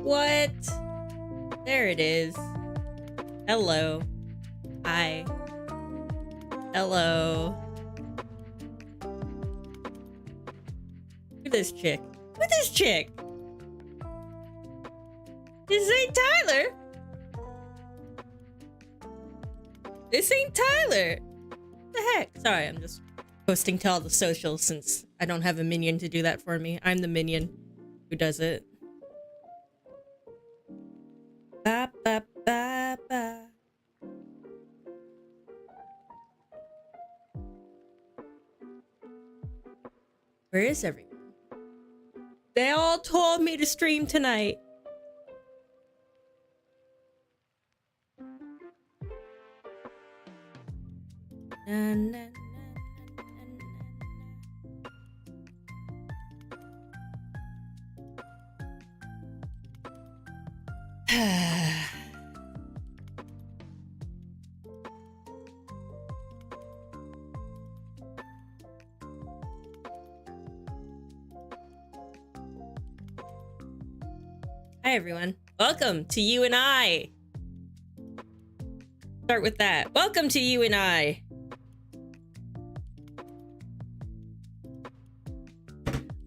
What? There it is. Hello. Hi. Hello. Look at this chick. Look at this chick. This ain't Tyler. This ain't Tyler. What the heck? Sorry, I'm just posting to all the socials since I don't have a minion to do that for me. I'm the minion who does it. Ba, ba, ba, ba. Where is everyone? They all told me to stream tonight. Na, na, na, Hi everyone. Welcome to You and I. Start with that. Welcome to You and I.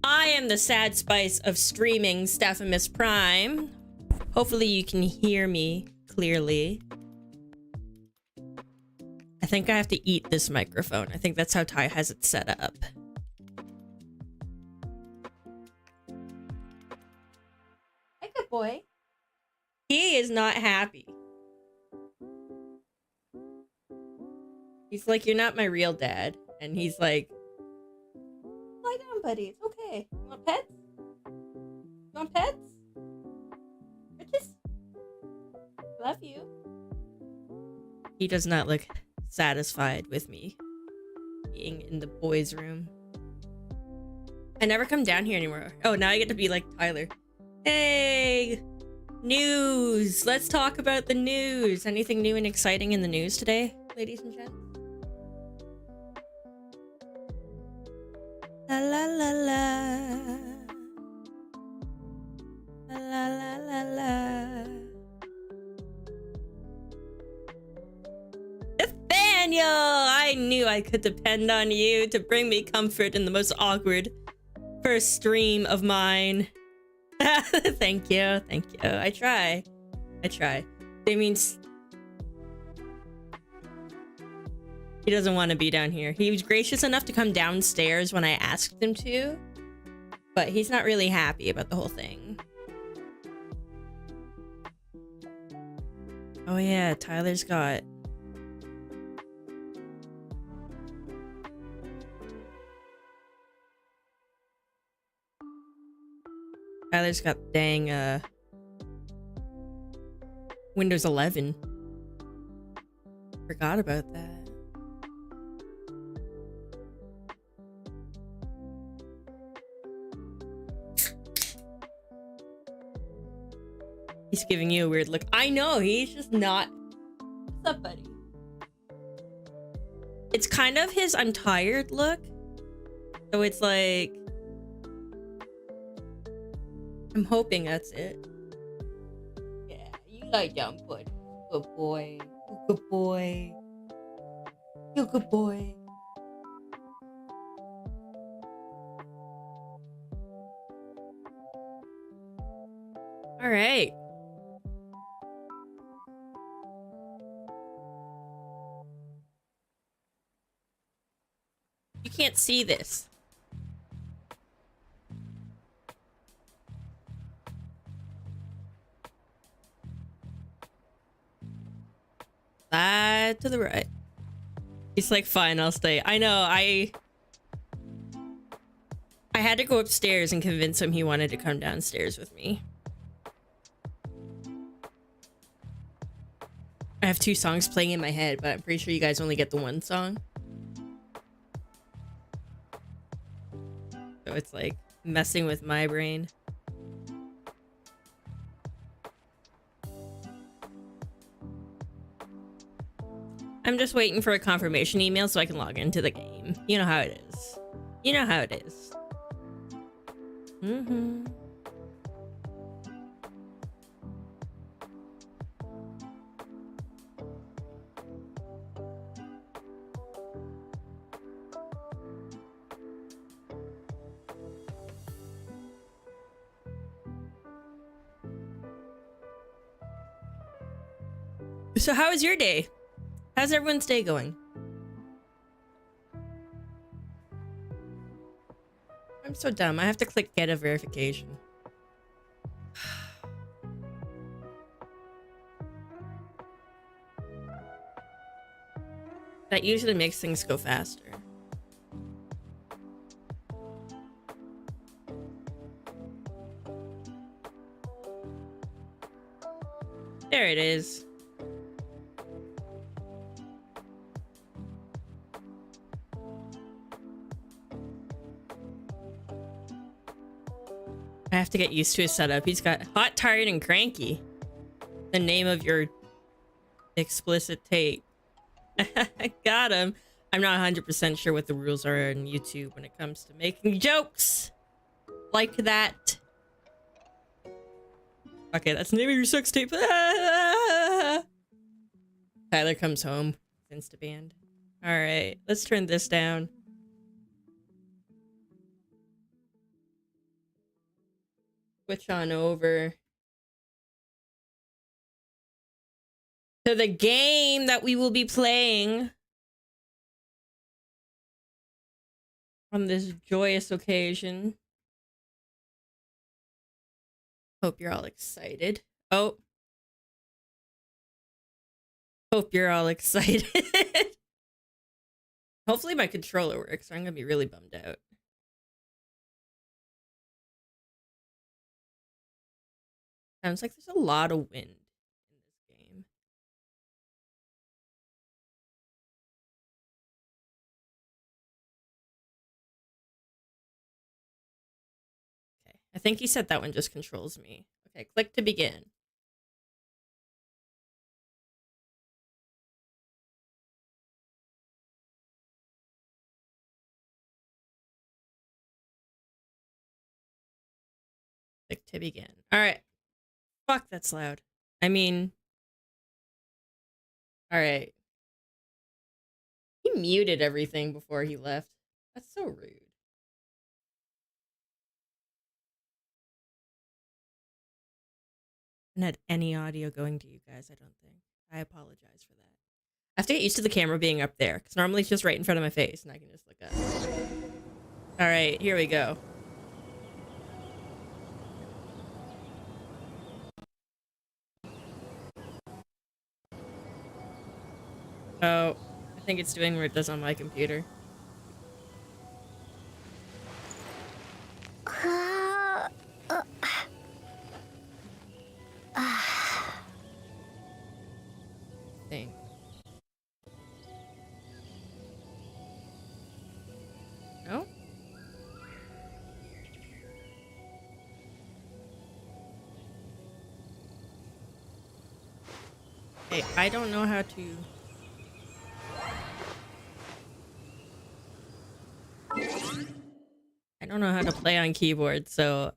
I am the sad spice of streaming, Steph and Miss Prime. Hopefully you can hear me clearly. I think I have to eat this microphone. I think that's how Ty has it set up. Hi, good boy. He is not happy. He's like, you're not my real dad. And he's like, lie down, buddy. It's okay. You want pets? You want pets? Bitches? Love you. He does not look satisfied with me being in the boys' room. I never come down here anymore. Oh, now I get to be like Tyler. Hey! News! Let's talk about the news. Anything new and exciting in the news today, ladies and gents? La la la la. La la la la la. Nathaniel! I knew I could depend on you to bring me comfort in the most awkward first stream of mine. Thank you, thank you. I try. It means he doesn't want to be down here. He was gracious enough to come downstairs when I asked him to, but he's not really happy about the whole thing. Oh yeah, Tyler's got... Tyler's got dang, Windows 11. Forgot about that. He's giving you a weird look. I know, he's just not... What's up, buddy? It's kind of his I'm tired look. So it's like... I'm hoping that's it. Yeah, you lie down, bud. Good boy. Good boy. You good boy. All right. You can't see this. To the right. He's like, fine, I'll stay. I know, I had to go upstairs and convince him he wanted to come downstairs with me. I have 2 songs playing in my head, but I'm pretty sure you guys only get the one song. So it's like messing with my brain. I'm just waiting for a confirmation email so I can log into the game. You know how it is. You know how it is. So how was your day? How's everyone's day going? I'm so dumb. I have to click get a verification. That usually makes things go faster. There it is. I have to get used to his setup. He's got hot, tired, and cranky. The name of your explicit tape. I got him. I'm not 100% sure what the rules are on YouTube when it comes to making jokes like that. Okay, that's the name of your sex tape. Tyler comes home. Insta-banned. Alright, let's turn this down. Switch on over to the game that we will be playing on this joyous occasion. Hope you're all excited. Oh. Hope you're all excited. Hopefully my controller works, or I'm gonna be really bummed out. Sounds like there's a lot of wind in this game. Okay, I think he said that one just controls me. Okay, click to begin. Click to begin. Alright. Fuck, that's loud. I mean... Alright. He muted everything before he left. That's so rude. I haven't had any audio going to you guys, I don't think. I apologize for that. I have to get used to the camera being up there, because normally it's just right in front of my face, and I can just look up. Alright, here we go. Oh, I think it's doing what it does on my computer. Thing. No? Hey, I don't know how to... I don't know how to play on keyboard, so...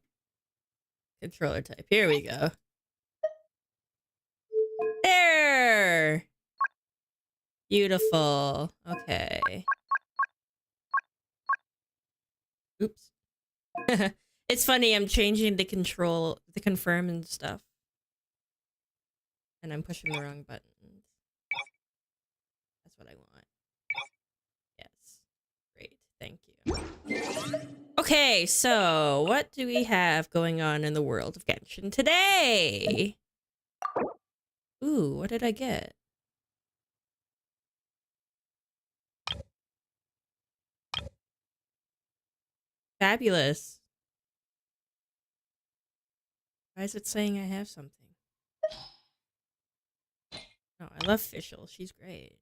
Controller type. Here we go. There! Beautiful. Okay. Oops. It's funny, I'm changing the control, the confirm and stuff. And I'm pushing the wrong buttons. That's what I want. Yes. Great. Thank you. Okay, so what do we have going on in the world of Genshin today? Ooh, what did I get? Fabulous. Why is it saying I have something? No, I love Fischl. She's great.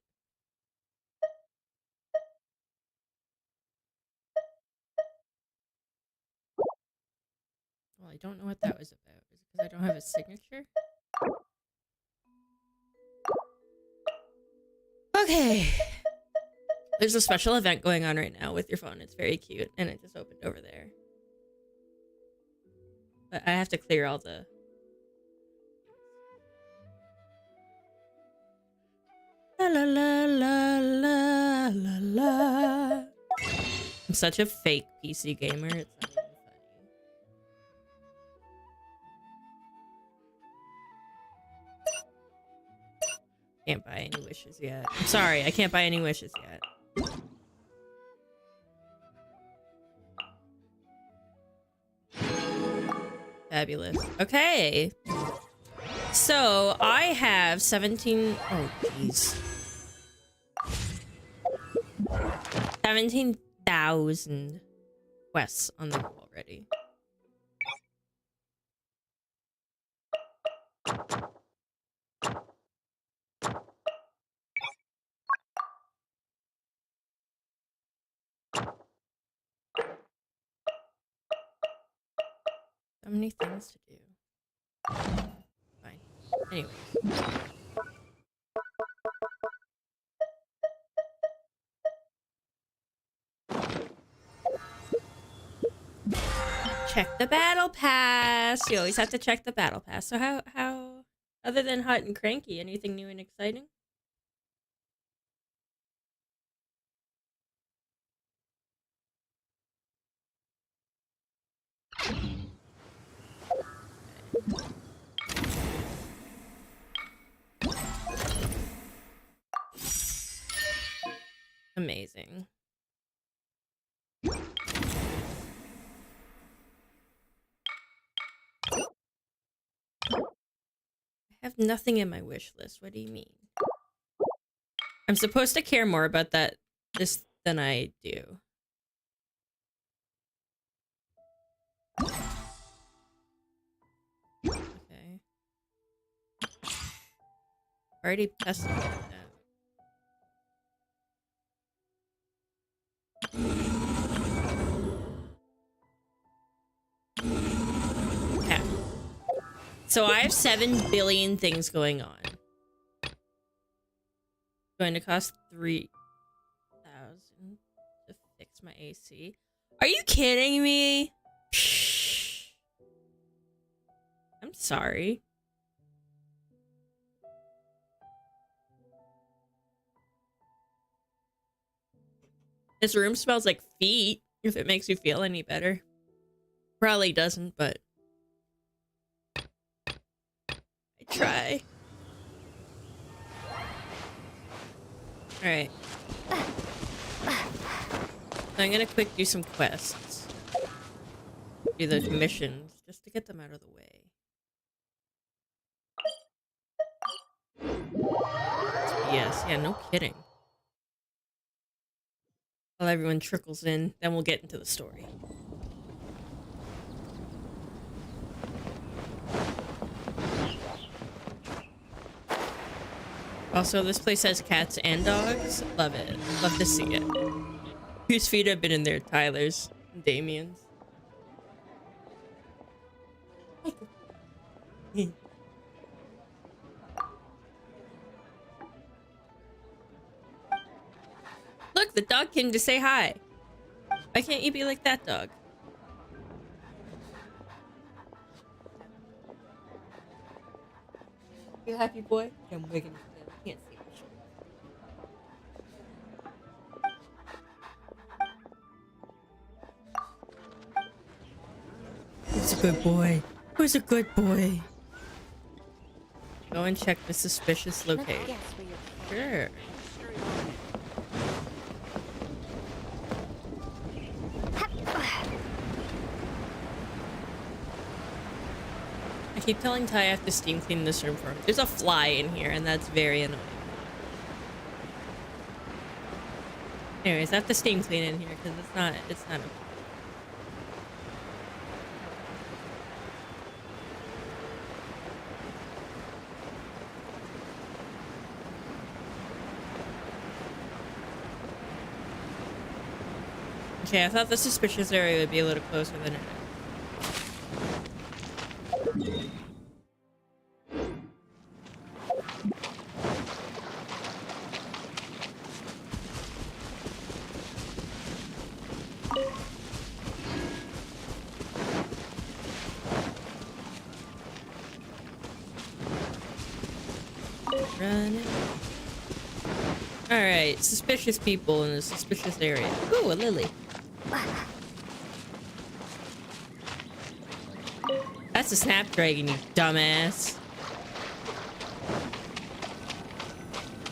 Well, I don't know what that was about. Is it because I don't have a signature? Okay. There's a special event going on right now with your phone. It's very cute. And it just opened over there. But I have to clear all the... La la la la la la la. I'm such a fake PC gamer. It's not even funny. Can't buy any wishes yet. I'm sorry, I can't buy any wishes yet. Fabulous. Okay. So, I have 17... Oh, jeez. 17,000 quests on the go already. So many things to do. Fine. Anyways. Check the battle pass. You always have to check the battle pass. So how other than hot and cranky, anything new and exciting? Amazing. I have nothing in my wish list. What do you mean? I'm supposed to care more about this than I do. Okay. Already tested that. Okay. So I have 7 billion things going on. Going to cost 3,000 to fix my AC. Are you kidding me? Psh. I'm sorry. This room smells like feet, if it makes you feel any better. Probably doesn't, but I try. Alright. So I'm gonna quick do some quests. Do those missions, just to get them out of the way. Yes, yeah, no kidding. While everyone trickles in, then we'll get into the story. Also, this place has cats and dogs. Love it. Love to see it. Whose feet have been in there? Tyler's and Damien's. Look, the dog came to say hi. Why can't you be like that dog? You happy, boy? I'm wigging. I can't see much. Who's a good boy? Who's a good boy? Go and check the suspicious location. Sure. I keep telling Ty I have to steam clean this room for him. There's a fly in here, and that's very annoying. Anyways, I have to steam clean in here because it's not a... Okay, I thought the suspicious area would be a little closer than it is. Running. Alright, suspicious people in a suspicious area. Ooh, a lily. That's a snapdragon, you dumbass.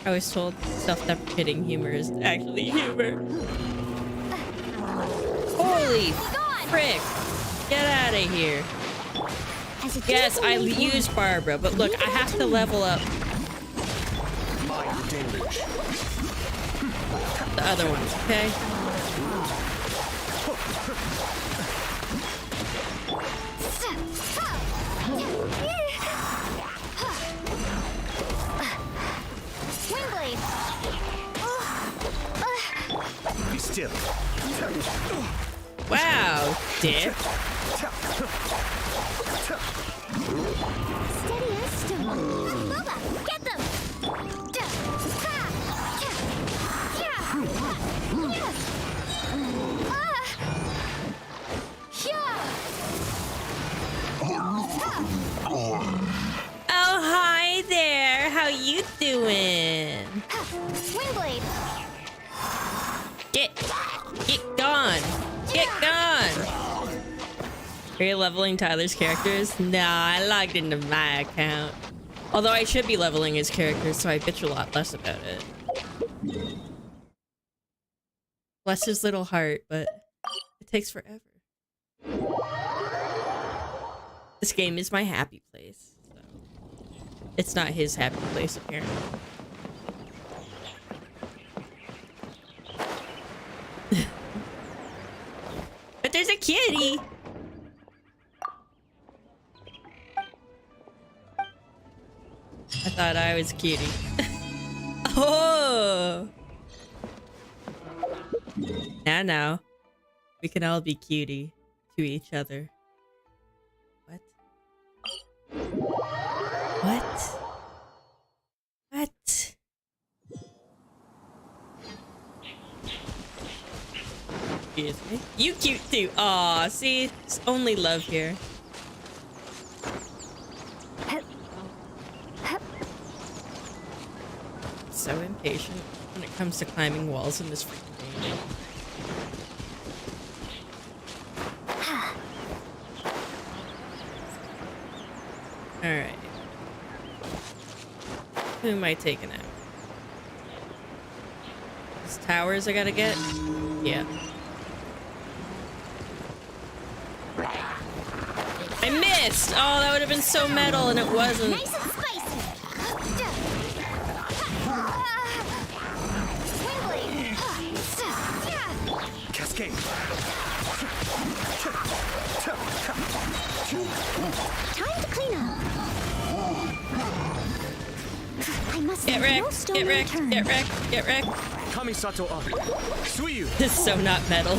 I was told self-deprecating humor is actually humor. Holy frick! Get out of here. Yes, I use Barbara, but look, I have to level up the other ones, okay? Be still. Wow, dip. Steady as stone. Boba, get them! Oh, hi there. How you doing? Swing blade. Get gone. Get gone. Are you leveling Tyler's characters? Nah, I logged into my account. Although I should be leveling his characters, so I bitch a lot less about it. Bless his little heart, but it takes forever. This game is my happy place. So. It's not his happy place, apparently. But there's a kitty! I thought I was a cutie. Oh! Now. We can all be cutie to each other. What? What? What? Excuse me. You cute too. Aw, see? It's only love here. So impatient when it comes to climbing walls in this freaking game. Alright. Who am I taking out? These towers I gotta get? Yeah. I missed! Oh, that would have been so metal and it wasn't. Nice and spicy. Swing blade. Cascade. Time to clean up. I must Get leave no wrecked, stone get wrecked, unturned. get wrecked, get wrecked. Kamisato Abi. Suiyu. This is so not metal.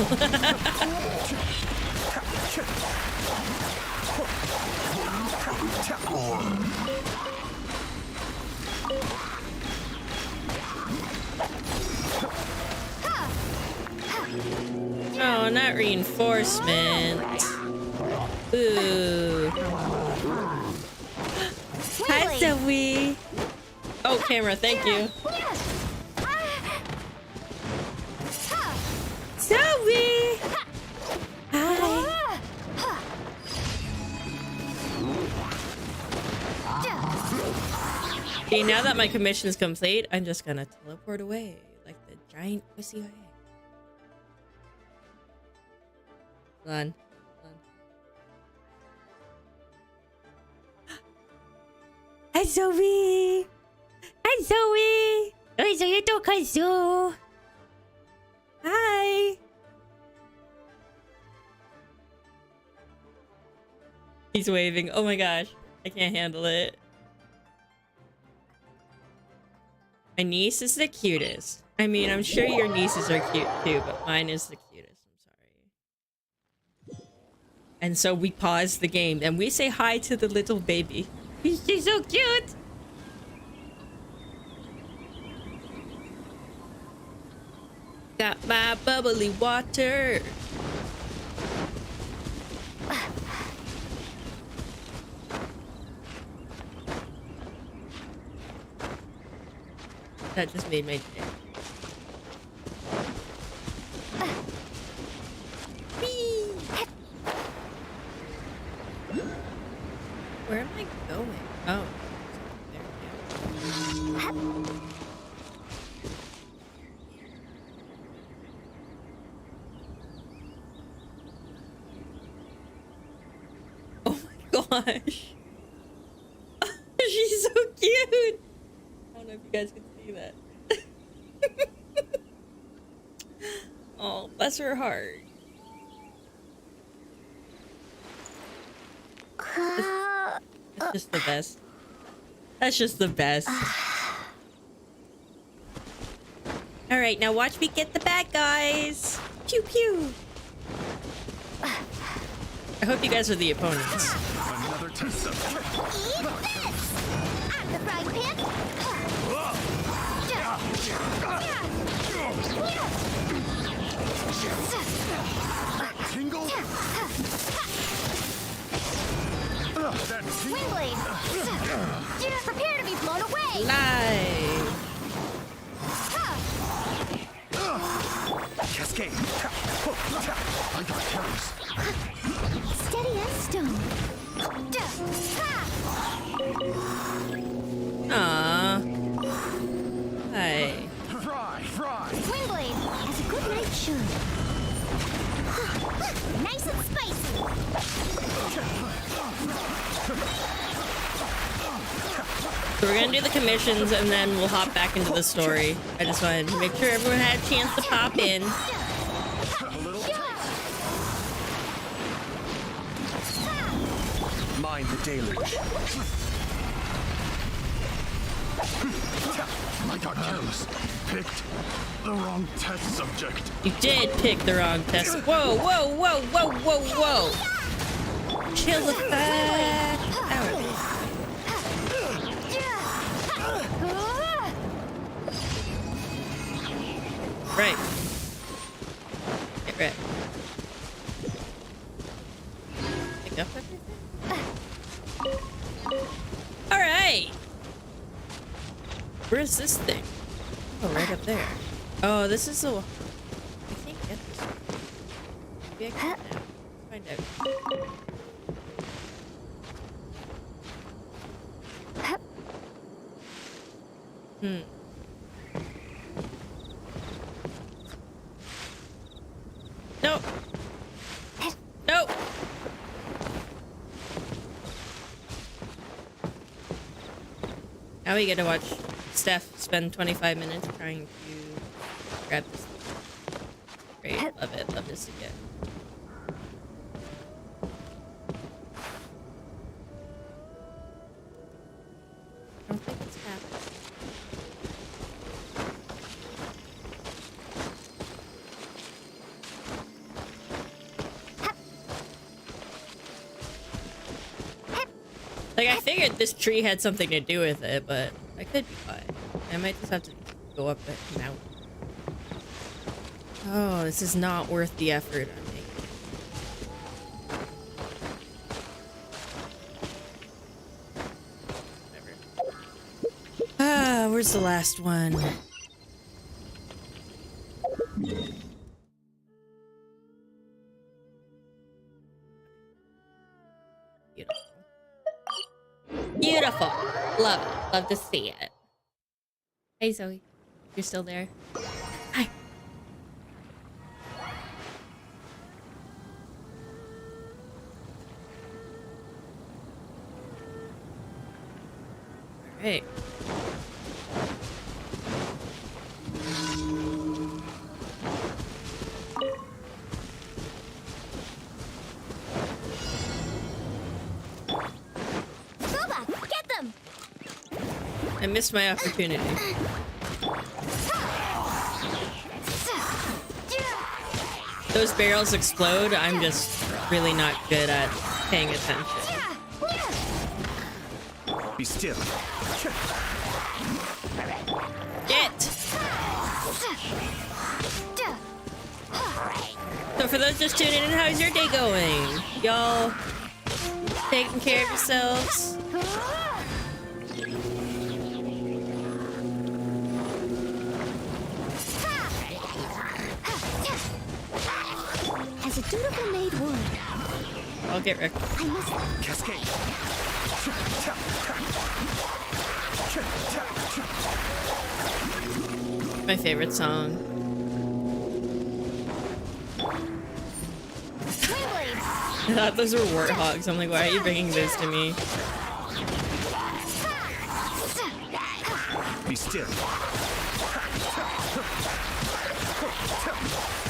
Oh, not reinforcement. Ooh. Hi, Zoe. Oh, camera, thank you. Zoe! Hi. Okay, now that my commission is complete, I'm just gonna teleport away like the giant pussy I am. Run. Hi, Zoe! Hi, Zoe! Oi, Zoe, don't kazu! Hi! He's waving. Oh my gosh. I can't handle it. My niece is the cutest. I mean, I'm sure your nieces are cute too, but mine is the cutest. I'm sorry. And so we pause the game and we say hi to the little baby. She's so cute! Got my bubbly water. That just made my day. Where am I going? Oh. There we go. gosh. She's so cute. I don't know if you guys can see that. Oh, bless her heart. That's just the best. That's just the best. All right, now watch me get the bad guys. Pew pew. I hope you guys are the opponents. Another test subject. Eat this! I'm the frying pan. Tingle? That tingle. Wind blade. Prepare to be blown away. Live. Cascade. I got carries. Steady as stone. Aww. Hi. Fry. Wind blade, as a good knight should. Nice and spicy. So we're gonna do the commissions and then we'll hop back into the story. I just wanted to make sure everyone had a chance to pop in. A little mind the deluge. I got careless. Picked the wrong test subject. You did pick the wrong test. Whoa, whoa, whoa, whoa, whoa, whoa. Chill the fuck out. Right. Get right. Pick up everything? Alright! Where is this thing? Oh, right up there. Oh, this is the... I can't get this one. Maybe I can now. Find out. Nope. Nope. Now we get to watch Steph spend 25 minutes trying to grab this. Great. Love it. Love this again. I don't think it's happening. Like, I figured this tree had something to do with it, but I could be fine. I might just have to go up the mountain. Oh, this is not worth the effort I'm making. Whatever. Ah, where's the last one? Beautiful. Beautiful. Love it. Love to see it. Hey, Zoe. You're still there? Hi. All right. I missed my opportunity. Those barrels explode. I'm just really not good at paying attention. Be still. Get! So for those just tuning in, how's your day going? Y'all taking care of yourselves? As a dutiful maid would. I'll get Rick. I must. Cascade. My favorite song. Wind blade. I thought those were warthogs. I'm like, why are you bringing those to me? Be still.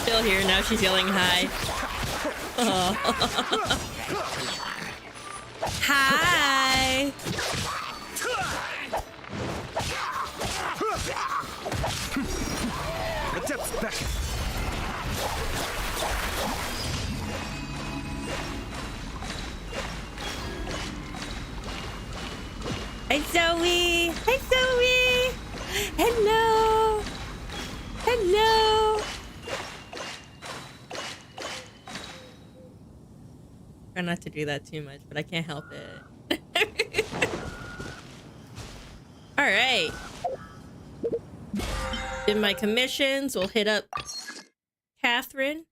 Still here, now she's yelling hi. Oh. Hi! The depths beckon. Hi, Zoe! Hi, Zoe! Hello! Hello! Try not to do that too much, but I can't help it. Alright. Did my commissions. We'll hit up Catherine.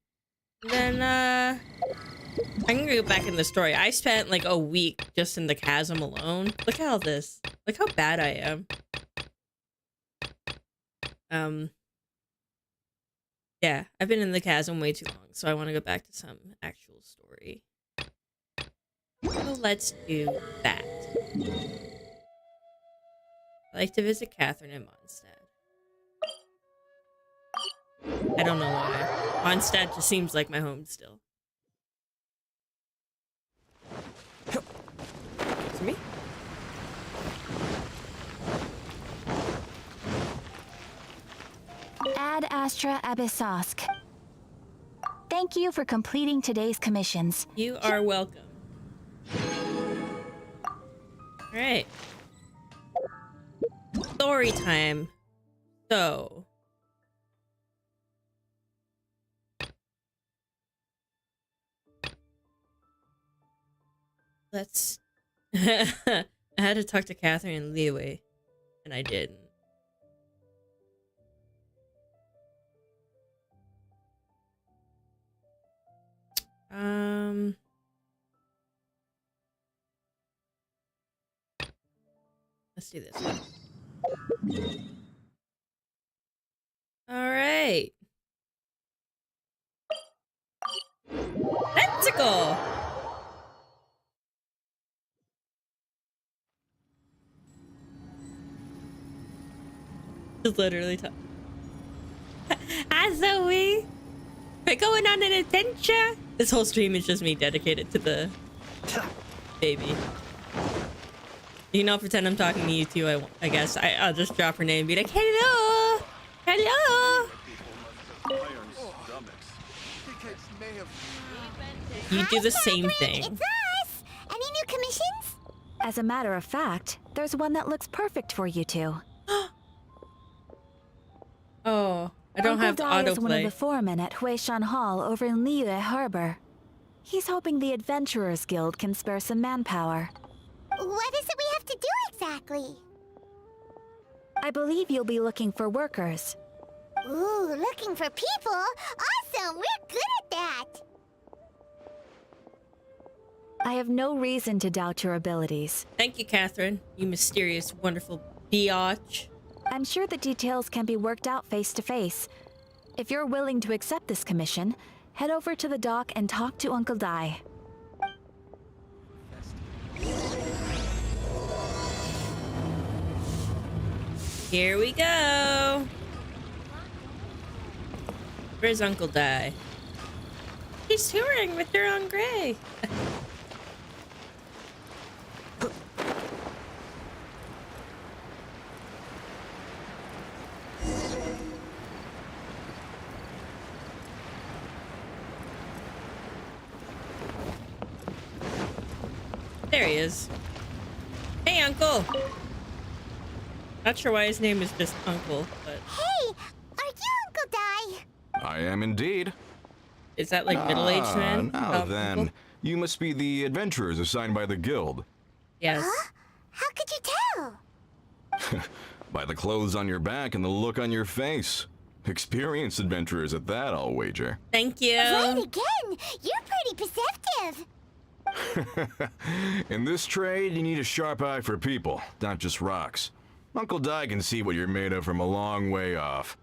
Then, I'm gonna go back in the story. I spent like a week just in the chasm alone. Look at all this. Look how bad I am. Yeah, I've been in the chasm way too long, so I want to go back to some actual story. So let's do that. I like to visit Catherine in Mondstadt. I don't know why. Mondstadt just seems like my home still. To me? Ad Astra Abyssosk. Thank you for completing today's commissions. You are welcome. Alright. Story time. So. Let's... I had to talk to Catherine and Leeway, and I didn't. Let's do this one. All right. Let's go. Just literally talk. Hi, Zoe. We're going on an adventure. This whole stream is just me dedicated to the baby. You know, pretend I'm talking to you too. I guess I'll just drop her name and be like, hello, hello. You do the same thing. It's us! Any new commissions? As a matter of fact, there's one that looks perfect for you two. Oh, I don't have Uncle Dai is one of autoplay. the foremen at Huishan Hall over in Liyue Harbor. He's hoping the Adventurers Guild can spare some manpower. What is it we have to do exactly? I believe you'll be looking for workers. Ooh, looking for people? Awesome! We're good at that! I have no reason to doubt your abilities. Thank you, Catherine. You mysterious, wonderful biatch. I'm sure the details can be worked out face to face. If you're willing to accept this commission, head over to the dock and talk to Uncle Dai. Here we go. Where's Uncle Dai? He's touring with Duran Gray. There he is. Hey, Uncle. Not sure why his name is just Uncle, but Hey! Are you Uncle Dai? I am indeed. is that like middle-aged man? Now then, Uncle? you must be the adventurers assigned by the guild. Yes. How could you tell? By the clothes on your back and the look on your face. Experienced adventurers at that, I'll wager. Thank you. Right again! You're pretty perceptive! In this trade, you need a sharp eye for people, not just rocks. Uncle Dai can see what you're made of from a long way off.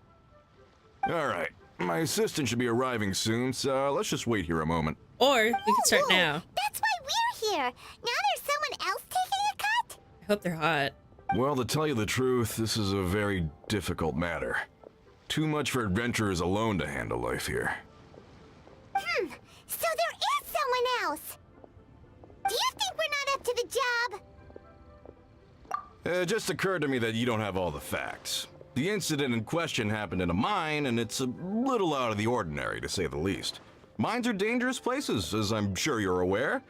All right, My assistant should be arriving soon, so let's just wait here a moment. Or we can start Whoa, now. That's why we're here. Now there's someone else taking a cut? I hope they're hot. Well, to tell you the truth, this is a very difficult matter. Too much for adventurers alone to handle life here. So there is someone else. Do you think we're not up to the job? It just occurred to me that you don't have all the facts. The incident in question happened in a mine, and it's a little out of the ordinary, to say the least. Mines are dangerous places, as I'm sure you're aware.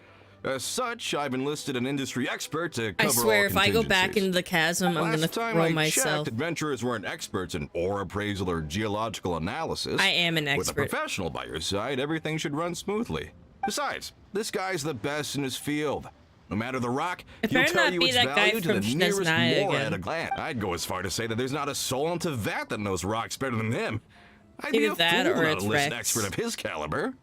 As such, I've enlisted an industry expert to cover I swear, all if I go back contingencies. into the chasm, I'm gonna Last time throw I myself. checked, adventurers weren't experts in ore appraisal or geological analysis. I am an With a expert. professional by your side, everything should run smoothly. Besides, this guy's the best in his field. No matter the rock, It he'll better tell not you be its that guy value to from the nearest Snezhnaya more again. at a glance. I'd go as far to say that there's not a soul in Teyvat that knows rocks better than him. I'd be Either a that fool or not it's to list an Rex. expert of his caliber.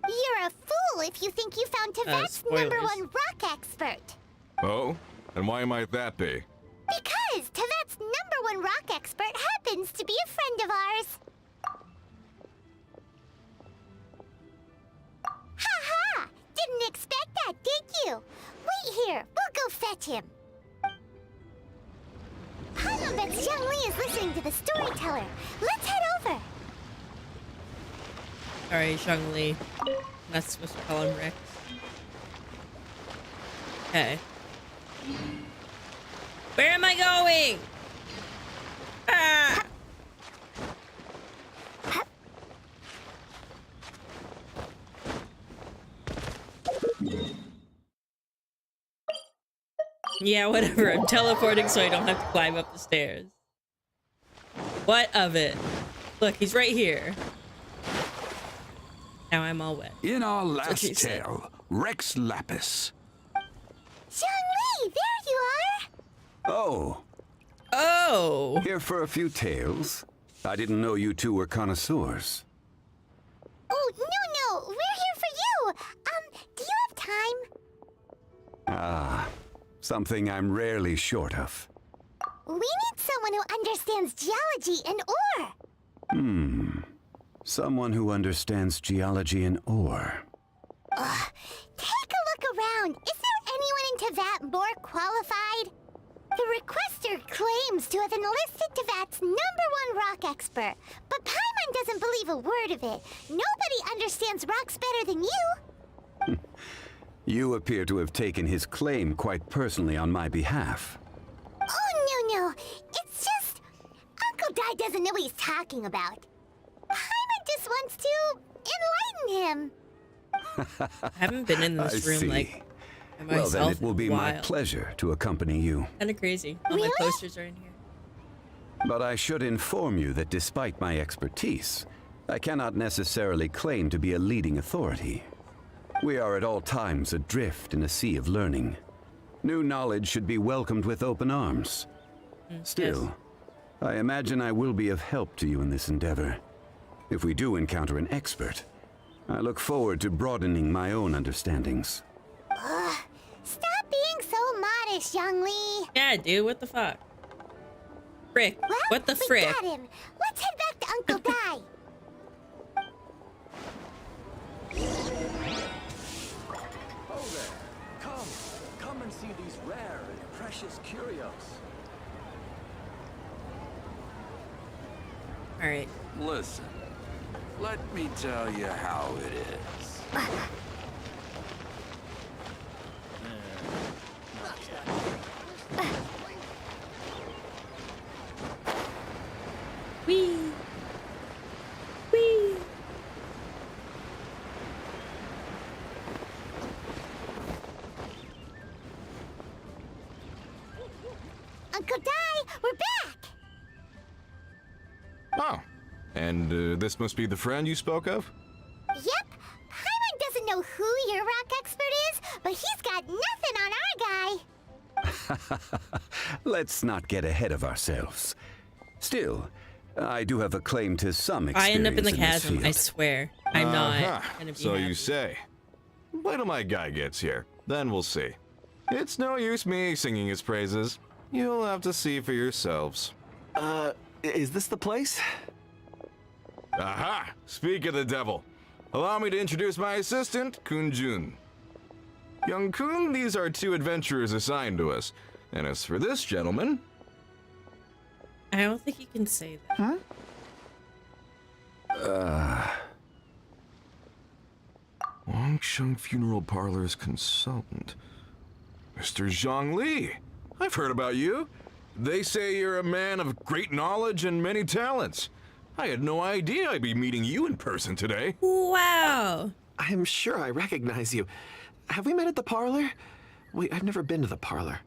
You're a fool if you think you found Teyvat's number spoilers. one rock expert. Oh? And why might that be? Because Teyvat's number one rock expert happens to be a friend of ours. Ha! Didn't expect that, did you? Wait here. We'll go fetch him. Hanna bets Young Lee is listening to the storyteller. Let's head over. Sorry, Shang Li. I'm not supposed to call him Rex. Okay. Where am I going? Ah! Yeah, whatever. I'm teleporting so I don't have to climb up the stairs. What of it? Look, he's right here. Now I'm all wet. In our what last she said. tale, Rex Lapis. Young Lee, there you are. Oh, Oh! here for a few tales. I didn't know you two were connoisseurs. Oh, no, we're here for you. Do you have time? Ah, something I'm rarely short of. We need someone who understands geology and ore. Someone who understands geology and ore. Take a look around. Is there anyone in Teyvat more qualified? The requester claims to have enlisted Teyvat's number one rock expert, but Paimon doesn't believe a word of it. Nobody understands rocks better than you. You appear to have taken his claim quite personally on my behalf. Oh, no. It's just... Uncle Dai doesn't know what he's talking about. Paimon just wants to enlighten him. I haven't been in this I room see. like by Well, myself then it will be in a my while. pleasure to accompany you. Kind of crazy. All Really? my posters are in here. But I should inform you that despite my expertise, I cannot necessarily claim to be a leading authority. We are at all times adrift in a sea of learning. New knowledge should be welcomed with open arms. Still, yes. I imagine I will be of help to you in this endeavor. If we do encounter an expert, I look forward to broadening my own understandings. Stop being so modest, Young Lee. Yeah, dude, what the fuck? Frick. Well, What the we frick? got him. Let's head back to Uncle Dai. Oh there! Come and see these rare and precious curios. Alright. Listen, let me tell you how it is. Whee! Whee! Uncle Dai, we're back. Oh. And this must be the friend you spoke of? Yep. Paimon doesn't know who your rock expert is, but he's got nothing on our guy. Let's not get ahead of ourselves. Still, I do have a claim to some I experience end up in the this chasm, I field. swear. I'm not Uh-huh. gonna be So happy. you say. Wait till my guy gets here. Then we'll see. It's no use me singing his praises. You'll have to see for yourselves. Is this the place? Aha! Speak of the devil. Allow me to introduce my assistant, Kunjun. Young Kun, these are 2 adventurers assigned to us. And as for this gentleman... I don't think you can say that. Wangsheng Funeral Parlor's consultant. Mr. Zhang Li. I've heard about you. They say you're a man of great knowledge and many talents. I had no idea I'd be meeting you in person today. Wow. I'm sure I recognize you. Have we met at the parlor? Wait, I've never been to the parlor.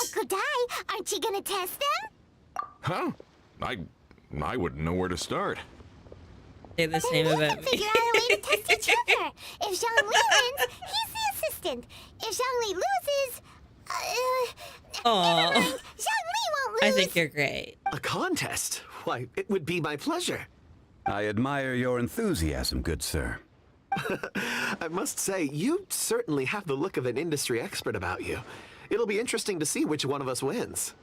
Uncle Dai, aren't you gonna test them? Huh? I wouldn't know where to start. Say the same We about can me. figure out a way to test each other. If Zhang Li wins, he's the assistant. If Zhang Li loses, Aw. never mind. Zhang Li won't lose. I think you're great. A contest? Why, it would be my pleasure. I admire your enthusiasm, good sir. I must say, you certainly have the look of an industry expert about you. It'll be interesting to see which one of us wins.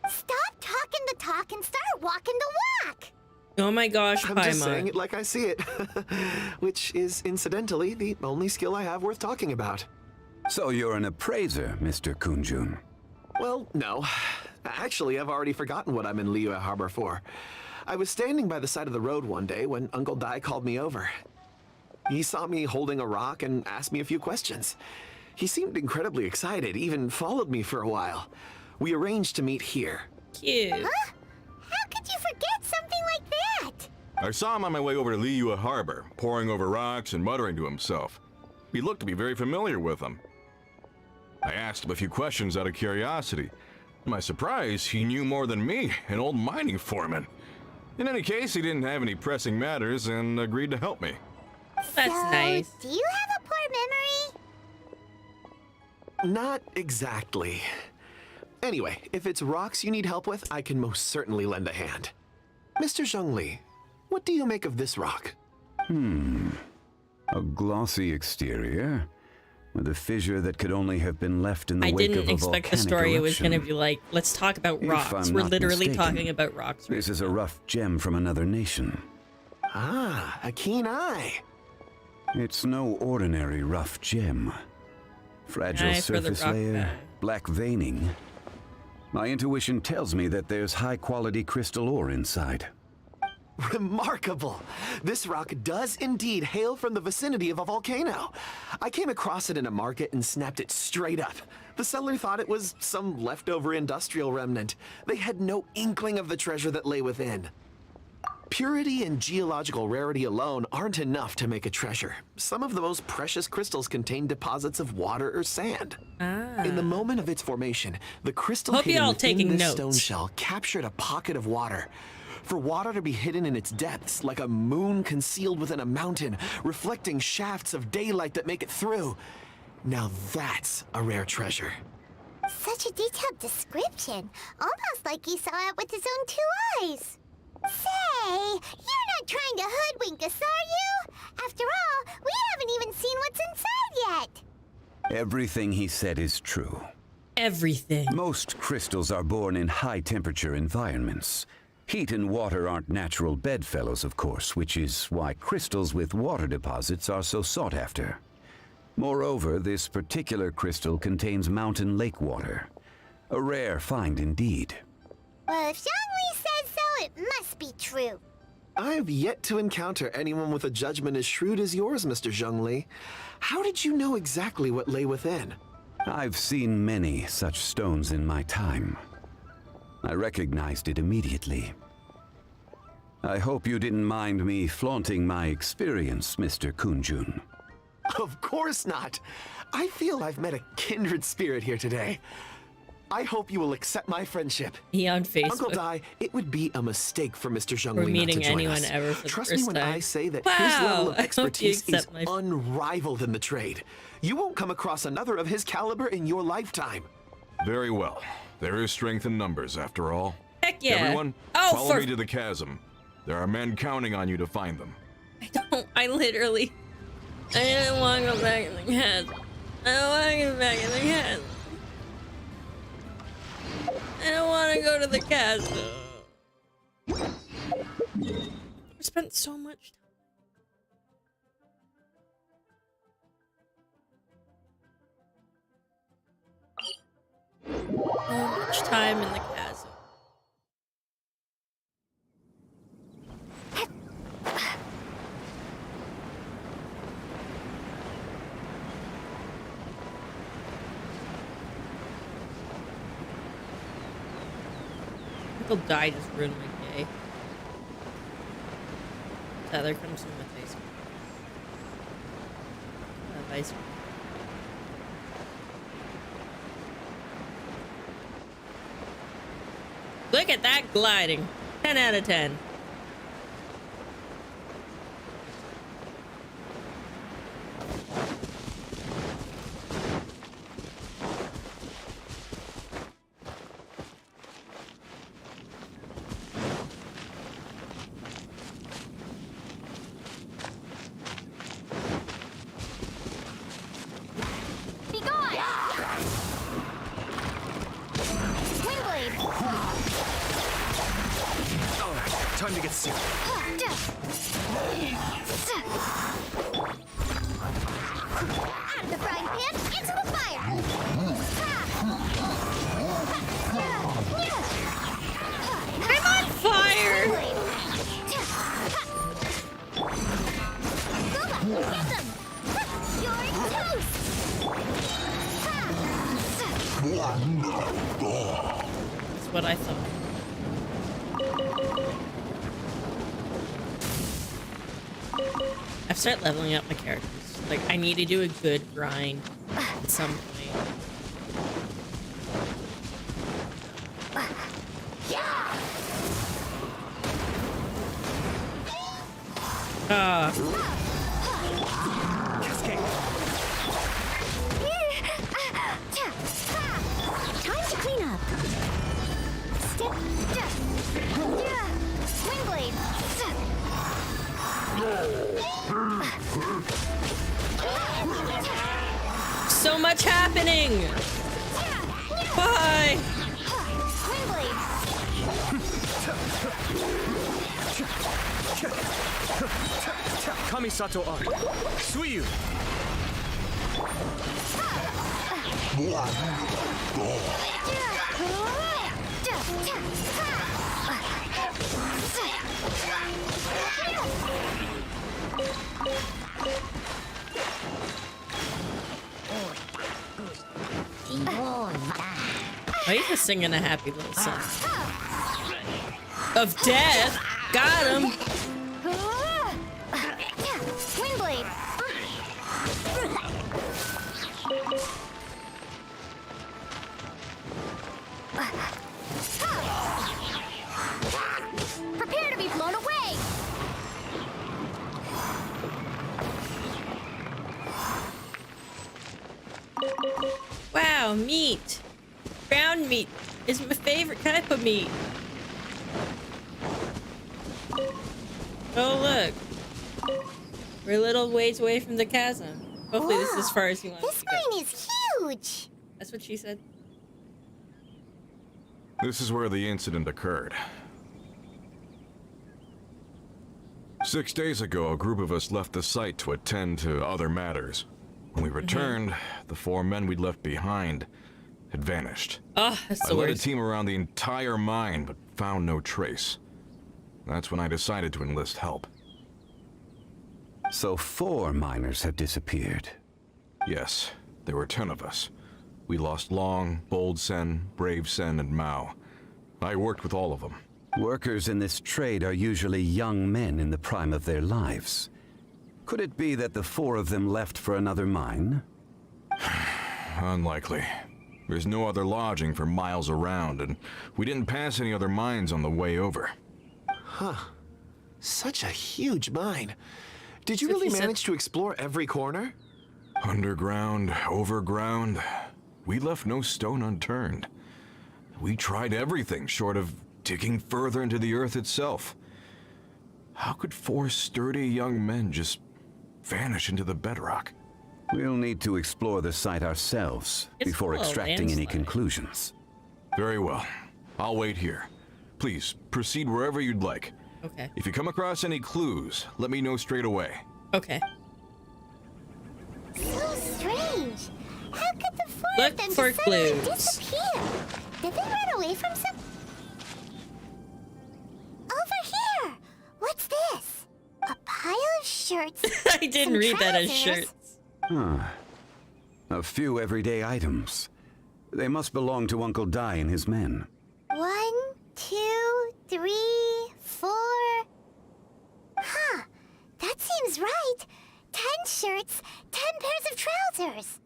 Stop talking the talk and start walking the walk. Oh my gosh, I'm just saying Paimon. it like I see it. Which is, incidentally, the only skill I have worth talking about. So you're an appraiser, Mr. Kunjun. Well, no. Actually, I've already forgotten what I'm in Liyue Harbor for. I was standing by the side of the road one day when Uncle Dai called me over. He saw me holding a rock and asked me a few questions. He seemed incredibly excited, even followed me for a while. We arranged to meet here. Cute. Huh? How could you forget something like that? I saw him on my way over to Liyue Harbor, poring over rocks and muttering to himself. He looked to be very familiar with them. I asked him a few questions out of curiosity. To my surprise, he knew more than me, an old mining foreman. In any case, he didn't have any pressing matters and agreed to help me. That's So, nice. do you have a poor memory? Not exactly. Anyway, if it's rocks you need help with, I can most certainly lend a hand. Mr. Zhongli, what do you make of this rock? A glossy exterior, with a fissure that could only have been left in the I wake of didn't a expect the volcanic story it was eruption. going to be like, let's talk about If rocks. I'm We're not literally mistaken, talking about rocks. Right This is a rough gem from another nation. Ah, a keen eye. It's no ordinary rough gem. Fragile Eye for the surface rock layer, guy. black veining. My intuition tells me that there's high-quality crystal ore inside. Remarkable! This rock does indeed hail from the vicinity of a volcano. I came across it in a market and snapped it straight up. The seller thought it was some leftover industrial remnant. They had no inkling of the treasure that lay within. Purity and geological rarity alone aren't enough to make a treasure. Some of the most precious crystals contain deposits of water or sand. In the moment of its formation, the crystal Hope hidden y'all within taking this notes. stone shell captured a pocket of water. For water to be hidden in its depths, like a moon concealed within a mountain, reflecting shafts of daylight that make it through. Now that's a rare treasure. Such a detailed description. Almost like he saw it with his own 2 eyes. Say, you're not trying to hoodwink us, are you? After all, we haven't even seen what's inside yet. Everything he said is true. Everything. Most crystals are born in high-temperature environments. Heat and water aren't natural bedfellows, of course, which is why crystals with water deposits are so sought after. Moreover, this particular crystal contains mountain lake water. A rare find indeed. Well, if Zhongli says so, it must be true. I've yet to encounter anyone with a judgment as shrewd as yours, Mr. Zhongli. How did you know exactly what lay within? I've seen many such stones in my time. I recognized it immediately. I hope you didn't mind me flaunting my experience, Mr. Kunjun. Of course not. I feel I've met a kindred spirit here today. I hope you will accept my friendship. He on Uncle Facebook. Dai, it would be a mistake for Mr. Or Zhongli not to meeting join anyone us. ever for the Trust first me when time. I say that Wow, his level I of hope you expertise is accept my- unrivaled in the trade. You won't come across another of his caliber in your lifetime. Very well. There is strength in numbers, after all. Heck yeah. Everyone, Oh, follow for... me to the chasm. There are men counting on you to find them. I literally... I didn't want to go back in the chasm. I don't want to go back in the chasm. I don't want to go to the chasm. Where's spent so much time. So much time in the chasm. Uncle Ty just ruined my day. Tyler comes in with ice cream. I love ice cream. Look at that gliding. 10 out of 10. Be gone! Windblade! Oh, time to get serious. Out of the frying pan, into the fire! I'm on fire! Gola, get them! You're toast! That's what I thought. I've started leveling up my characters. Like, I need to do a good grind at some point. Time to clean up. Step. Windblade. So much happening! Bye! Windblade. Kamisato on. Suiyu. Oh, he's just singing a happy little song. Of death? Got him! Windblade. Prepare to be blown away. Wow, meat! Ground meat is my favorite type of meat. Oh, look. We're a little ways away from the chasm. Hopefully this is as far as you want This to go. mine is huge. That's what she said. This is where the incident occurred. 6 days ago, a group of us left the site to attend to other matters. When we returned, the 4 men we'd left behind had vanished. Oh, that's I the led a worst. team around the entire mine, but found no trace. That's when I decided to enlist help. So 4 miners have disappeared. Yes, there were 10 of us. We lost Long, Bold Sen, Brave Sen, and Mao. I worked with all of them. Workers in this trade are usually young men in the prime of their lives. Could it be that the 4 of them left for another mine? Unlikely. There's no other lodging for miles around, and we didn't pass any other mines on the way over. Such a huge mine. Did you So really he said- manage to explore every corner? Underground, overground, we left no stone unturned. We tried everything short of digging further into the earth itself. How could 4 sturdy young men just vanish into the bedrock? We'll need to explore the site ourselves It's before full of extracting any landslide. conclusions. Very well. I'll wait here. Please, proceed wherever you'd like. Okay. If you come across any clues, let me know straight away. Okay. So strange. How could the four Look of them for just suddenly clues. disappear? Did they run away from some... Over here! What's this? A pile of shirts. I didn't some read that as trousers. shirts. A few everyday items. They must belong to Uncle Di and his men. 1, 2, 3, 4. Huh. That seems right. 10 shirts, 10 pairs of trousers.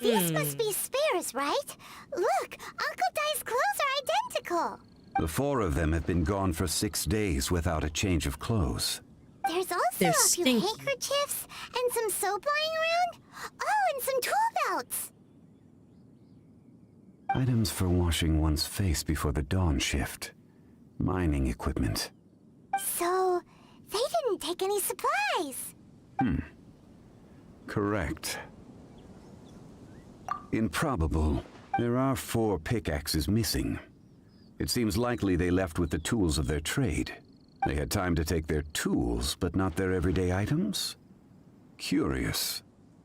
These must be spares, right? Look, Uncle Di's clothes are identical. The 4 of them have been gone for 6 days without a change of clothes. There's also They're a few stinky. handkerchiefs and some soap lying around. Oh, and some tool belts. Items for washing one's face before the dawn shift. Mining equipment. So, they didn't take any supplies. Correct. Improbable. There are 4 pickaxes missing. It seems likely they left with the tools of their trade. They had time to take their tools, but not their everyday items? Curious.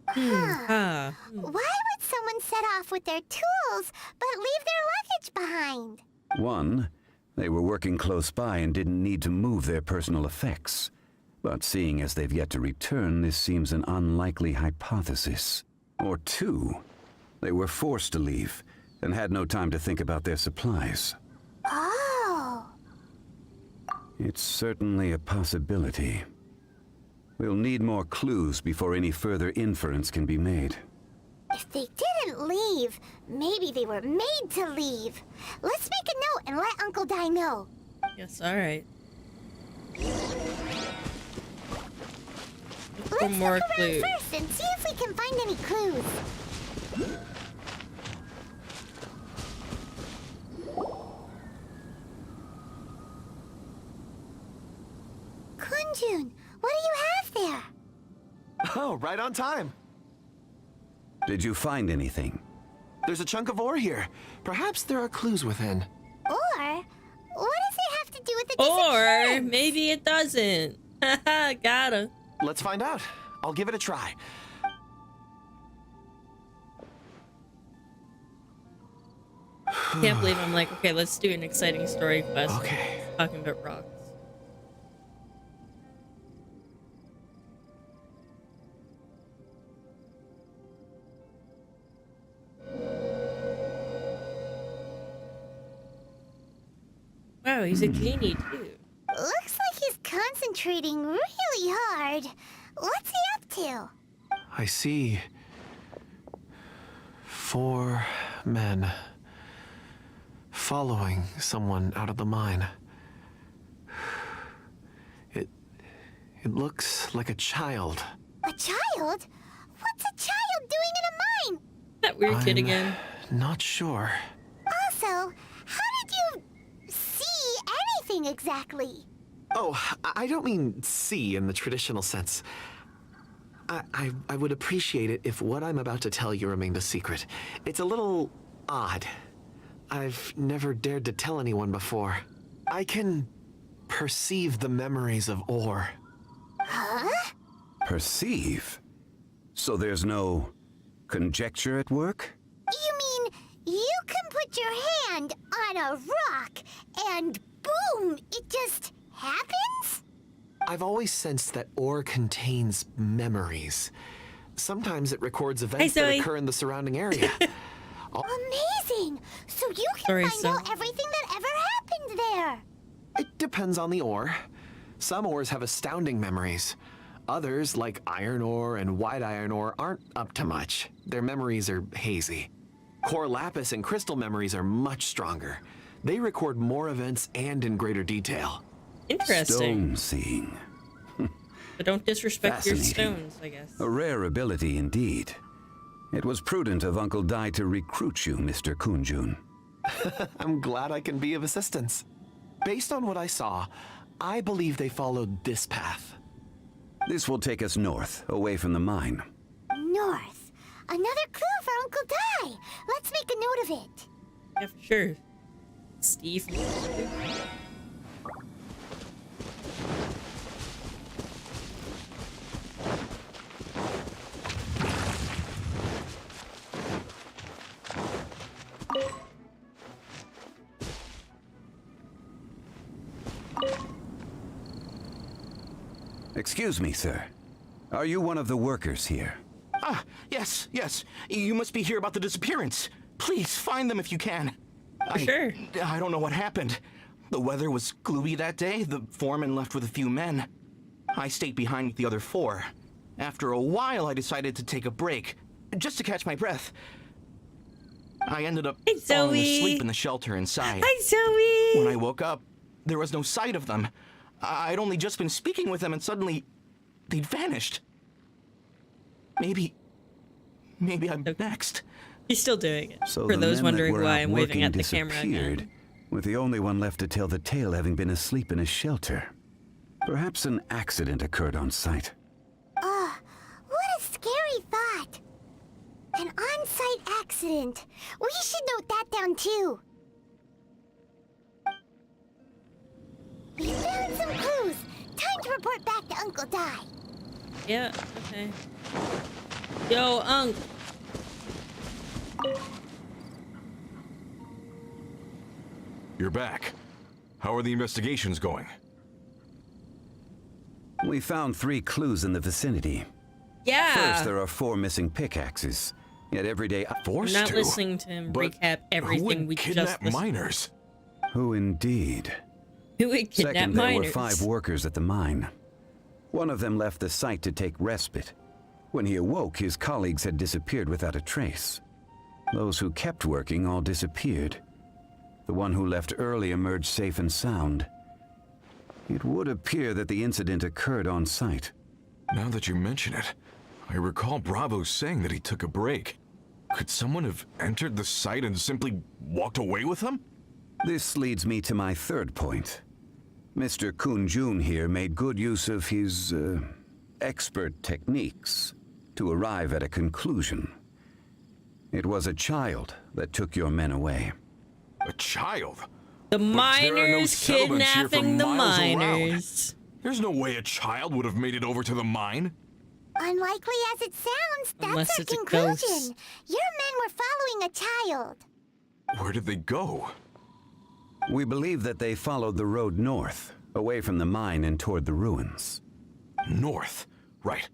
Ah. Why would someone set off with their tools but leave their luggage behind? 1, they were working close by and didn't need to move their personal effects. But seeing as they've yet to return, this seems an unlikely hypothesis. Or 2, they were forced to leave and had no time to think about their supplies. Oh. It's certainly a possibility. We'll need more clues before any further inference can be made. If they didn't leave, maybe they were made to leave. Let's make a note and let Uncle Di know. Yes, alright. Let's For more look around clues. first and see if we can find any clues. Kunjun, what do you have there? Oh, right on time. Did you find anything? There's a chunk of ore here. Perhaps there are clues within. Or, what does it have to do with the Or disappearance? maybe it doesn't. Haha, got him. Let's find out. I'll give it a try. Can't believe I'm like, okay, let's do an exciting story quest. Okay. Talking about rocks. Wow, he's a genie too. Looks like he's concentrating really hard. What's he up to? I see 4 men following someone out of the mine. It looks like a child. A child? What's a child doing in a mine? That weird kid I'm again. Not sure. Also, how did you see anything exactly? Oh, I don't mean see in the traditional sense. I would appreciate it if what I'm about to tell you remained a secret. It's a little odd. I've never dared to tell anyone before. I can perceive the memories of ore. Huh? Perceive? So there's no conjecture at work? You mean you can put your hand on a rock and boom, it just happens? I've always sensed that ore contains memories. Sometimes it records events that Zoe. occur in the surrounding area. Amazing! So you can Sorry, find out Zoe. everything that ever happened there. It depends on the ore. Some ores have astounding memories. Others, like iron ore and white iron ore, aren't up to much. Their memories are hazy. Core lapis and crystal memories are much stronger. They record more events and in greater detail. Interesting. Stone seeing. But don't disrespect your Fascinating. stones, I guess. A rare ability indeed. It was prudent of Uncle Di to recruit you, Mr. Kunjun. I'm glad I can be of assistance. Based on what I saw, I believe they followed this path. This will take us north, away from the mine. North. Another clue for Uncle Di. Let's make a note of it. Yeah, for sure. Steve. Excuse me, sir. Are you one of the workers here? Ah, yes. You must be here about the disappearance. Please find them if you can. Sure. I don't know what happened. The weather was gloomy that day. The foreman left with a few men. I stayed behind with the other 4. After a while, I decided to take a break, just to catch my breath. I ended up Hey, falling Zoe. asleep in the shelter inside. Hi, Zoe. When I woke up, there was no sight of them. I'd only just been speaking with them and suddenly they'd vanished. Maybe I'm next. He's still doing it. So For the those men wondering that were why out I'm waving working at the camera disappeared, again. with the only one left to tell the tale having been asleep in a shelter. Perhaps an accident occurred on site. What a scary thought. An on-site accident. We should note that down too. We found some clues. Time to report back to Uncle Ty. Yeah, okay. Yo, Unc. You're back. How are the investigations going? We found 3 clues in the vicinity. Yeah. First, there are 4 missing pickaxes. Yet every day, I'm Forced not to? listening to him But recap who everything would we just kidnap listened. miners? who indeed? Who would kidnap Second, there were miners? 5 workers at the mine. One of them left the site to take respite. When he awoke, his colleagues had disappeared without a trace. Those who kept working all disappeared. The one who left early emerged safe and sound. It would appear that the incident occurred on site. Now that you mention it, I recall Bravo saying that he took a break. Could someone have entered the site and simply walked away with him? This leads me to my third point. Mr. Kun-jun here made good use of his, expert techniques to arrive at a conclusion. It was a child that took your men away. A child? The there are no miners settlements here for kidnapping the miles around. miners. There's no way a child would have made it over to the mine. Unlikely as it sounds, that's Unless our it's a conclusion. ghost. Your men were following a child. Where did they go? We believe that they followed the road north, away from the mine and toward the ruins. North. Right.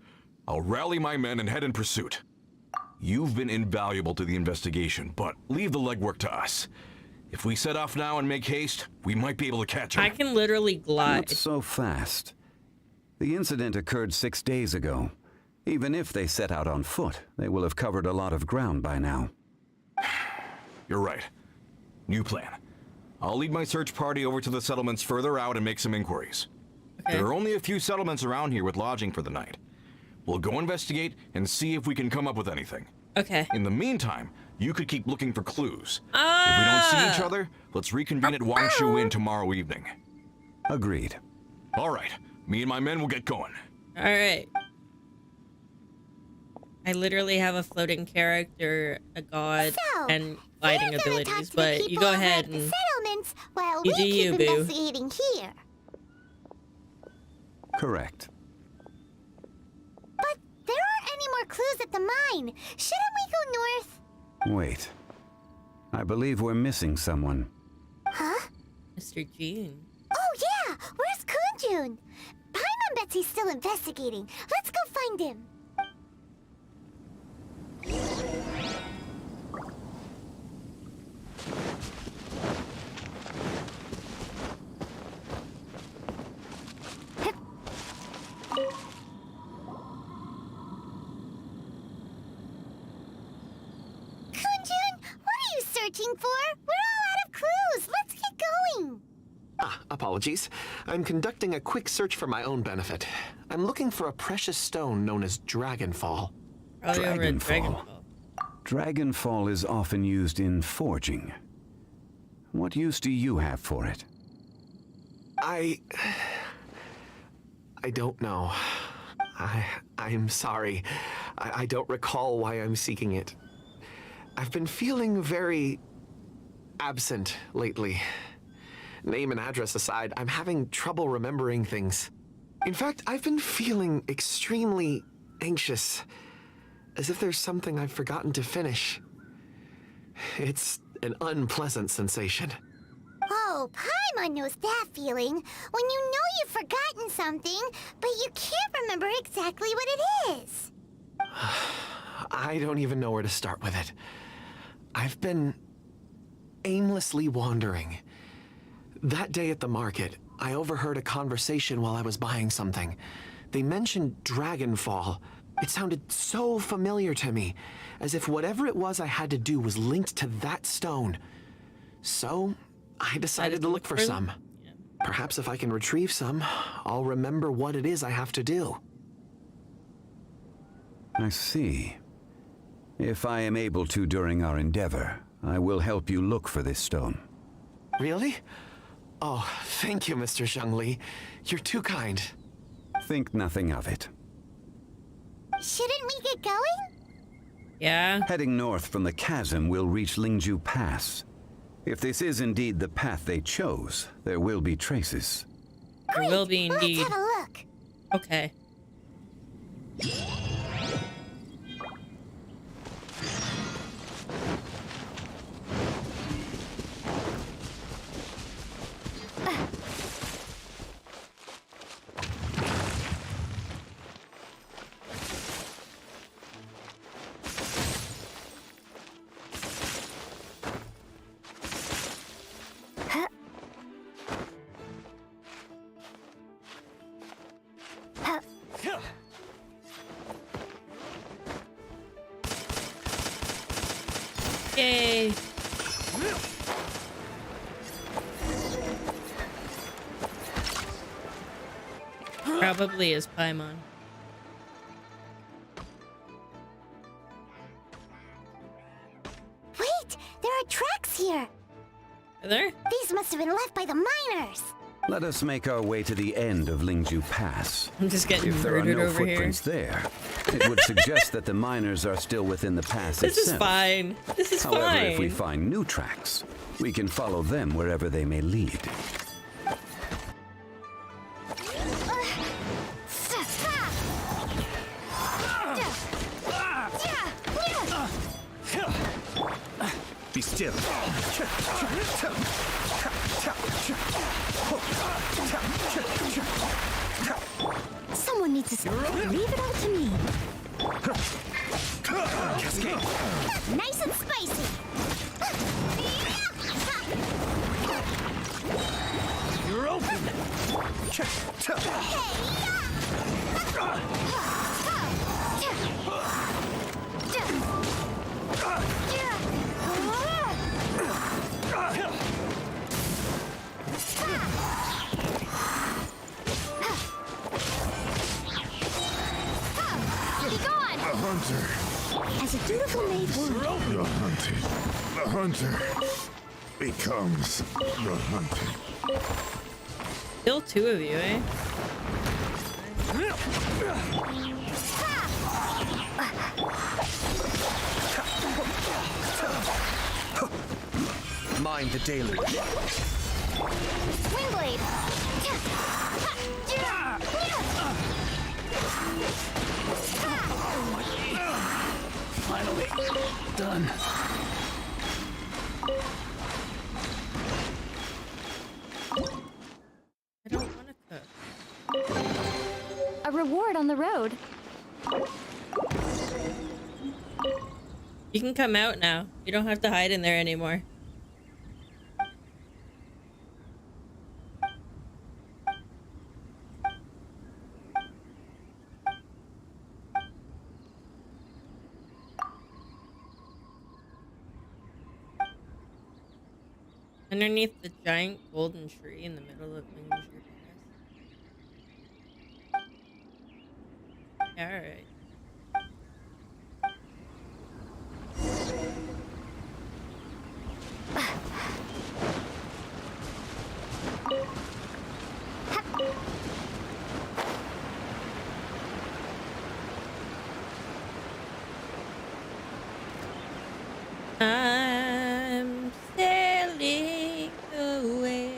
I'll rally my men and head in pursuit. You've been invaluable to the investigation, but leave the legwork to us. If we set off now and make haste, we might be able to catch him. I can literally glide. Not so fast. The incident occurred 6 days ago. Even if they set out on foot, they will have covered a lot of ground by now. You're right. New plan. I'll lead my search party over to the settlements further out and make some inquiries. Okay. There are only a few settlements around here with lodging for the night. We'll go investigate and see if we can come up with anything. Okay. In the meantime, you could keep looking for clues. If we don't see each other, let's reconvene at Wangshu Inn tomorrow evening. Agreed. All right. Me and my men will get going. All right. I literally have a floating character, a god, So, and gliding we're gonna talk abilities, to the but you people go over ahead at the and settlements while you we do keep you, boo. investigating here. Correct. But there aren't any more clues at the mine. Shouldn't we go north? Wait. I believe we're missing someone. Huh? Mr. June. Oh yeah! Where's Kunjun? Paimon bets he's still investigating. Let's go find him. Kunjun, what are you searching for? We're all out of clues. Let's get going. Apologies. I'm conducting a quick search for my own benefit. I'm looking for a precious stone known as Dragonfall. Probably over at Dragonfall. Dragonfall. Dragonfall is often used in forging. What use do you have for it? I don't know. I'm sorry. I don't recall why I'm seeking it. I've been feeling very absent lately. Name and address aside, I'm having trouble remembering things. In fact, I've been feeling extremely anxious, as if there's something I've forgotten to finish. It's an unpleasant sensation. Oh, Paimon knows that feeling. When you know you've forgotten something, but you can't remember exactly what it is. I don't even know where to start with it. I've been aimlessly wandering. That day at the market, I overheard a conversation while I was buying something. They mentioned Dragonfall. It sounded so familiar to me, as if whatever it was I had to do was linked to that stone. So, I decided to look for some. Yeah. Perhaps if I can retrieve some, I'll remember what it is I have to do. I see. If I am able to during our endeavor, I will help you look for this stone. Really? Oh, thank you, Mr. Zhongli. You're too kind. Think nothing of it. Shouldn't we get going? Yeah. Heading north from the chasm, we'll reach Lingju Pass. If this is indeed the path they chose, there will be traces. There will be indeed. Let's have a look. Okay. Yay. Probably is Paimon. Wait, there are tracks here. Are there? These must have been left by the miners. Let us make our way to the end of Lingju Pass. I'm just getting If there are murdered no over here. footprints there, it would suggest that the miners are still within the pass This is itself. fine. This is However, fine. if we find new tracks, we can follow them wherever they may lead. Be still. Someone needs to leave it all to me. Nice and spicy. You're open. Be gone! The hunter. As a dutiful maid would. The hunted. The hunter becomes the hunted. Still two of you, eh? Mind the deluge. Windblade! Finally done. I don't want to cook. A reward on the road. You can come out now. You don't have to hide in there anymore. Underneath the giant golden tree in the middle of Lingju Pass. Yeah, alright. I'm sailing away.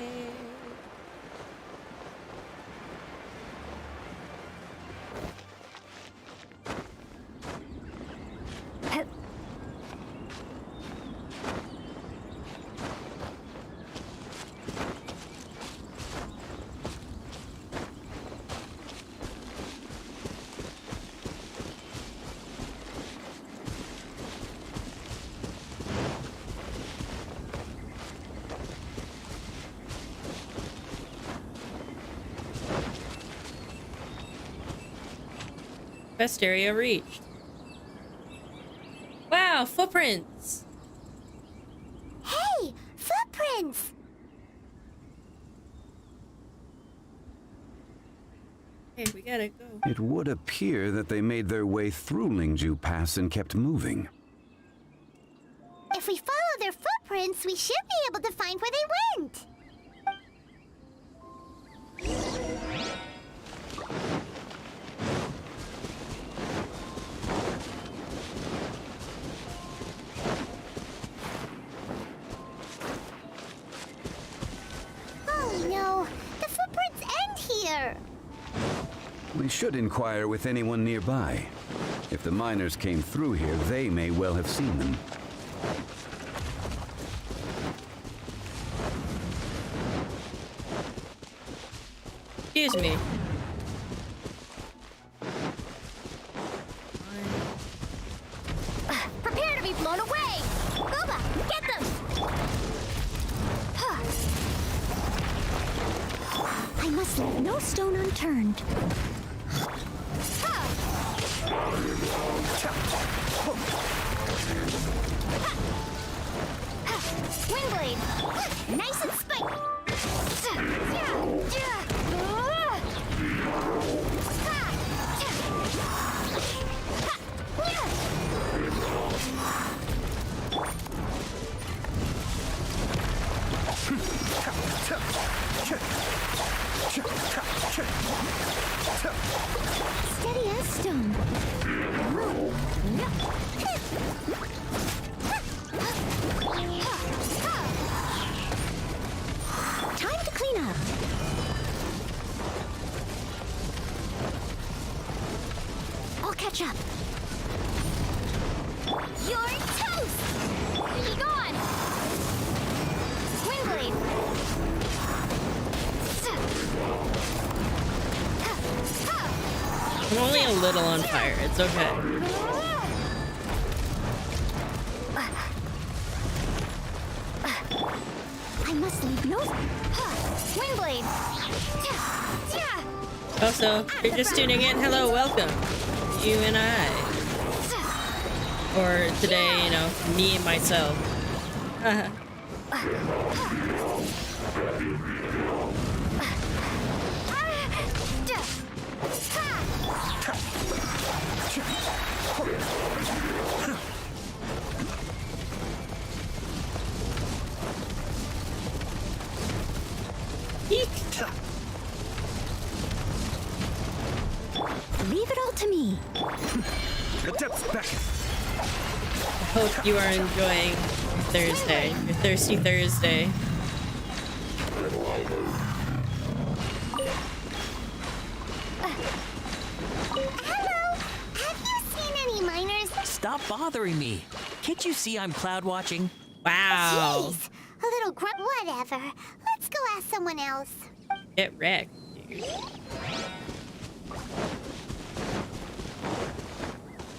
Quest area reached. Wow, footprints! Hey, footprints! Hey, we gotta go. It would appear that they made their way through Lingju Pass and kept moving. If we follow their footprints, we should be able to find where they went. Oh no, the footprints end here. We should inquire with anyone nearby. If the miners came through here, they may well have seen them. Excuse me. Prepare to be blown away! Booba, get them! I must leave no stone unturned. Windblade! Nice and spiky! Steady as stone. Time to clean up. I'll catch up. You're toast! Be gone! Windblade! I'm only a little on fire. It's okay. I must leave no... Windblade! Also, if you're just tuning in, hello, welcome. You and I. Or today, you know, me and myself. Leave it all to me. I hope you are enjoying your Thursday, your Thirsty Thursday. Hello! Have you seen any miners? Stop bothering me. Can't you see I'm cloud watching? Wow. Jeez, a little grunt. Whatever. Let's go ask someone else. Get wrecked, dude.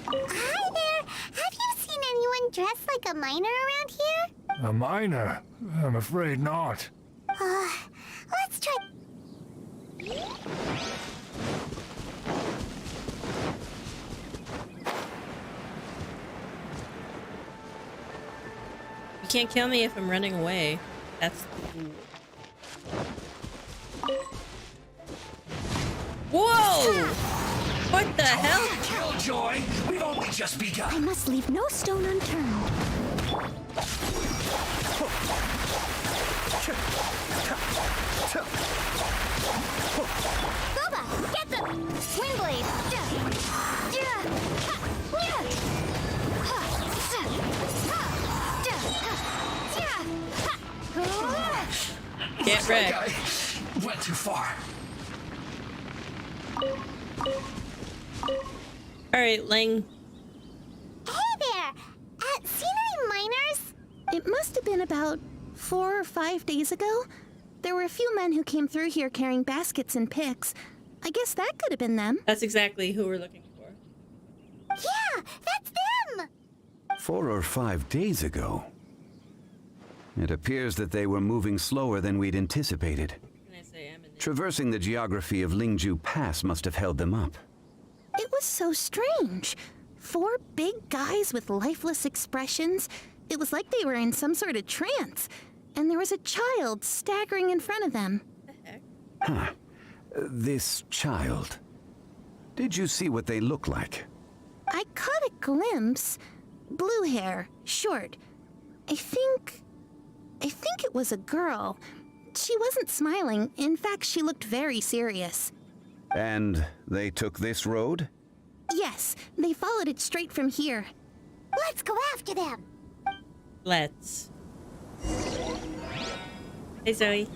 Hi there. Have you seen anyone dressed like a miner around here? A miner? I'm afraid not. Let's try. You can't kill me if I'm running away. That's cool. Whoa! What the hell? Killjoy! We've only just begun! I must leave no stone unturned. Boba, get them! Windblade! Get wrecked. I went too far. Alright, Ling. Hey there! Seen any miners? It must have been about 4 or 5 days ago. There were a few men who came through here carrying baskets and picks. I guess that could have been them. That's exactly who we're looking for. Yeah, that's them! 4 or 5 days ago. It appears that they were moving slower than we'd anticipated. What can I say? I'm in there. Traversing the geography of Lingju Pass must have held them up. It was so strange. 4 big guys with lifeless expressions. It was like they were in some sort of trance. And there was a child staggering in front of them. Huh. This child. Did you see what they look like? I caught a glimpse. Blue hair, short. I think it was a girl. She wasn't smiling. In fact, she looked very serious. And they took this road? Yes, they followed it straight from here. Let's go after them. Let's. Hey, Zoe.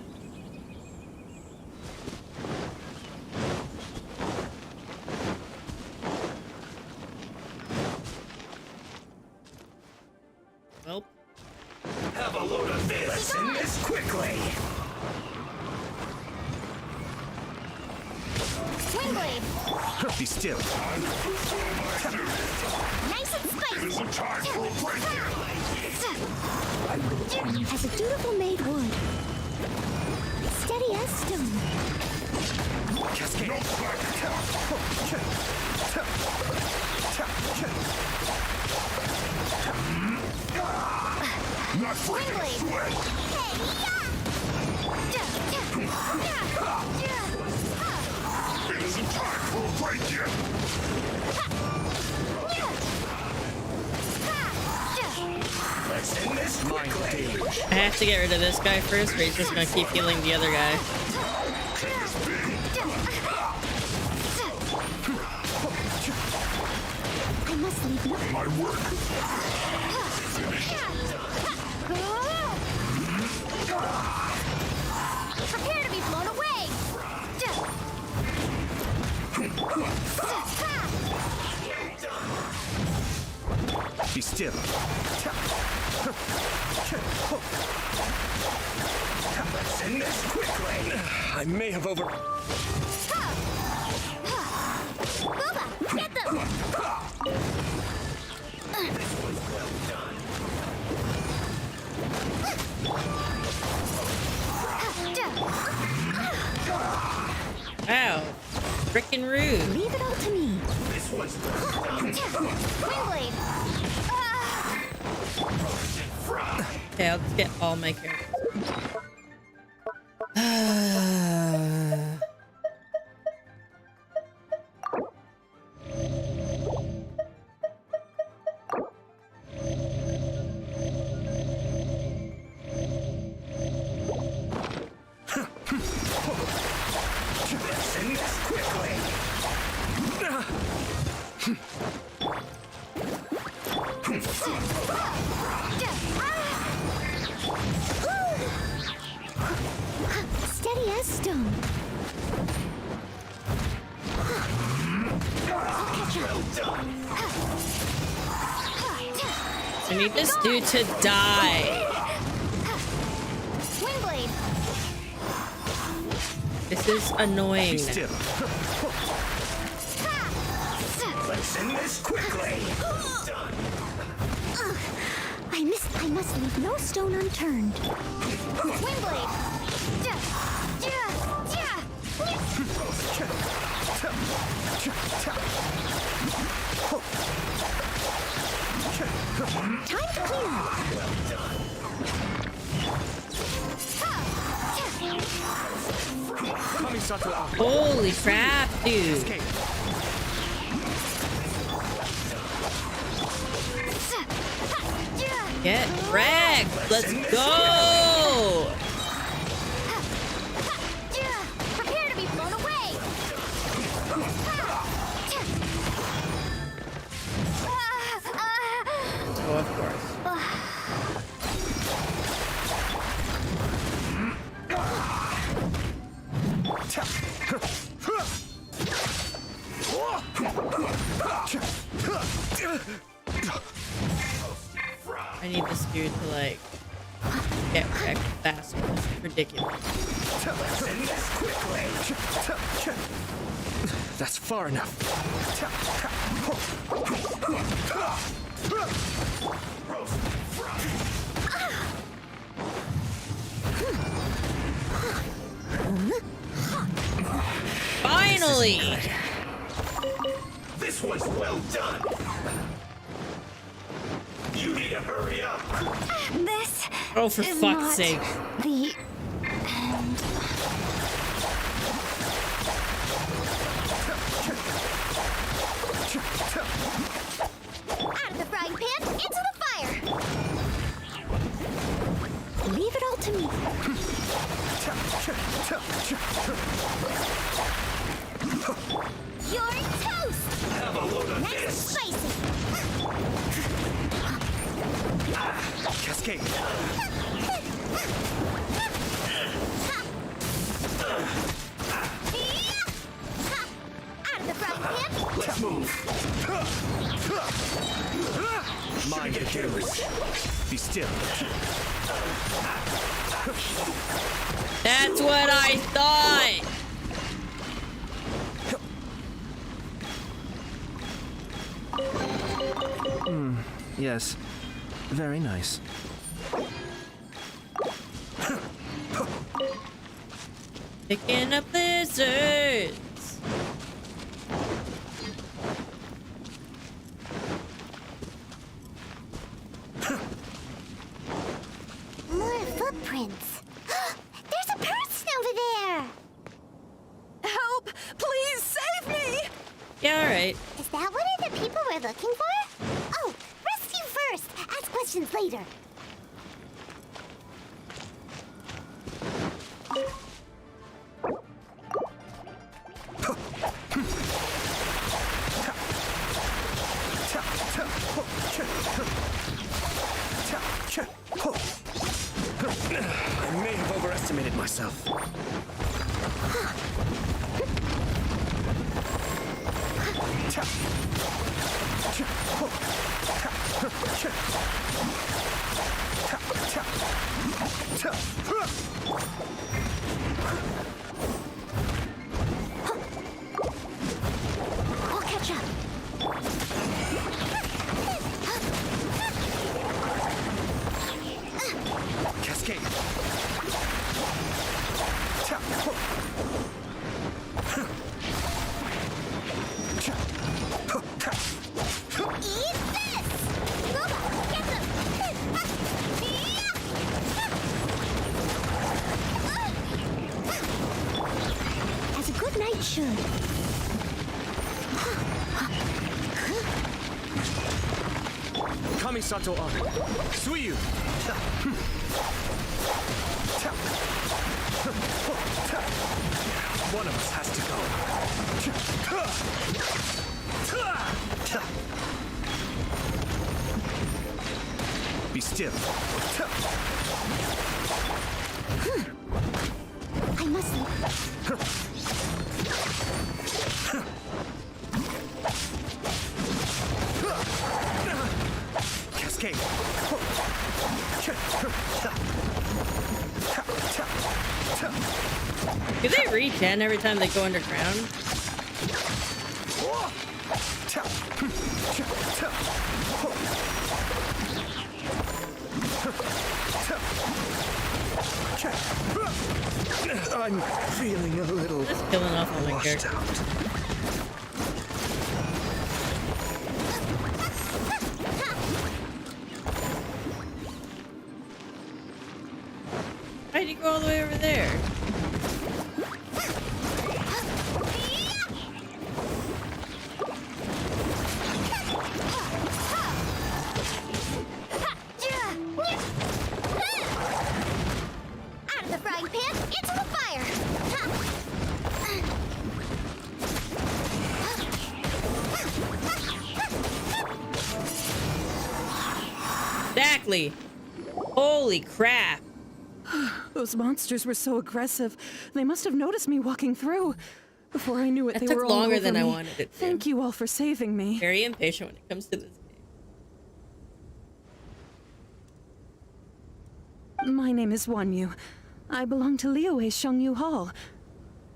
Well. Have a load of this. Let's end this quickly. Swing blade. Be still. Nice and spicy. As a dutiful maid would. Steady as stone. Not Swing blade. It isn't time for a break yet. Let's end this quickly. I have to get rid of this guy first, or he's just gonna keep healing the other guy. I must leave now. My work. Prepare to be blown away. Be still. Let's end this quickly. I may have over... Booba, get them. Wow. Frickin' rude. Leave it all to me. This one's Windblade. Okay, let's get all my characters. Let's end this quickly. Steady as stone. I need this dude to die. Windblade. This is annoying. Be still. Let's end this quickly. I must leave no stone unturned. Windblade. Time to clean up. Holy crap, dude. Get wrecked. Let's go. Prepare to be blown away. Oh, of course. I need this dude to like get wrecked faster. It's ridiculous. Let's end this quickly. That's far enough. Finally! This Oh, for is fuck's not sake. the end. Out of the frying pan, into the fire. Leave it all to me. You're toast. Have a load of Nice and this. spicy. Cascade. Out of the frying pan. Let's move. Mind the games. Be still. That's what I thought. Yes. Very nice. Picking up lizards. More footprints. There's a person over there. Help! Please save me! Yeah, alright. Is that one of the people we're looking for? Oh, rescue first. Ask questions later. I may have overestimated myself. We'll catch up. Cascade. Eat this! Boba, get them! As a good knight should. Kamisato on. Suiyu. One of us has to go. Be still. I must. Cascade. Do they regen every time they go underground? I'm feeling a little Just killing off all my washed characters. out. Why'd you go all the way over there? Out of the frying pan, into the fire! Exactly. Holy crap. Those monsters were so aggressive. They must have noticed me walking through. Before I knew it, That they took were all longer over than I me. wanted it to. Thank you all for saving me. Very impatient when it comes to this game. My name is Wanyu. I belong to Liyue's Shangyu Hall.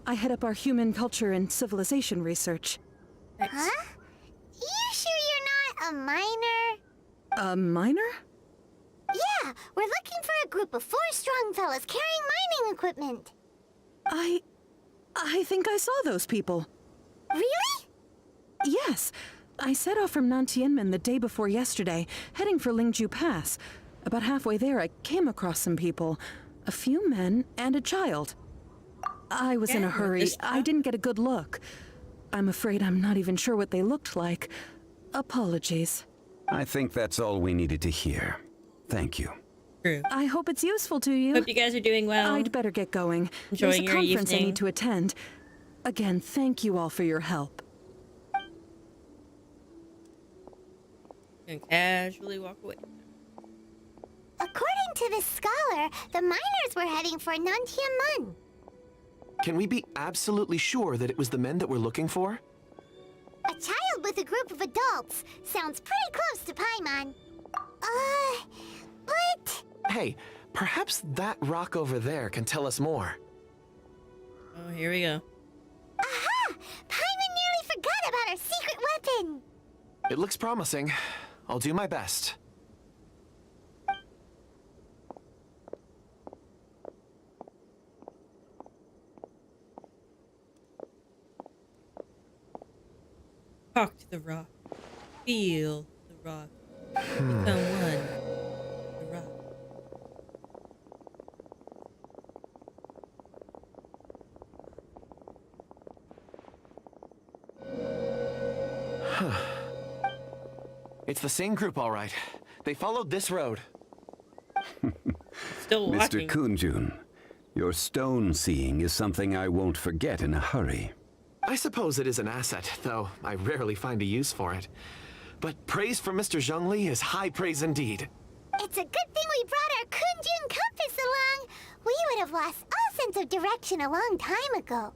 I head up our human culture and civilization research. Huh? You sure you're not a miner? A miner? Yeah, we're looking for a group of 4 strong fellas carrying mining equipment. I think I saw those people. Really? Yes. I set off from Nantianmen the day before yesterday, heading for Lingju Pass. About halfway there, I came across some people. A few men and a child. I was in a hurry. I didn't get a good look. I'm afraid I'm not even sure what they looked like. Apologies. I think that's all we needed to hear. Thank you. True. I hope it's useful to you. Hope you guys are doing well. I'd better get going. Enjoying There's a your conference I evening. need to attend. Again, thank you all for your help. And casually walk away. According to this scholar, the miners were heading for Nantiamun. Can we be absolutely sure that it was the men that we're looking for? A child with a group of adults. Sounds pretty close to Paimon. But... Hey, perhaps that rock over there can tell us more. Oh, here we go. Aha! Paimon nearly forgot about our secret weapon! It looks promising. I'll do my best. Talk to the rock. Feel the rock. Become one. The rock. It's the same group, all right. They followed this road. Still walking. Mr. Kunjun, your stone seeing is something I won't forget in a hurry. I suppose it is an asset, though I rarely find a use for it. But praise from Mr. Zhongli is high praise indeed. It's a good thing we brought our Kunjun compass along. We would have lost all sense of direction a long time ago.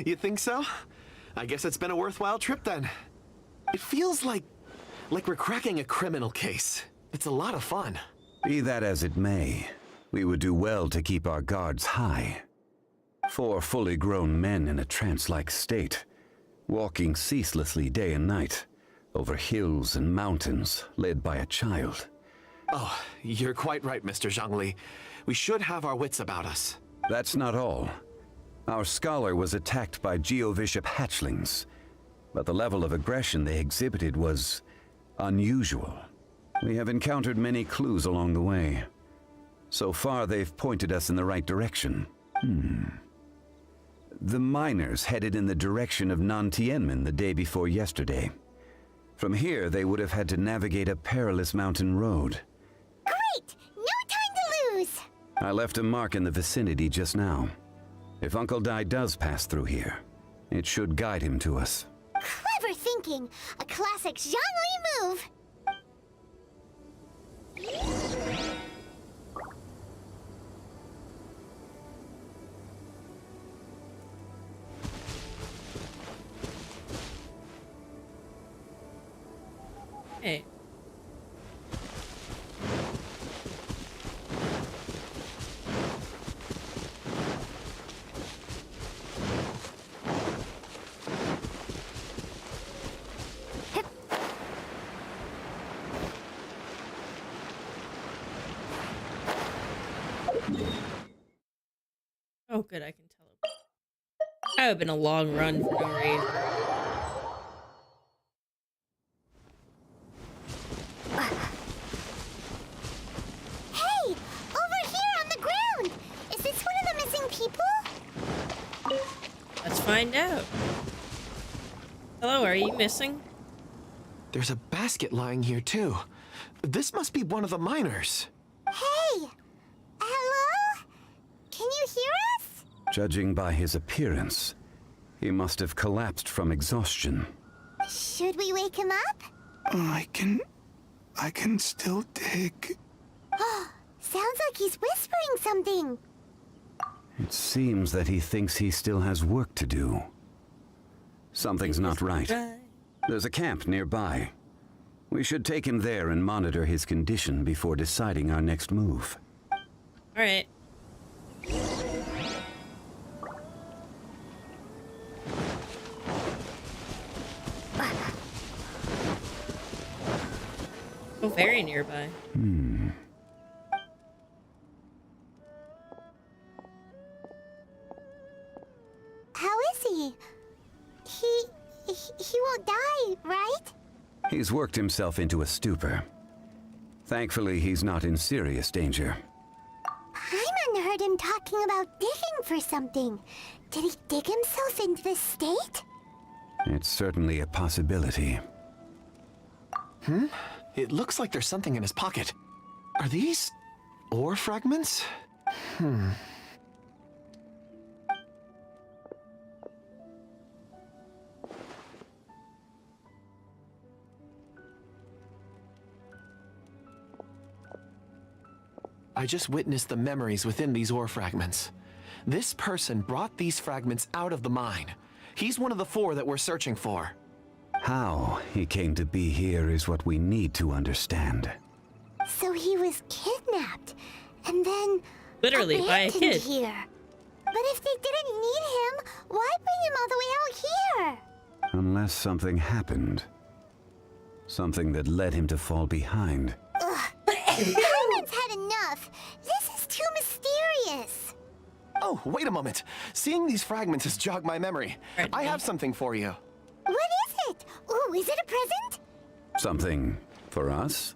You think so? I guess it's been a worthwhile trip then. It feels like we're cracking a criminal case. It's a lot of fun. Be that as it may, we would do well to keep our guards high. 4 fully grown men in a trance-like state, walking ceaselessly day and night, over hills and mountains, led by a child. Oh, you're quite right, Mr. Zhongli. We should have our wits about us. That's not all. Our scholar was attacked by Geovishap hatchlings, but the level of aggression they exhibited was unusual. We have encountered many clues along the way. So far, they've pointed us in the right direction. The miners headed in the direction of Nantianmen the day before yesterday. From here, they would have had to navigate a perilous mountain road. Great! No time to lose! I left a mark in the vicinity just now. If Uncle Dai does pass through here, it should guide him to us. Clever thinking! A classic Zhongli move! Hey. Oh, good, I can tell him. That would have been a long run for no reason. Hey! Over here on the ground! Is this one of the missing people? Let's find out. Hello, are you missing? There's a basket lying here, too. This must be one of the miners. Hey! Hello? Can you hear us? Judging by his appearance, he must have collapsed from exhaustion. Should we wake him up? I can still dig. Sounds like he's whispering something. It seems that he thinks he still has work to do. Something's not right. There's a camp nearby. We should take him there and monitor his condition before deciding our next move. All right. Oh, very nearby. How is he? He won't die, right? He's worked himself into a stupor. Thankfully, he's not in serious danger. Paimon heard him talking about digging for something. Did he dig himself into this state? It's certainly a possibility. It looks like there's something in his pocket. Are these ore fragments? I just witnessed the memories within these ore fragments. This person brought these fragments out of the mine. He's one of the 4 that we're searching for. How he came to be here is what we need to understand. So he was kidnapped, and then Literally by a abandoned kid. here. But if they didn't need him, why bring him all the way out here? Unless something happened. Something that led him to fall behind. Paimon's had enough. This is too mysterious. Oh, wait a moment. Seeing these fragments has jogged my memory. I have something for you. What is it? Ooh, is it a present? Something for us?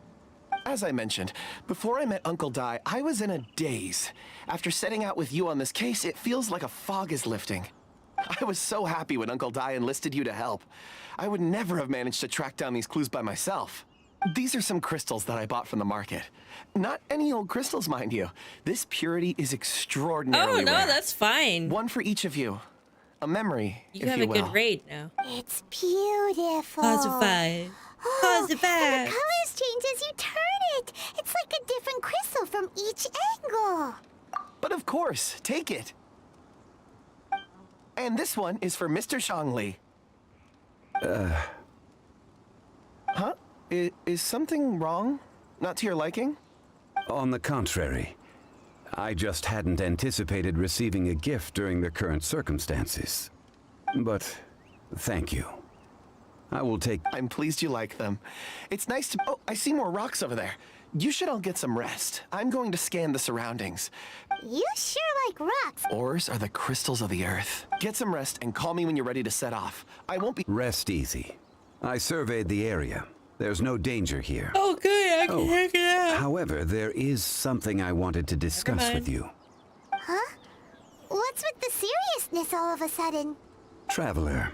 As I mentioned, before I met Uncle Dai, I was in a daze. After setting out with you on this case, it feels like a fog is lifting. I was so happy when Uncle Dai enlisted you to help. I would never have managed to track down these clues by myself. These are some crystals that I bought from the market. Not any old crystals, mind you. This purity is extraordinarily Oh, no, rare. that's fine. One for each of you. A memory, You if have you a will. good raid now. It's beautiful. Pause of 5. Pause of And 5. the colors change as you turn it. It's like a different crystal from each angle. But of course, take it. And this one is for Mr. Shangli. Huh? Is something wrong? Not to your liking? On the contrary, I just hadn't anticipated receiving a gift during the current circumstances. But thank you. I will take... I'm pleased you like them. It's nice to... Oh, I see more rocks over there. You should all get some rest. I'm going to scan the surroundings. You sure like rocks. Ores are the crystals of the earth. Get some rest and call me when you're ready to set off. I won't be... Rest easy. I surveyed the area. There's no danger here. Okay, I can check it out. However, there is something I wanted to discuss with you. Huh? What's with the seriousness all of a sudden? Traveler,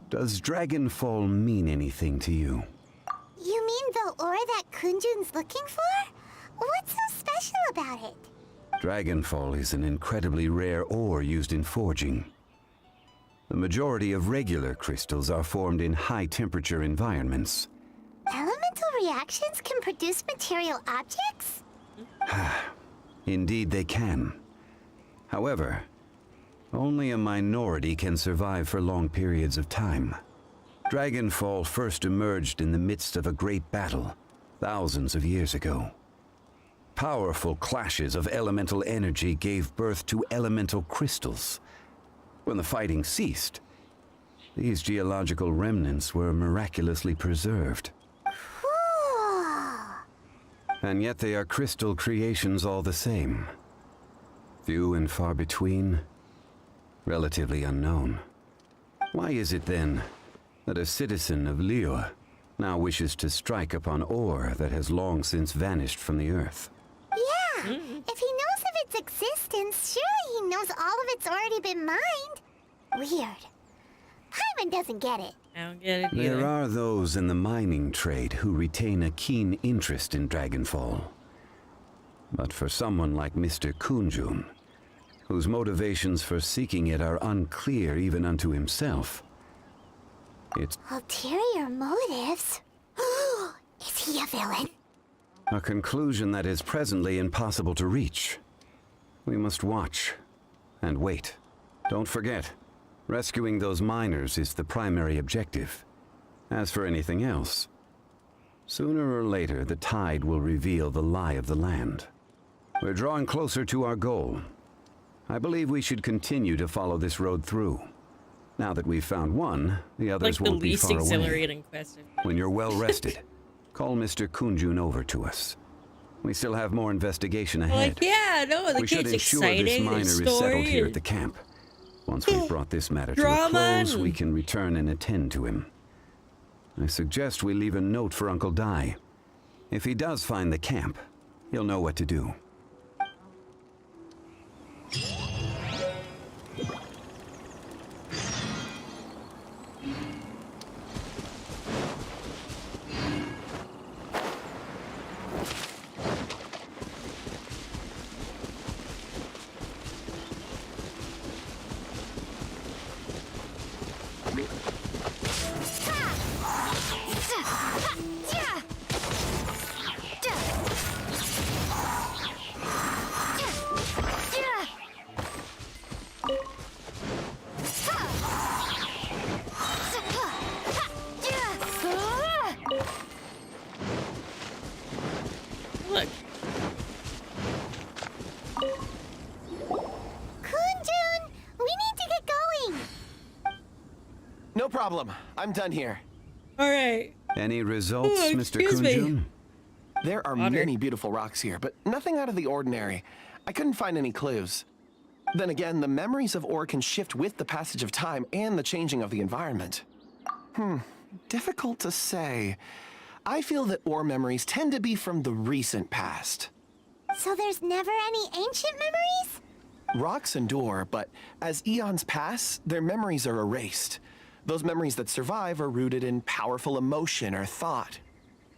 does Dragonfall mean anything to you? You mean the ore that Kunjun's looking for? What's so special about it? Dragonfall is an incredibly rare ore used in forging. The majority of regular crystals are formed in high-temperature environments. Elemental reactions can produce material objects? Indeed, they can. However, only a minority can survive for long periods of time. Dragonfall first emerged in the midst of a great battle, thousands of years ago. Powerful clashes of elemental energy gave birth to elemental crystals. When the fighting ceased, these geological remnants were miraculously preserved. Cool. And yet they are crystal creations all the same. Few and far between, relatively unknown. Why is it then that a citizen of Liyue now wishes to strike upon ore that has long since vanished from the earth? Yeah, if he knows of its existence, surely he knows all of it's already been mined. Weird. Paimon doesn't get it. I don't get it There either. are those in the mining trade who retain a keen interest in Dragonfall. But for someone like Mr. Kunjun, whose motivations for seeking it are unclear even unto himself, it's Ulterior motives? Is he a villain? a conclusion that is presently impossible to reach. We must watch and wait. Don't forget, rescuing those miners is the primary objective. As for anything else, sooner or later the tide will reveal the lie of the land. We're drawing closer to our goal. I believe we should continue to follow this road through. Now that we've found one, the others Like the won't be least far away. exhilarating quest. When you're well rested, call Mr. Kunjun over to us. We still have more investigation ahead. Like, yeah, no, the We should kid's ensure exciting. this miner His is settled story here at and- the camp. Once we've brought this matter to a Drama close, and- we can return and attend to him. I suggest we leave a note for Uncle Dai. If he does find the camp, he'll know what to do. Look. Kunjun, we need to get going. No problem. I'm done here. All right. Any results, Oh, Mr. excuse me. Kunjun? There are many beautiful rocks here, but nothing out of the ordinary. I couldn't find any clues. Then again, the memories of ore can shift with the passage of time and the changing of the environment. Difficult to say. I feel that ore memories tend to be from the recent past. So there's never any ancient memories? Rocks endure, but as eons pass, their memories are erased. Those memories that survive are rooted in powerful emotion or thought.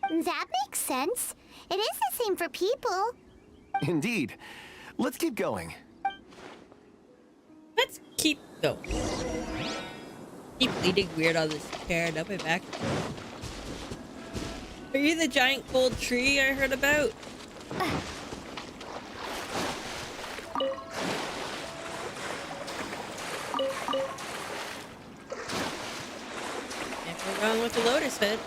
That makes sense. It is the same for people. Indeed. Let's keep going. Let's keep going. Keep bleeding weird on this chair. Now my back. Are you the giant gold tree I heard about? Can't go wrong with the lotus head.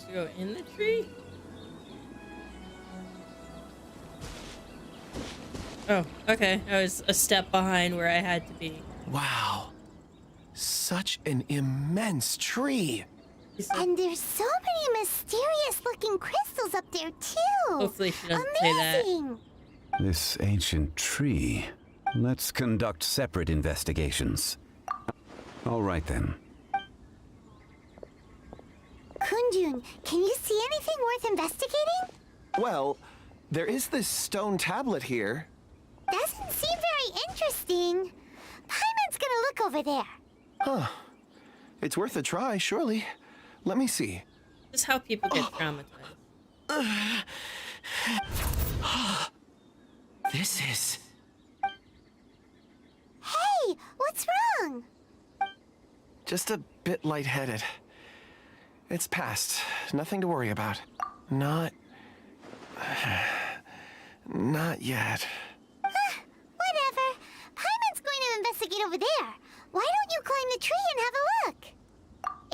To go in the tree? Oh, okay. I was a step behind where I had to be. Wow. Such an immense tree. And there's so many mysterious looking crystals up there too. Hopefully she doesn't say that. Amazing. This ancient tree. Let's conduct separate investigations. All right then. Kunjun, can you see anything worth investigating? Well, there is this stone tablet here. Doesn't seem very interesting. Paimon's gonna look over there. Huh. It's worth a try, surely. Let me see. This is how people get traumatized. This is... Hey, what's wrong? Just a bit lightheaded. It's past. Nothing to worry about. Not yet. Whatever. Paimon's going to investigate over there. Why don't you climb the tree and have a look?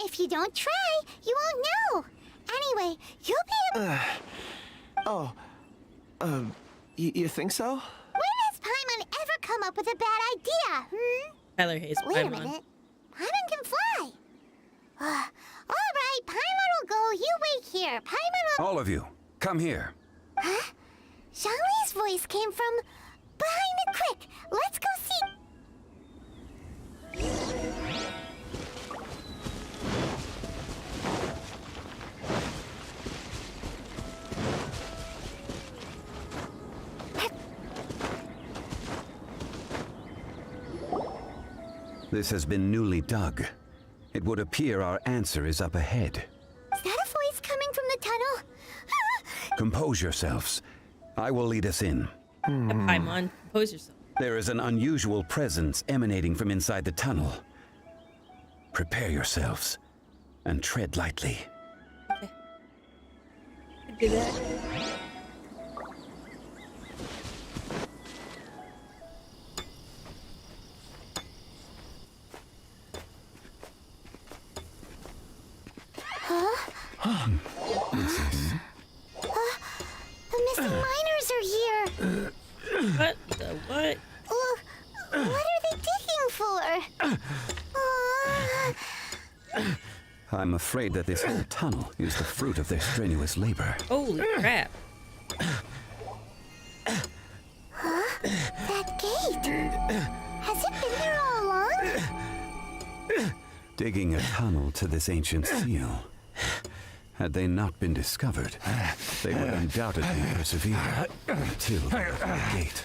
If you don't try, you won't know. Anyway, you'll be able... You think so? When has Paimon ever come up with a bad idea, Tyler hates Wait a Paimon. minute. Paimon can fly. All right, Paimon will go. You wait here. Paimon will... All of you, come here. Huh? Xiangli's voice came from behind the crick. Let's go see... This has been newly dug. It would appear our answer is up ahead. Is that a voice coming from the tunnel? Compose yourselves. I will lead us in. Paimon, compose yourself. There is an unusual presence emanating from inside the tunnel. Prepare yourselves and tread lightly. Okay. I do that. the what? What are they digging for? I'm afraid that this whole tunnel is the fruit of their strenuous labor. Holy crap. That gate. Has it been there all along? Digging a tunnel to this ancient seal. Had they not been discovered, they would undoubtedly persevere until the gate.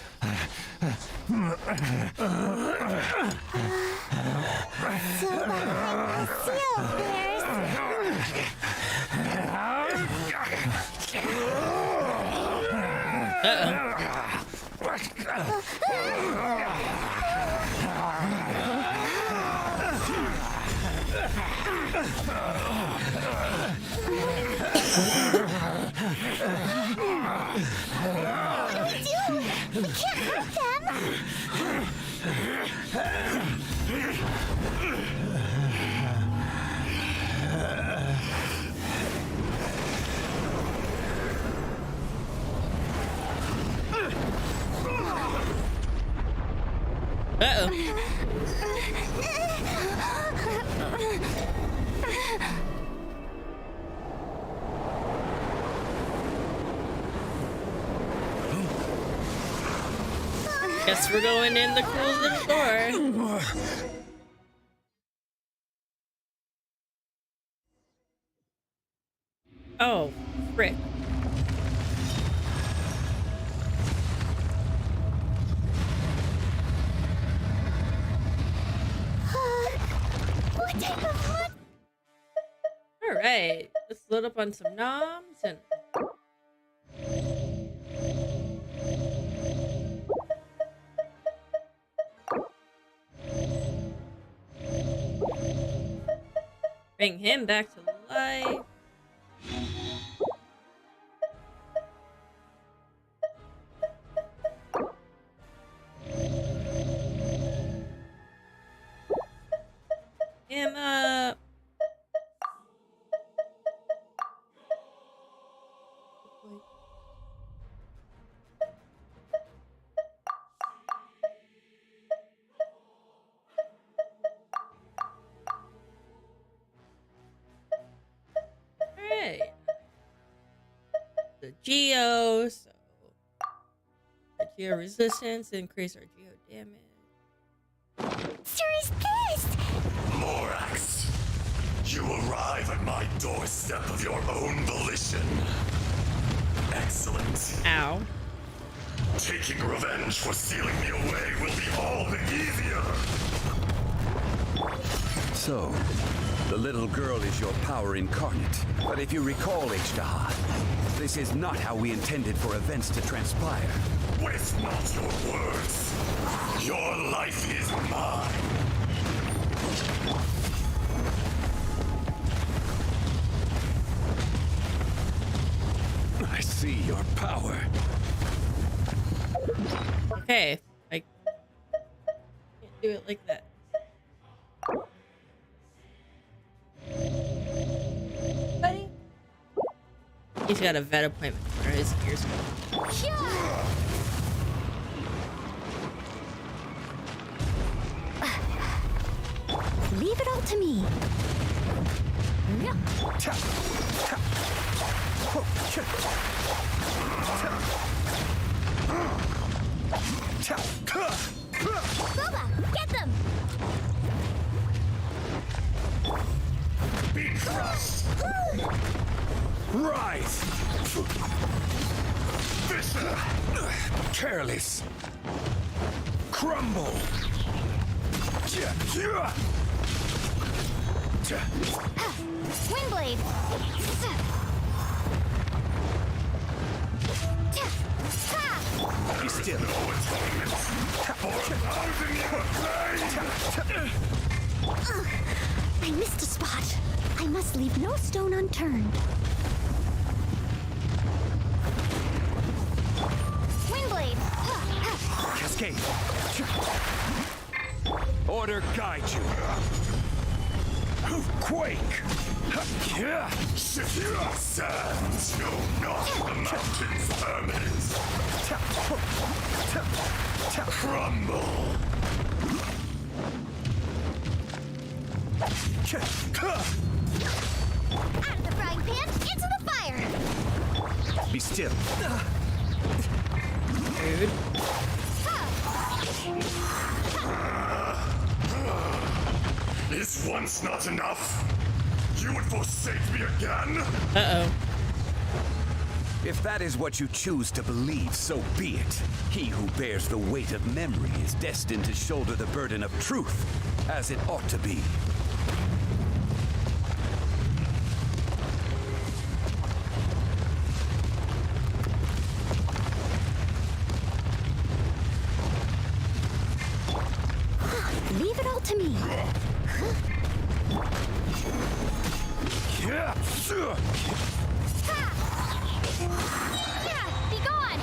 So behind the seal bears. We can't hurt them. Guess we're going in the cool little door. Oh, frick. What type of hunt? Alright, let's load up on some noms and... bring him back to life. Him up. Alright. The Geo, so our Geo resistance, increase our Geo damage. Sir, is this? Morax, you arrive at my doorstep of your own volition. Excellent. Ow. Taking revenge for stealing me away will be all the easier. So, the little girl is your power incarnate. But if you recall, Ishtaha, this is not how we intended for events to transpire. Waste not your words. Your life is mine. I see your power. Okay, I can't do it like that. Buddy? He's got a vet appointment for his ears. Leave it all to me. Boba, get them! Be crushed! Rise! Fisher! Careless! Crumble! Windblade! Be still. No atonement for 1,000 years I missed a spot. I must leave no stone unturned. Windblade! Cascade! Order guide you! Quake! Sands know not the mountain's permanence. Rude. Is once not enough? You would forsake me again? Uh-oh. If that is what you choose to believe, so be it. He who bears the weight of memory is destined to shoulder the burden of truth, as it ought to be. Leave it all to me. Yeah, Be gone!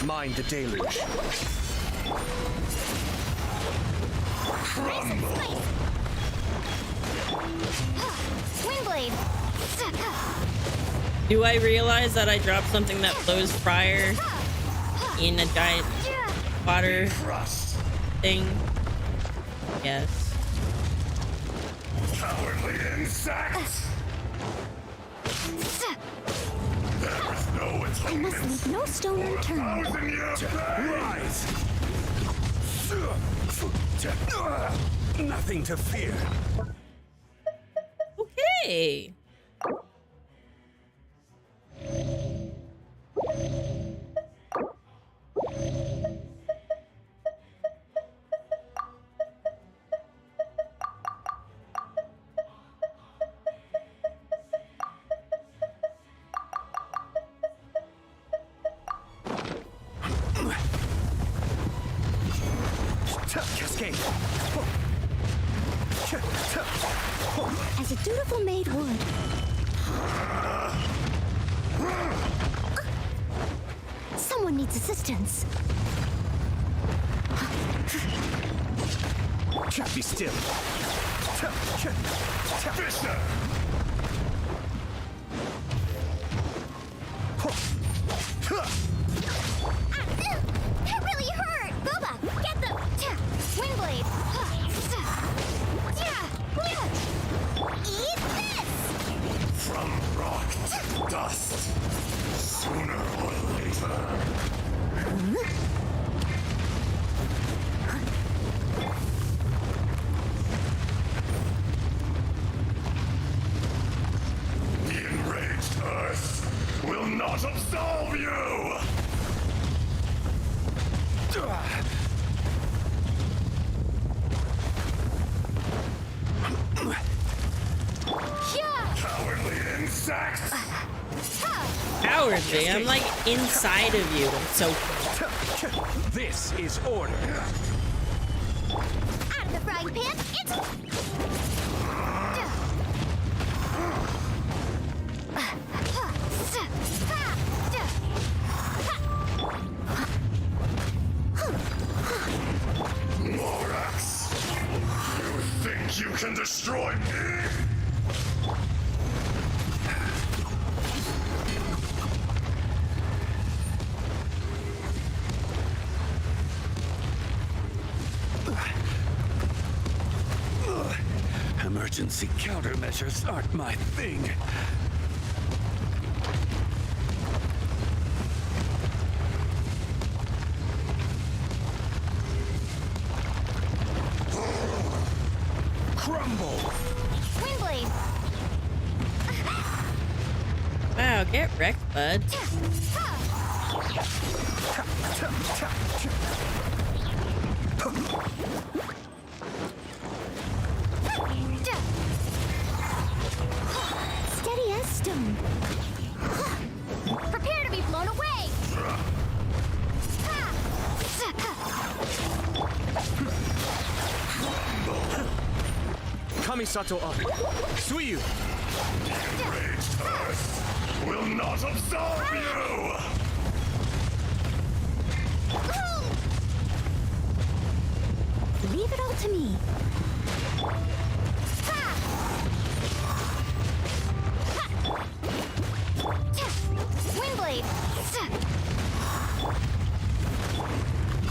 Mind the deluge. Windblade! Do I realize that I dropped something that blows fire in a giant water thing? Yes. cowardly insect! There is no I must atonement. leave no stone unturned. 1,000 years Rise! Nothing to fear. Okay. Cascade. As a dutiful maid would. Someone needs assistance. Be still. Bishop! That really hurt! Boba, get the Windblade! Eat this! From rock to dust. Sooner or later. The enraged Earth will not absolve you! Cowardly insect! Cowardly. I'm like inside of you. I'm so This is order. Out of the frying pan, it's... Morax! You think you can destroy me? Emergency countermeasures aren't my thing. Crumble. Windblade! wow. Get wrecked, bud. Steady as stone. Prepare to be blown away! Kamisato up. Suiyu. Enraged Earth will not absolve you! Leave it all to me. Windblade!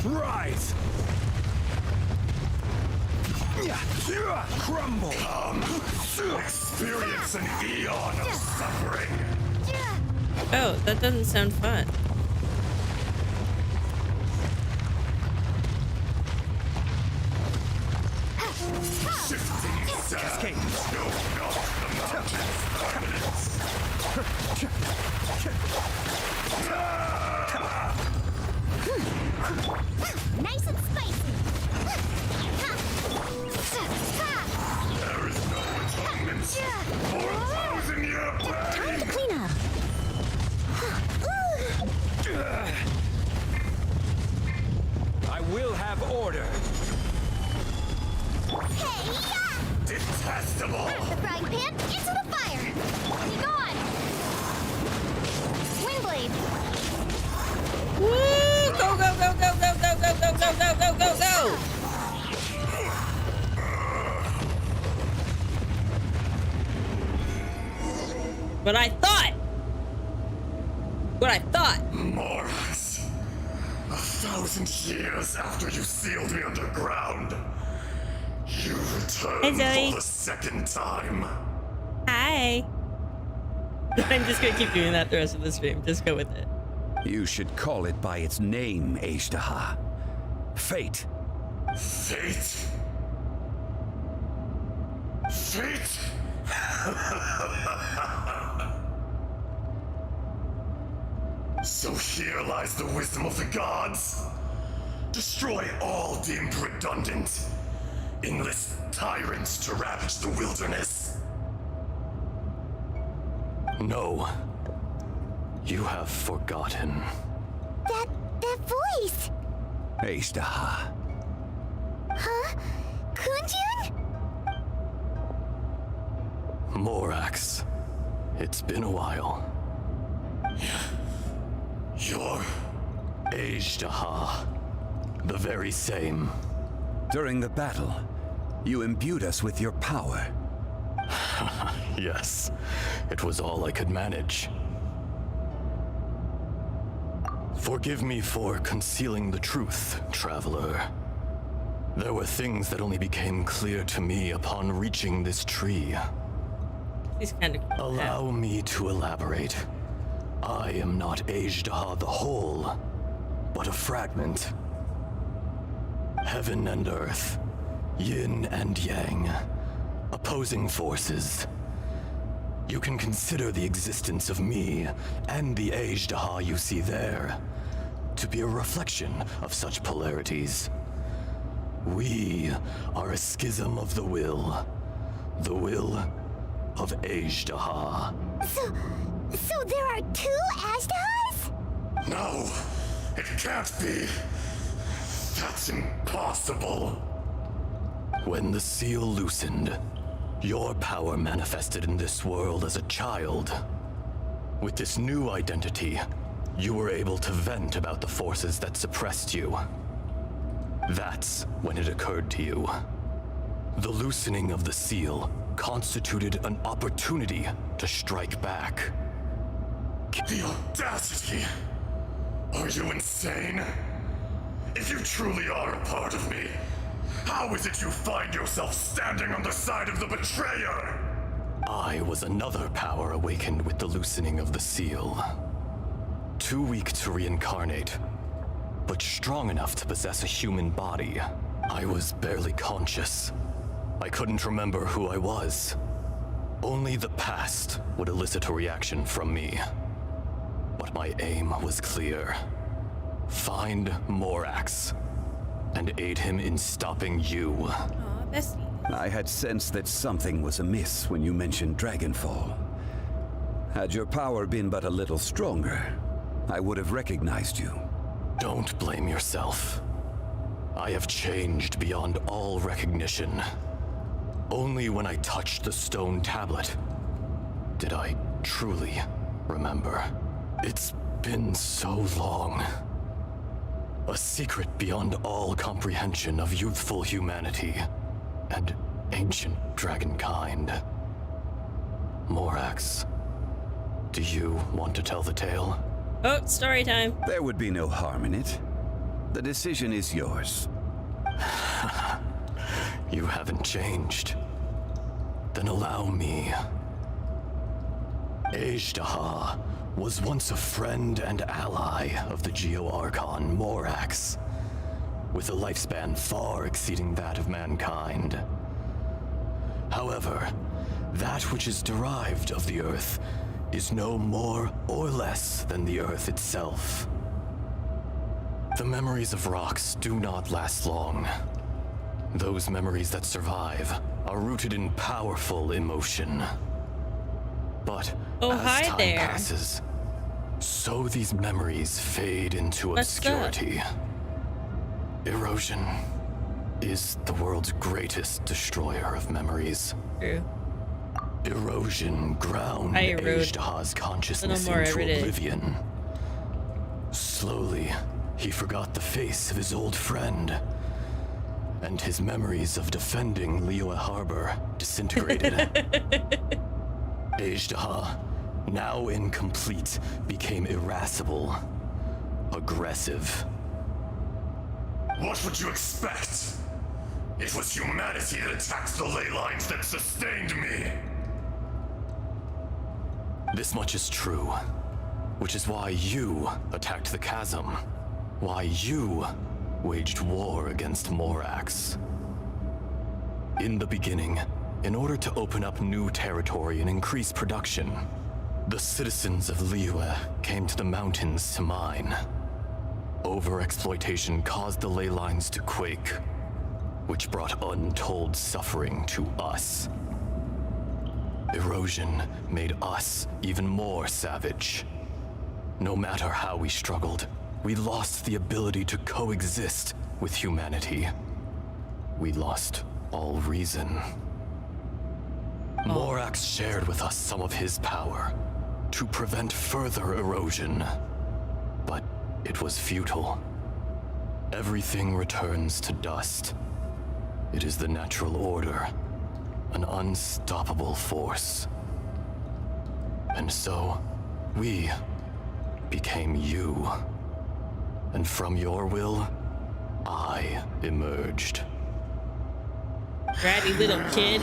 Rise. Crumble! Experience an eon of suffering. Oh, that doesn't sound fun. Shifting Cascade. No, not the mountain's permanence. Nice and spicy. There is no atonement for a 1,000-year Time to plague. clean up. I will have order. Hey, yeah! Detestable. The frying pan into the fire. Be gone. Windblade. Woo! Go, go, go, go, go, go, go, go, go, go, go, go, go! What I thought! What I thought! Morris, 1,000 years after you sealed me underground, you returned Zoe. for the second time. Hi! I'm just gonna keep doing that the rest of the stream. Just go with it. You should call it by its name, Ashtaha. Fate. Fate? Fate? So here lies the wisdom of the gods. Destroy all deemed redundant. Enlist tyrants to ravage the wilderness. No. You have forgotten. That voice. Ashtaha. Huh? Kunjun? Morax. It's been a while. You're Ashtaha. The very same. During the battle, you imbued us with your power. Yes. It was all I could manage. Forgive me for concealing the truth, traveler. There were things that only became clear to me upon reaching this tree. He's kind of cool. Allow me to elaborate. I am not Ashtaha the whole, but a fragment. Heaven and earth, yin and yang, opposing forces. You can consider the existence of me and the Ashtaha you see there to be a reflection of such polarities. We are a schism of the will of Ashtaha. So there are two Ashtahas? No, it can't be. That's impossible. When the seal loosened, your power manifested in this world as a child. With this new identity, you were able to vent about the forces that suppressed you. That's when it occurred to you. The loosening of the seal constituted an opportunity to strike back. The audacity! Are you insane? If you truly are a part of me, how is it you find yourself standing on the side of the betrayer? I was another power awakened with the loosening of the seal. Too weak to reincarnate, but strong enough to possess a human body. I was barely conscious. I couldn't remember who I was. Only the past would elicit a reaction from me. But my aim was clear. Find Morax and aid him in stopping you. Aw, bestie. I had sensed that something was amiss when you mentioned Dragonfall. Had your power been but a little stronger, I would have recognized you. Don't blame yourself. I have changed beyond all recognition. Only when I touched the stone tablet did I truly remember. It's been so long. A secret beyond all comprehension of youthful humanity and ancient dragonkind. Morax, do you want to tell the tale? Oh, story time. There would be no harm in it. The decision is yours. You haven't changed. Then allow me. Ejdaha was once a friend and ally of the Geo-Archon Morax, with a lifespan far exceeding that of mankind. However, that which is derived of the Earth is no more or less than the Earth itself. The memories of rocks do not last long. Those memories that survive are rooted in powerful emotion. But as time passes, so these memories fade into obscurity. Erosion is the world's greatest destroyer of memories. True. Erosion ground Ejdaha's consciousness into oblivion. Slowly, he forgot the face of his old friend, and his memories of defending Liyue Harbor disintegrated. Ejdaha, now incomplete, became irascible, aggressive. What would you expect? It was humanity that attacked the ley lines that sustained me. This much is true, which is why you attacked the chasm, why you waged war against Morax. In the beginning, in order to open up new territory and increase production, the citizens of Liyue came to the mountains to mine. Overexploitation caused the ley lines to quake, which brought untold suffering to us. Erosion made us even more savage. No matter how we struggled, we lost the ability to coexist with humanity. We lost all reason. Morax shared with us some of his power to prevent further erosion, but it was futile. Everything returns to dust. It is the natural order, an unstoppable force. And so, we became you. And from your will, I emerged. Bratty little kid.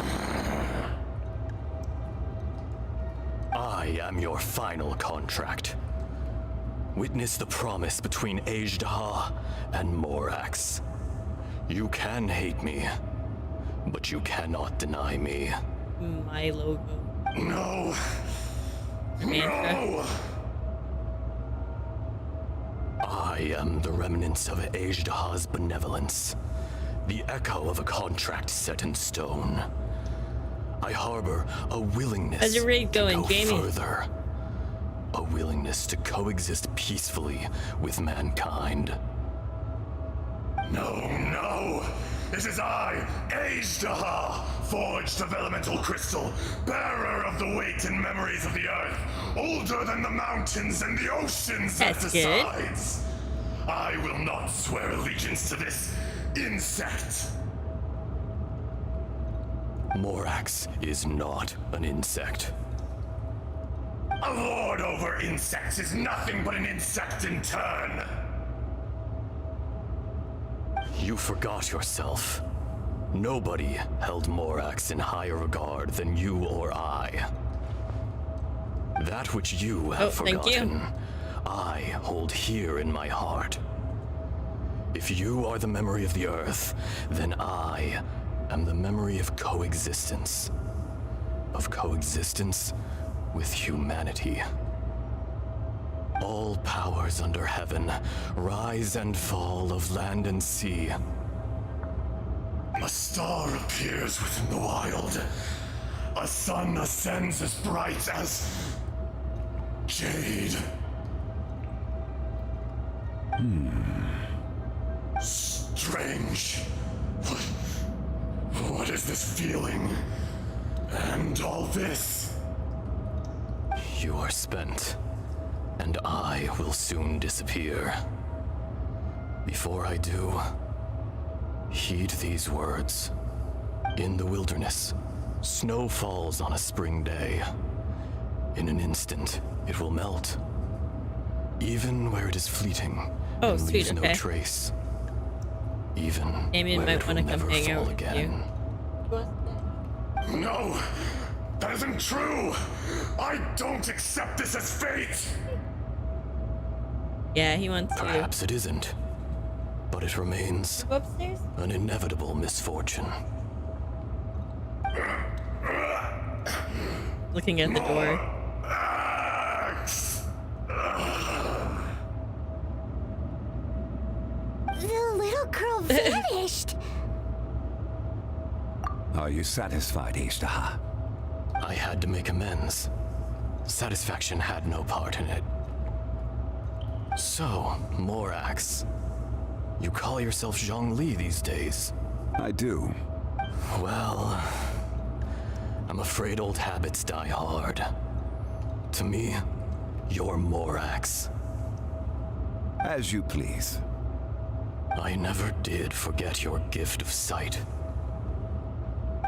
I am your final contract. Witness the promise between Ejdaha and Morax. You can hate me, but you cannot deny me. My logo. No. No. I am the remnants of Ejdaha's benevolence, the echo of a contract set in stone. I harbor a willingness How's your raid going, to go Jamie? further. A willingness to coexist peacefully with mankind. No, no! This is I, Ejdaha, forged of elemental crystal, bearer of the weight and memories of the earth, older than the mountains and the oceans that decides. I will not swear allegiance to this insect. Morax is not an insect. A lord over insects is nothing but an insect in turn. You forgot yourself. Nobody held Morax in higher regard than you or I. That which you have forgotten, I hold here in my heart. If you are the memory of the earth, then I am the memory of coexistence. Of coexistence with humanity. All powers under heaven, rise and fall of land and sea. A star appears within the wild. A sun ascends as bright as jade. Strange. What is this feeling? And all this? You are spent, and I will soon disappear. Before I do, heed these words. In the wilderness, snow falls on a spring day. In an instant, it will melt. Even where it is fleeting and leaves no trace. Even Damien where might it will want to come never hang out fall with again. you. No! That isn't true! I I don't accept this as fate! Yeah, he wants to. Perhaps it isn't, but it remains Go upstairs? an inevitable misfortune. Looking at the door. The little girl vanished. Are you satisfied, Ishtaha? I had to make amends. Satisfaction had no part in it. So, Morax, you call yourself Zhongli these days? I do. Well, I'm afraid old habits die hard. To me, you're Morax. As you please. I never did forget your gift of sight.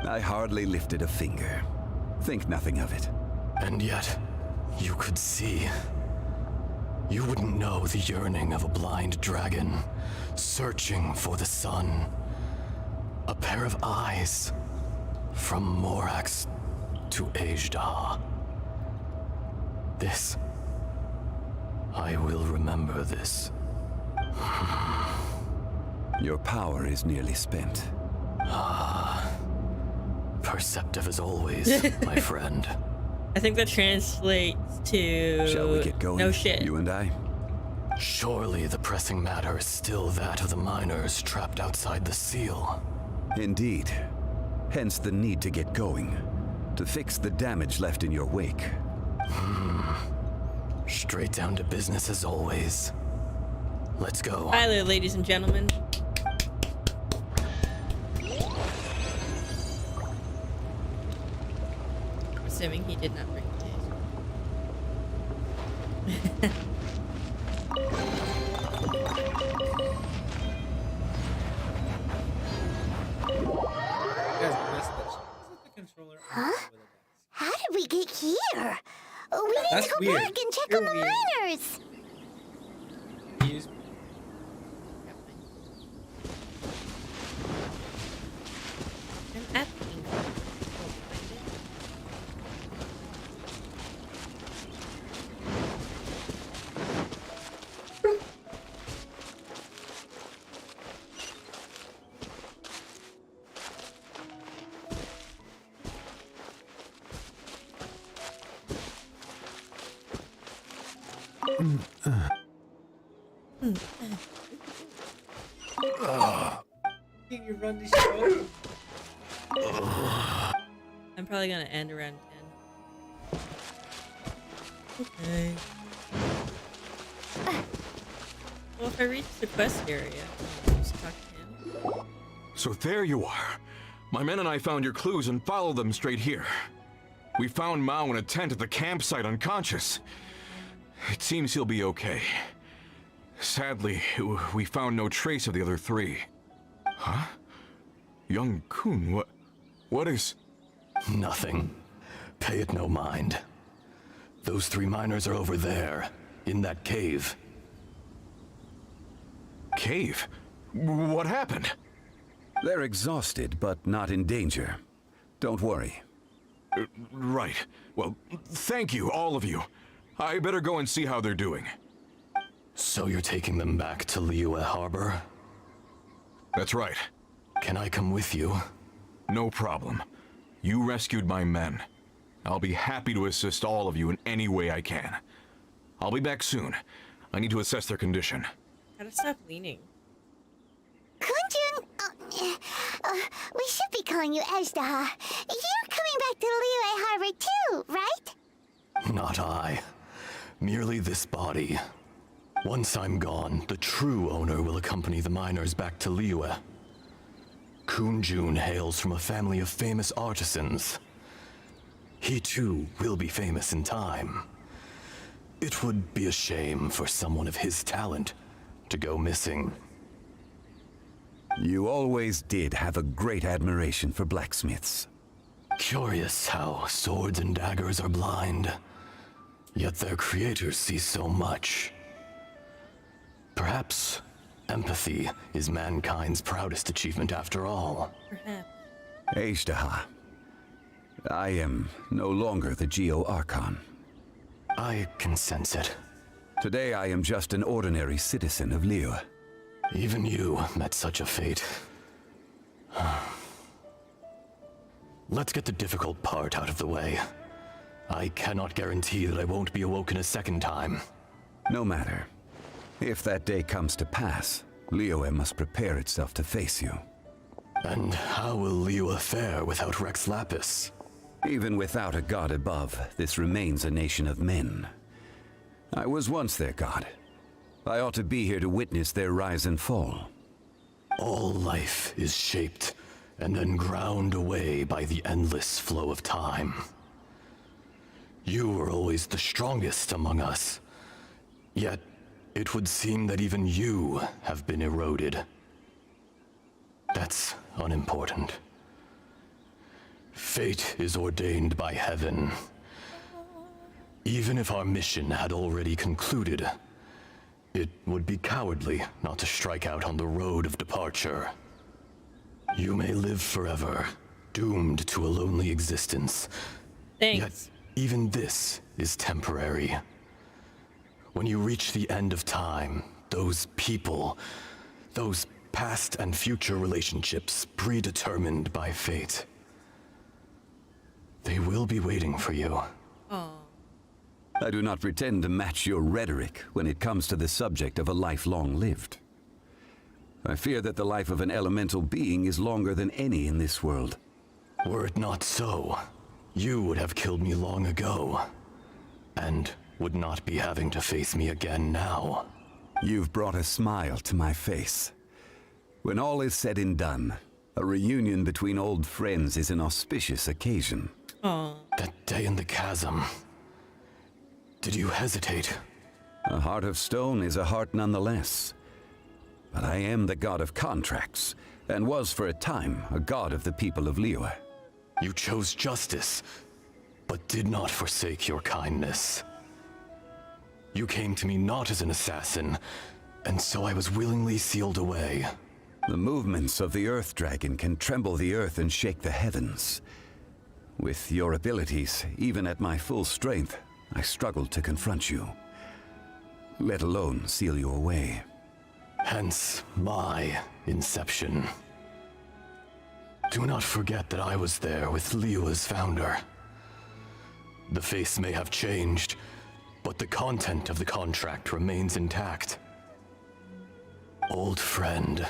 I hardly lifted a finger. Think nothing of it. And yet, you could see. You wouldn't know the yearning of a blind dragon, searching for the sun. A pair of eyes, from Morax to Ejdah. This, I will remember this. Your power is nearly spent. Perceptive as always, my friend. I think that translates to. Shall we get going? No shit. You and I? Surely the pressing matter is still that of the miners trapped outside the seal. Indeed. Hence the need to get going. To fix the damage left in your wake. Straight down to business as always. Let's go. Hi there, ladies and gentlemen. Assuming he did not bring these. Huh? How did we get here? We need to go back and check on the miners. I'm at the Can you run this show? I'm probably gonna end around 10. Okay. Well, if I reach the quest area, I'll just talk to him. So there you are. My men and I found your clues and followed them straight here. We found Mao in a tent at the campsite unconscious. It seems he'll be okay. Sadly, we found no trace of the other three. Huh? Young Kun, what is... Nothing. Pay it no mind. Those three miners are over there, in that cave. Cave? What happened? They're exhausted, but not in danger. Don't worry. Right. Well, thank you, all of you. I better go and see how they're doing. So you're taking them back to Liyue Harbor? That's right. Can I come with you? No problem. You rescued my men. I'll be happy to assist all of you in any way I can. I'll be back soon. I need to assess their condition. Gotta stop leaning. Kunjun, we should be calling you Ejdah. You're coming back to Liyue Harbor too, right? Not I. Merely this body. Once I'm gone, the true owner will accompany the miners back to Liyue. Kunjun hails from a family of famous artisans. He too will be famous in time. It would be a shame for someone of his talent to go missing. You always did have a great admiration for blacksmiths. Curious how swords and daggers are blind, yet their creators see so much. Perhaps empathy is mankind's proudest achievement after all. Perhaps. Ejdah, I am no longer the Geo Archon, I can sense it. Today I am just an ordinary citizen of Liyue. Even you met such a fate. Let's get the difficult part out of the way. I cannot guarantee that I won't be awoken a second time. No matter. If that day comes to pass, Liyue must prepare itself to face you. And how will Liyue fare without Rex Lapis? Even without a god above, this remains a nation of men. I was once their god. I ought to be here to witness their rise and fall. All life is shaped and then ground away by the endless flow of time. You were always the strongest among us. Yet, it would seem that even you have been eroded. That's unimportant. Fate is ordained by heaven. Even if our mission had already concluded, it would be cowardly not to strike out on the road of departure. You may live forever, doomed to a lonely existence. Thanks. Yet, even this is temporary. When you reach the end of time, those people, those past and future relationships predetermined by fate, they will be waiting for you. Oh. I do not pretend to match your rhetoric when it comes to the subject of a life long lived. I fear that the life of an elemental being is longer than any in this world. Were it not so, you would have killed me long ago, and would not be having to face me again now. You've brought a smile to my face. When all is said and done, a reunion between old friends is an auspicious occasion. Aww. That day in the chasm, did you hesitate? A heart of stone is a heart nonetheless. But I am the god of contracts, and was for a time a god of the people of Liyue. You chose justice, but did not forsake your kindness. You came to me not as an assassin, and so I was willingly sealed away. The movements of the Earth Dragon can tremble the earth and shake the heavens. With your abilities, even at my full strength, I struggled to confront you, let alone seal you away. Hence my inception. Do not forget that I was there with Liyue's founder. The face may have changed, but the content of the contract remains intact. Old friend,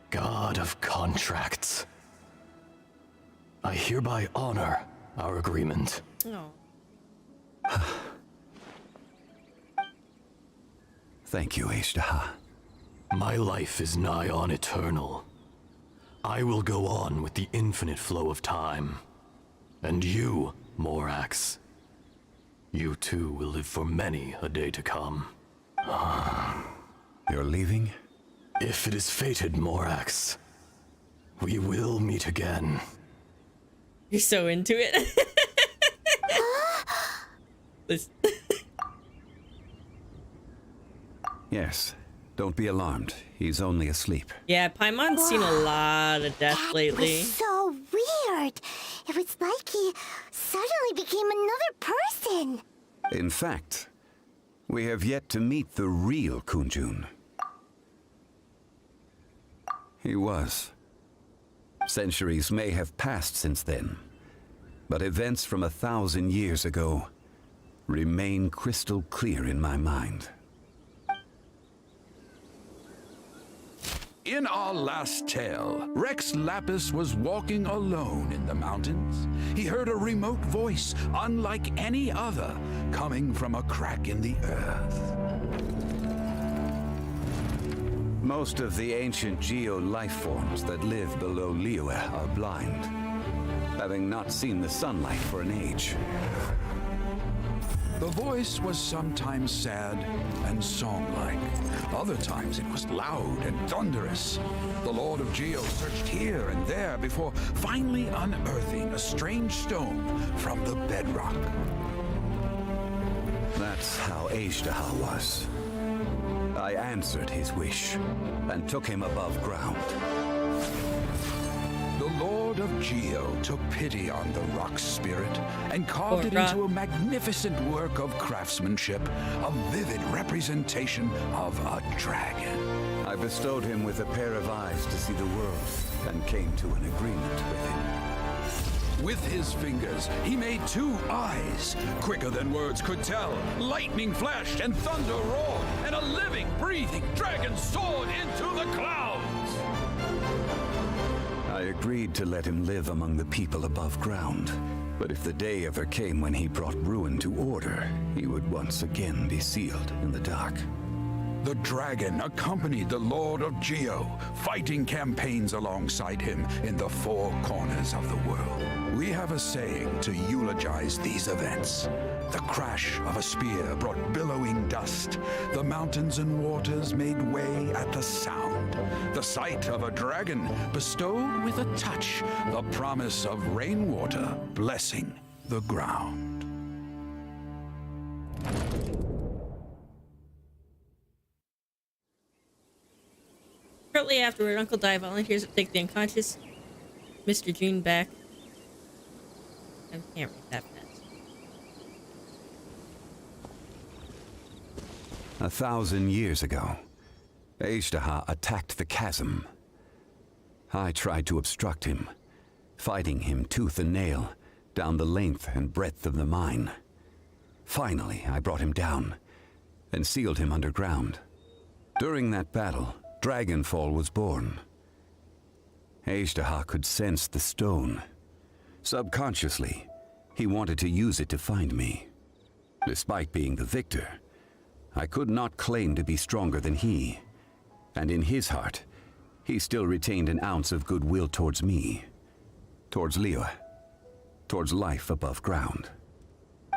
god of contracts, I hereby honor our agreement. No. Thank you, Ashtaha. My life is nigh on eternal. I will go on with the infinite flow of time. And you, Morax, you too will live for many a day to come. You're leaving? If it is fated, Morax, we will meet again. You're so into it. Listen. Yes. Don't be alarmed. He's only asleep. Yeah, Paimon's seen a lot of death lately. That was so weird. It was like he suddenly became another person. In fact, we have yet to meet the real Kunjun. He was. Centuries may have passed since then, but events from 1,000 years ago remain crystal clear in my mind. In our last tale, Rex Lapis was walking alone in the mountains. He heard a remote voice, unlike any other, coming from a crack in the earth. Most of the ancient geo-life forms that live below Liyue are blind, having not seen the sunlight for an age. The voice was sometimes sad and song-like. Other times it was loud and thunderous. The Lord of Geo searched here and there before finally unearthing a strange stone from the bedrock. That's how Ashtaha was. I answered his wish and took him above ground. The Lord of Geo took pity on the rock spirit and carved it rock. into a magnificent work of craftsmanship, a vivid representation of a dragon. I bestowed him with a pair of eyes to see the world and came to an agreement with him. With his fingers, he made 2 eyes, quicker than words could tell. Lightning flashed and thunder roared, and a living, breathing dragon soared into the clouds. I agreed to let him live among the people above ground. But if the day ever came when he brought ruin to order, he would once again be sealed in the dark. The dragon accompanied the Lord of Geo, fighting campaigns alongside him in the 4 corners of the world. We have a saying to eulogize these events. The crash of a spear brought billowing dust. The mountains and waters made way at the sound. The sight of a dragon bestowed with a touch the promise of rainwater blessing the ground. Shortly afterward, Uncle Di volunteers to take the unconscious Mr. June back. I can't read that fast. 1,000 years ago, Ejdaha attacked the chasm. I tried to obstruct him, fighting him tooth and nail down the length and breadth of the mine. Finally, I brought him down and sealed him underground. During that battle, Dragonfall was born. Ejdaha could sense the stone. Subconsciously, he wanted to use it to find me. Despite being the victor, I could not claim to be stronger than he. And in his heart, he still retained an ounce of goodwill towards me, towards Liyue, towards life above ground.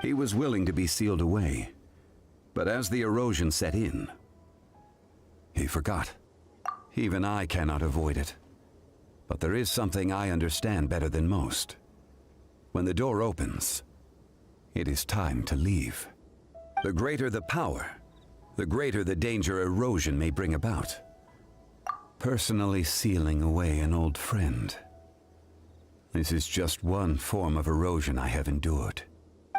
He was willing to be sealed away, but as the erosion set in, he forgot. Even I cannot avoid it. But there is something I understand better than most. When the door opens, it is time to leave. The greater the power, the greater the danger erosion may bring about. Personally sealing away an old friend. This is just one form of erosion I have endured.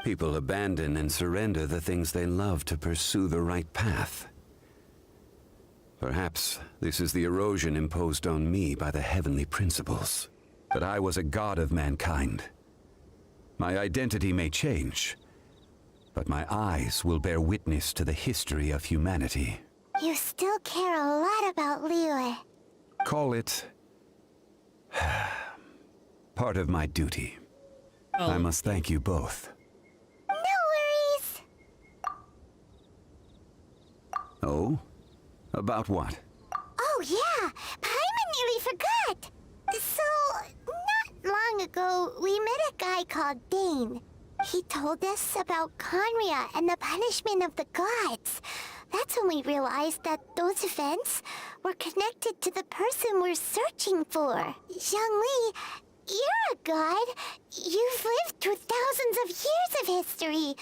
People abandon and surrender the things they love to pursue the right path. Perhaps this is the erosion imposed on me by the heavenly principles. That I was a god of mankind. My identity may change, but my eyes will bear witness to the history of humanity. You still care a lot about Liyue. Call it part of my duty. I must thank you both. No worries. Oh? About what? Oh yeah, Paimon nearly forgot. So, not long ago, we met a guy called Dane. He told us about Conria and the punishment of the gods. That's when we realized that those events were connected to the person we're searching for. Zhongli, you're a god. You've lived through thousands of years of history.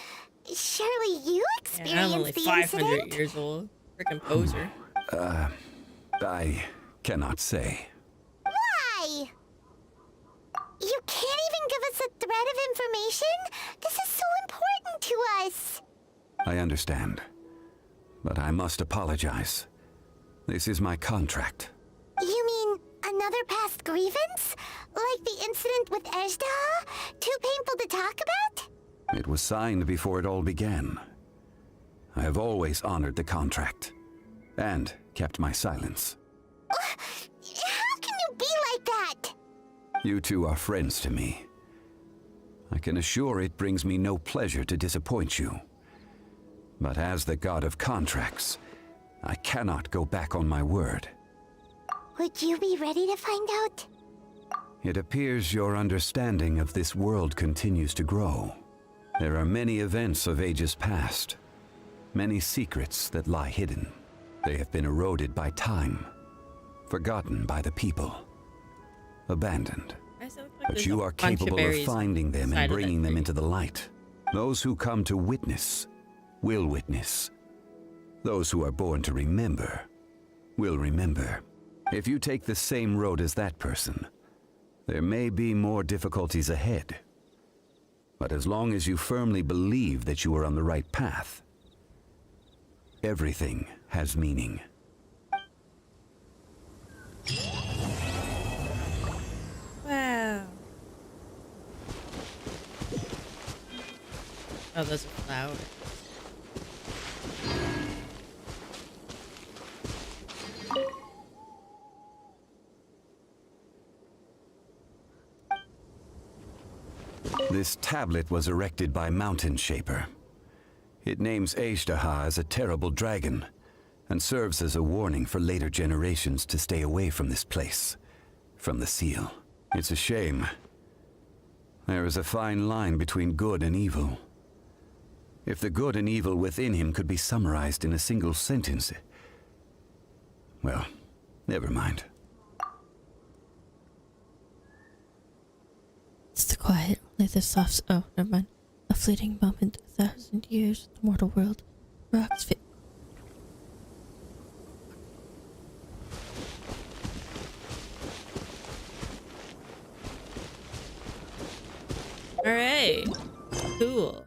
Surely you experienced I'm only the 500 incident? years old. Frickin' poser. I cannot say. Why? You can't even give us a thread of information? This is so important to us. I understand. But I must apologize. This is my contract. You mean another past grievance? Like the incident with Ejdaha? Too painful to talk about? It was signed before it all began. I have always honored the contract. And kept my silence. How can you be like that? You two are friends to me. I can assure it brings me no pleasure to disappoint you. But as the god of contracts, I cannot go back on my word. Would you be ready to find out? It appears your understanding of this world continues to grow. There are many events of ages past, many secrets that lie hidden. They have been eroded by time, forgotten by the people, abandoned. But you are capable of finding them and bringing them into the light. Those who come to witness will witness. Those who are born to remember will remember. If you take the same road as that person, There may be more difficulties ahead, but as long as you firmly believe that you are on the right path, everything has meaning. Wow. Oh, those are flowers. This tablet was erected by Mountain Shaper. It names Ashtaha as a terrible dragon, and serves as a warning for later generations to stay away from this place, from the seal. It's a shame. There is a fine line between good and evil. If the good and evil within him could be summarized in a single sentence... Well, never mind. It's the quiet, only the soft... Oh, never mind. A fleeting moment, 1,000 years, the mortal world. Rocks fit... Alright. Cool.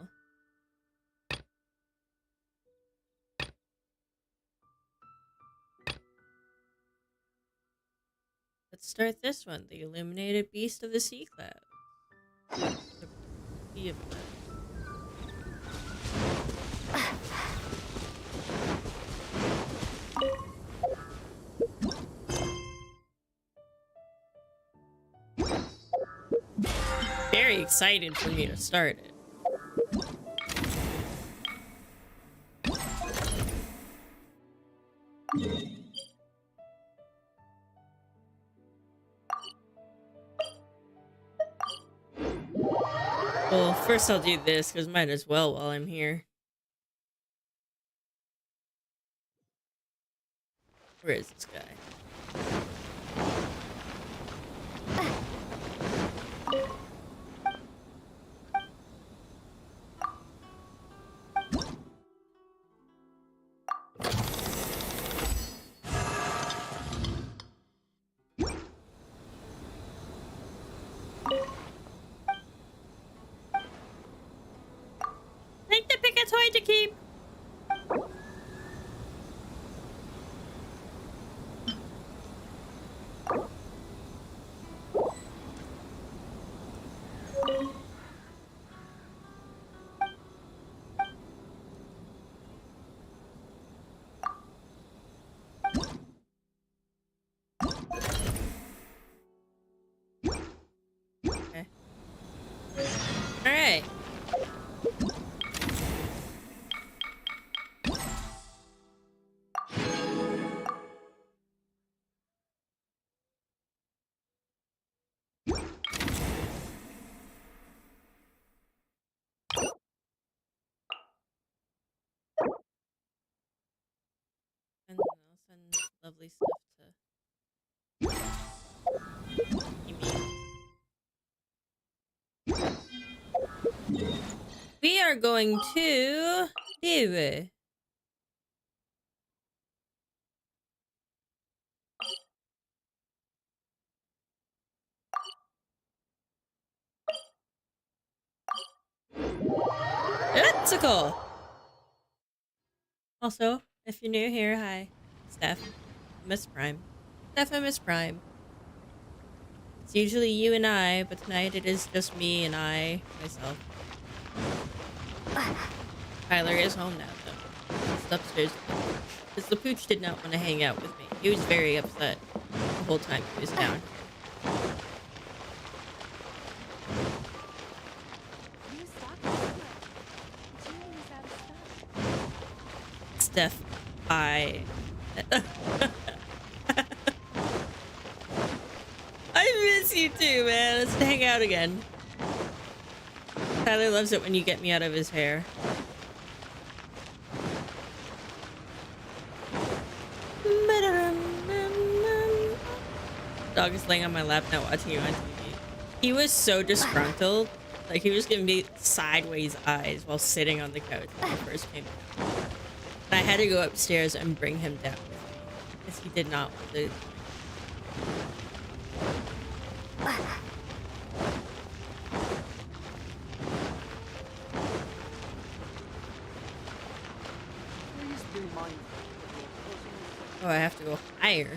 Let's start this one. The illuminated beast of the sea cloud. The sea of clouds. Very excited for me to start it. Well, first I'll do this, because might as well while I'm here. Where is this guy? Think to pick a toy to keep. Okay. All right. And then I'll send lovely stuff to Amy. We are going to do Elliptical. Also, if you're new here, hi, Steph, Miss Prime. Steph and Miss Prime. It's usually you and I, but tonight it is just me and myself. Tyler is home now, though. He's upstairs. Because the pooch did not want to hang out with me. He was very upset the whole time he was down. Steph, I miss you too, man. Let's hang out again. Tyler loves it when you get me out of his hair. Dog is laying on my lap now watching you on TV. He was so disgruntled. Like, he was giving me sideways eyes while sitting on the couch when I first came down. And I had to go upstairs and bring him down with me. Because he did not want to... Oh, I have to go higher.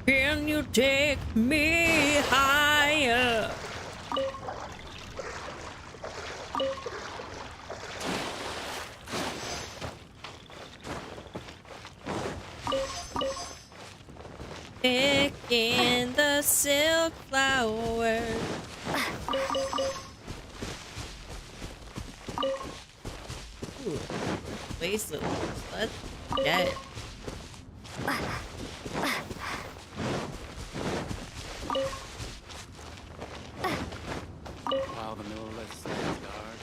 Can you take me higher? Picking the silk flower. Ooh, bracelet. Let's get it. While the Millelith stands guard.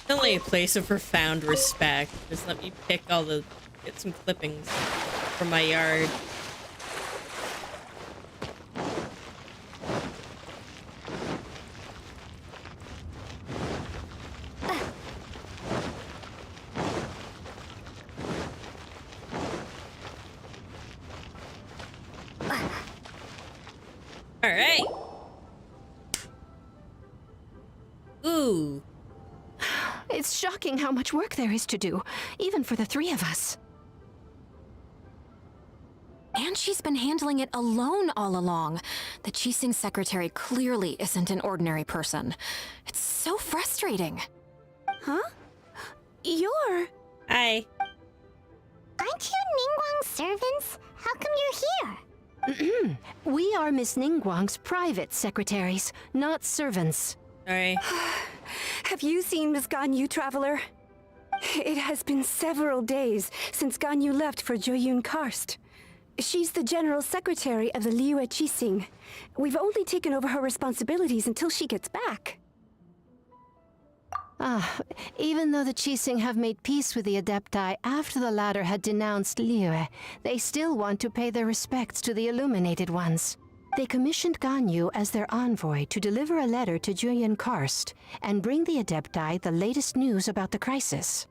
Definitely a place of profound respect. Just let me get some clippings from my yard. All right. Ooh. It's shocking how much work there is to do, even for the three of us. And she's been handling it alone all along. The Qixing secretary clearly isn't an ordinary person. It's so frustrating. Huh? You're... Hi. Aren't you Ningguang's servants? How come you're here? We are Miss Ningguang's private secretaries, not servants. Sorry. Have you seen Miss Ganyu, Traveler? It has been several days since Ganyu left for Joyun Karst. She's the general secretary of the Liyue Qixing. We've only taken over her responsibilities until she gets back. Even though the Qixing have made peace with the Adepti after the latter had denounced Liyue, they still want to pay their respects to the Illuminated Ones. They commissioned Ganyu as their envoy to deliver a letter to Joyun Karst and bring the Adepti the latest news about the crisis.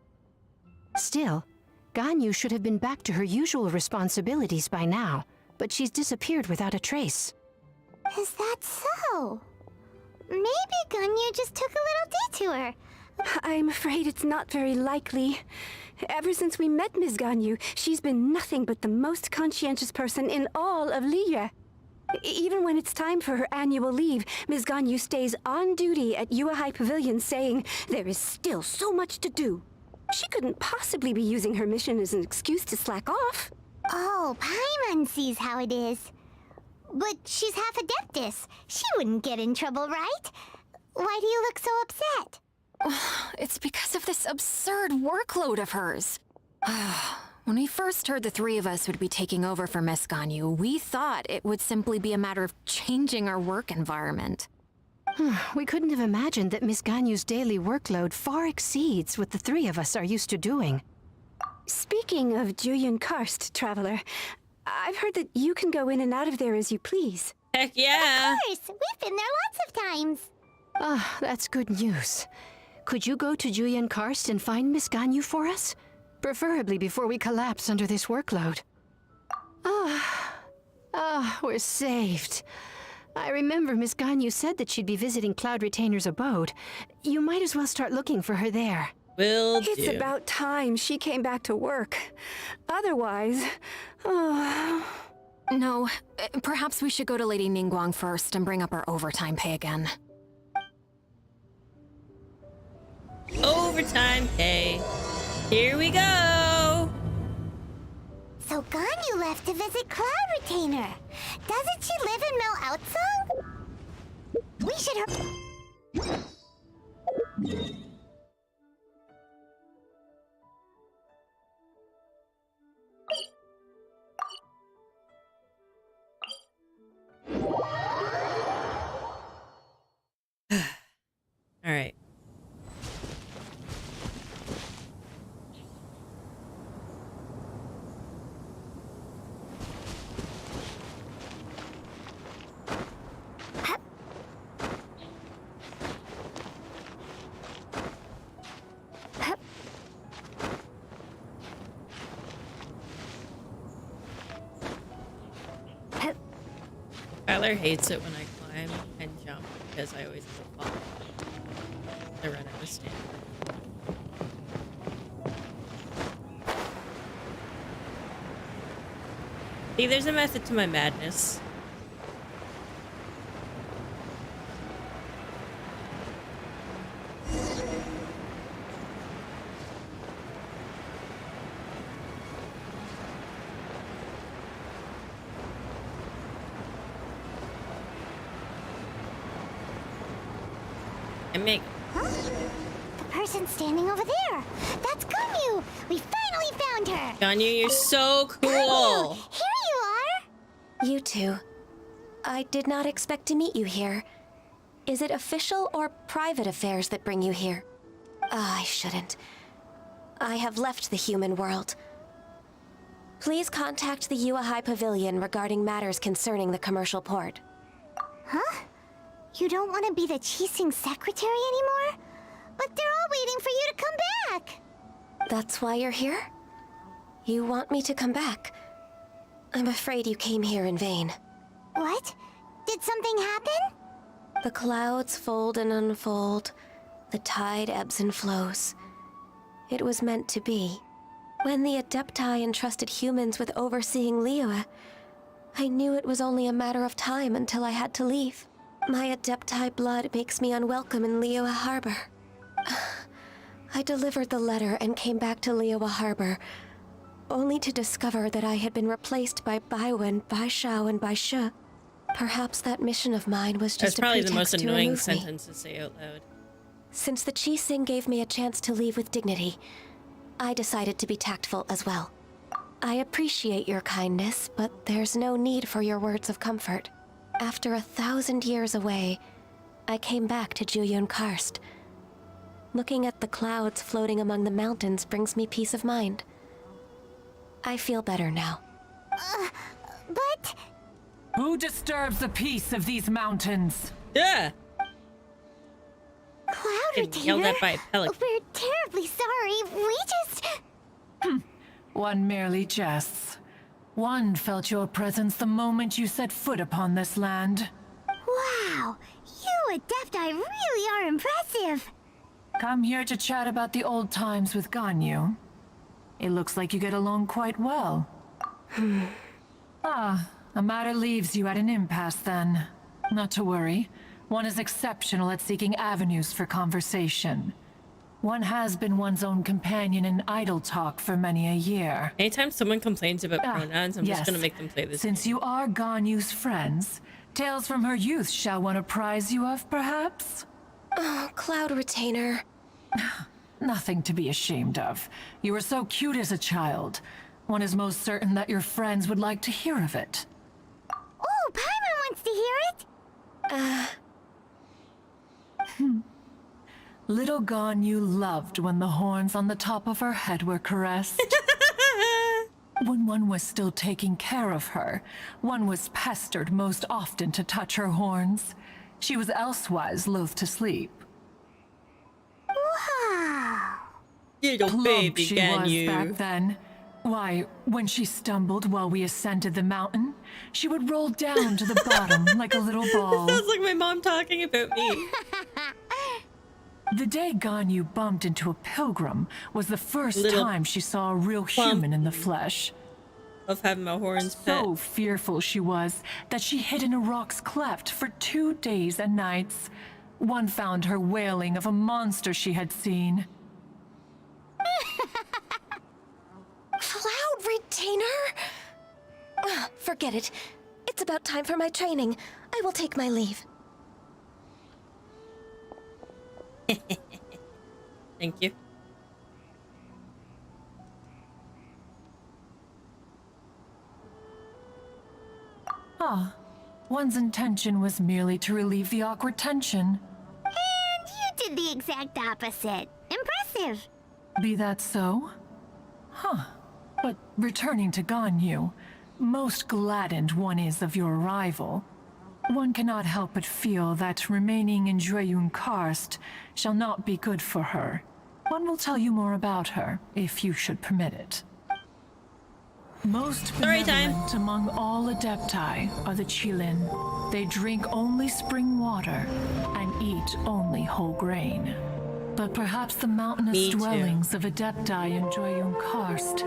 Still, Ganyu should have been back to her usual responsibilities by now, but she's disappeared without a trace. Is that so? Maybe Ganyu just took a little detour. I'm afraid it's not very likely. Ever since we met Ms. Ganyu, she's been nothing but the most conscientious person in all of Liyue. Even when it's time for her annual leave, Ms. Ganyu stays on duty at Yuehai Pavilion saying there is still so much to do. She couldn't possibly be using her mission as an excuse to slack off. Oh, Paimon sees how it is. But she's half Adeptus. She wouldn't get in trouble, right? Why do you look so upset? It's because of this absurd workload of hers. When we first heard the three of us would be taking over for Miss Ganyu, we thought it would simply be a matter of changing our work environment. We couldn't have imagined that Miss Ganyu's daily workload far exceeds what the three of us are used to doing. Speaking of Joyun Karst, Traveler, I've heard that you can go in and out of there as you please. Heck yeah! Of course! We've been there lots of times! That's good news. Could you go to Joyun Karst and find Miss Ganyu for us? Preferably before we collapse under this workload. We're saved. I remember Miss Ganyu said that she'd be visiting Cloud Retainer's abode. You might as well start looking for her there. It's about time she came back to work. Otherwise... No, perhaps we should go to Lady Ningguang first and bring up our overtime pay again. Overtime pay. Here we go. So Ganyu left to visit Cloud Retainer. Doesn't she live in Mel Outsung? We should All right. Tyler hates it when I climb and jump. because I always fall. I run out of stamina. See, there's a method to my madness. And make. Huh? The person standing over there. That's Ganyu. We finally found her. Ganyu, you're so cool. Ganyu, here you are. You two. I did not expect to meet you here. Is it official or private affairs that bring you here? I shouldn't. I have left the human world. Please contact the Yuehai Pavilion regarding matters concerning the commercial port. Huh? You don't want to be the Qixing secretary anymore? But they're all waiting for you to come back! That's why you're here? You want me to come back? I'm afraid you came here in vain. What? Did something happen? The clouds fold and unfold. The tide ebbs and flows. It was meant to be. When the Adepti entrusted humans with overseeing Liyue, I knew it was only a matter of time until I had to leave. My Adepti blood makes me unwelcome in Liyue Harbor. I delivered the letter and came back to Liyue Harbor, only to discover that I had been replaced by Baiwen, Baishao, and Baishe. Perhaps that mission of mine was just a pretext to remove me. That's probably the most annoying sentence to say out loud. Since the Qixing gave me a chance to leave with dignity, I decided to be tactful as well. I appreciate your kindness, but there's no need for your words of comfort. After 1,000 years away, I came back to Juyun Karst. Looking at the clouds floating among the mountains brings me peace of mind. I feel better now. But... Who disturbs the peace of these mountains? Yeah! Cloud Retainer, yelled at by a pelican. We're terribly sorry. We just... One merely jests. One felt your presence the moment you set foot upon this land. Wow! You Adepti really are impressive! Come here to chat about the old times with Ganyu. It looks like you get along quite well. A matter leaves you at an impasse then. Not to worry. One is exceptional at seeking avenues for conversation. One has been one's own companion in idle talk for many a year. Anytime someone complains about pronouns, I'm just gonna make them play this. Since you are Ganyu's friends, tales from her youth shall one apprise you of, perhaps? Oh, Cloud Retainer. Nothing to be ashamed of. You were so cute as a child. One is most certain that your friends would like to hear of it. Oh, Paimon wants to hear it! Little Ganyu loved when the horns on the top of her head were caressed. When one was still taking care of her, one was pestered most often to touch her horns. She was elsewise loath to sleep. Wow! Little Plump baby she Ganyu. was back then. Why, when she stumbled while we ascended the mountain, she would roll down to the bottom like a little ball. Sounds like my mom talking about me. The day Ganyu bumped into a pilgrim was the first Little time she saw a real human in the flesh. Of having my horns pet. So fearful she was that she hid in a rock's cleft for 2 days and nights. One found her wailing of a monster she had seen. Cloud Retainer? Forget it. It's about time for my training. I will take my leave. Thank you. One's intention was merely to relieve the awkward tension. And you did the exact opposite. Impressive! Be that so? But returning to Ganyu, most gladdened one is of your arrival. One cannot help but feel that remaining in Juyun Karst shall not be good for her. One will tell you more about her, if you should permit it. Most Story time. benevolent among all Adepti are the Chilin. They drink only spring water and eat only whole grain. But perhaps the mountainous Me too. dwellings of Adepti in Joyun Karst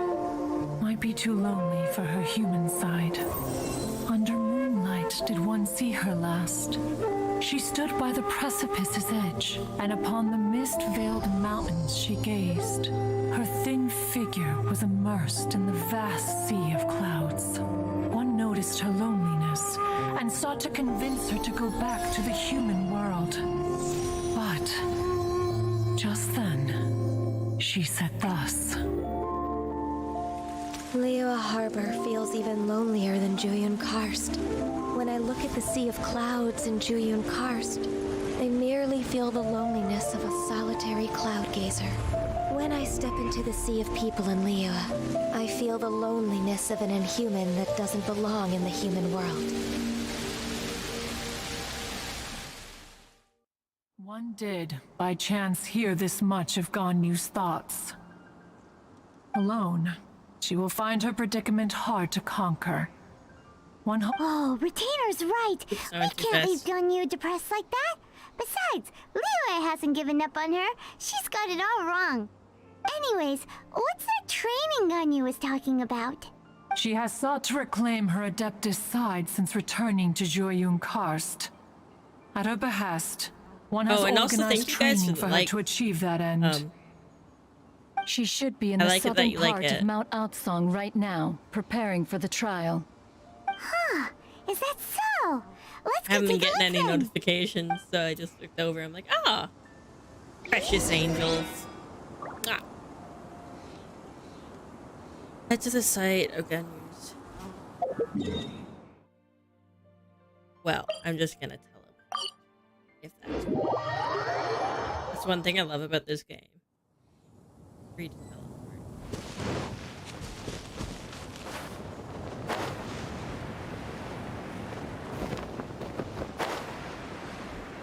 might be too lonely for her human side. Under moonlight did one see her last. She stood by the precipice's edge, and upon the mist-veiled mountains she gazed. Her thin figure was immersed in the vast sea of clouds. One noticed her loneliness and sought to convince her to go back to the human world. But just then, she said thus. Liyue Harbor feels even lonelier than Joyun Karst. When I look at the sea of clouds in Joyun Karst, I merely feel the loneliness of a solitary cloud gazer. When I step into the sea of people in Liyue, I feel the loneliness of an inhuman that doesn't belong in the human world. One did, by chance, hear this much of Ganyu's thoughts. Alone, she will find her predicament hard to conquer. Oh, Retainer's right. We can't leave Ganyu depressed like that. Besides, Liyue hasn't given up on her. She's got it all wrong. Anyways, what's that training Ganyu was talking about? She has sought to reclaim her Adeptus side since returning to Joyun Karst. At her behest, one has organized training for her to achieve that end. She should be in the southern part of Mount Aotsong right now, preparing for the trial. Huh, is that so? Let's I haven't been getting any then. notifications, so I just looked over. I'm like, ah, precious angels. Ah. Head to the site of Ganyu's. Well, I'm just gonna tell him if that's cool. That's one thing I love about this game. Free to tell him.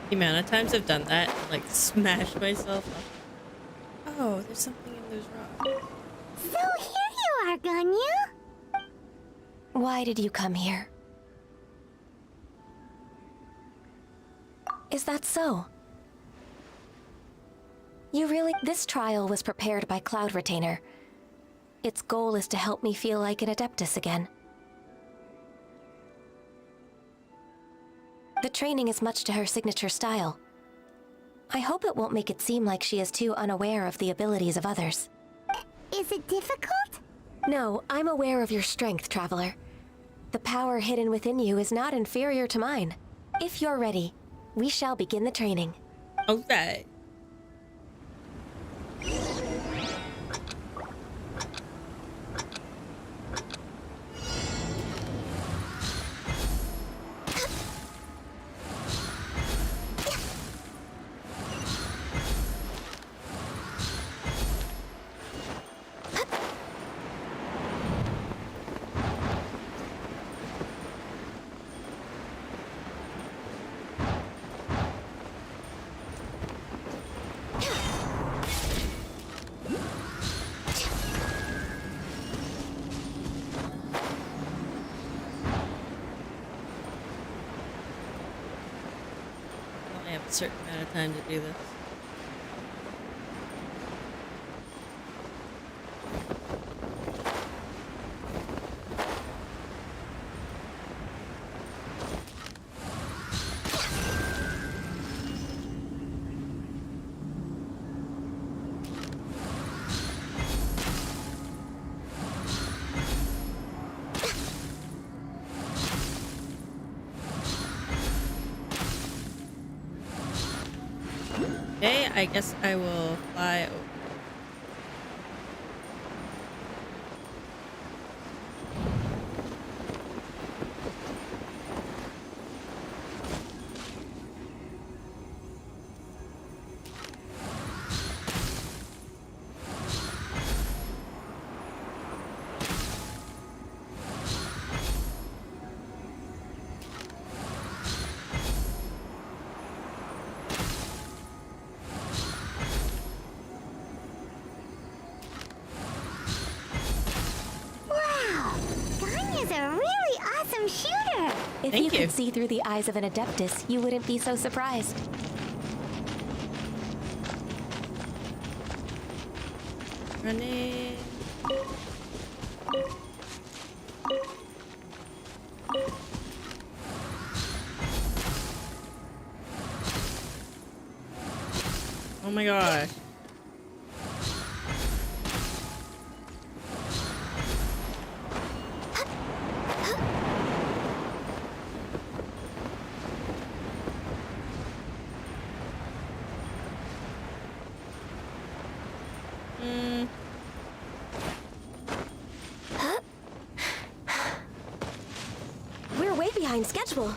The amount of times I've done that, like smashed myself up. Oh, there's something in those rocks. So here you are, Ganyu. Why did you come here? Is that so? This trial was prepared by Cloud Retainer. Its goal is to help me feel like an Adeptus again. The training is much to her signature style. I hope it won't make it seem like she is too unaware of the abilities of others. Is it difficult? No, I'm aware of your strength, Traveler. The power hidden within you is not inferior to mine. If you're ready, we shall begin the training. Okay. I have a certain amount of time to do this. Okay, I guess I will fly over. If you could see through the eyes of an Adeptus, you wouldn't be so surprised. Running. Oh my gosh. We're way behind schedule.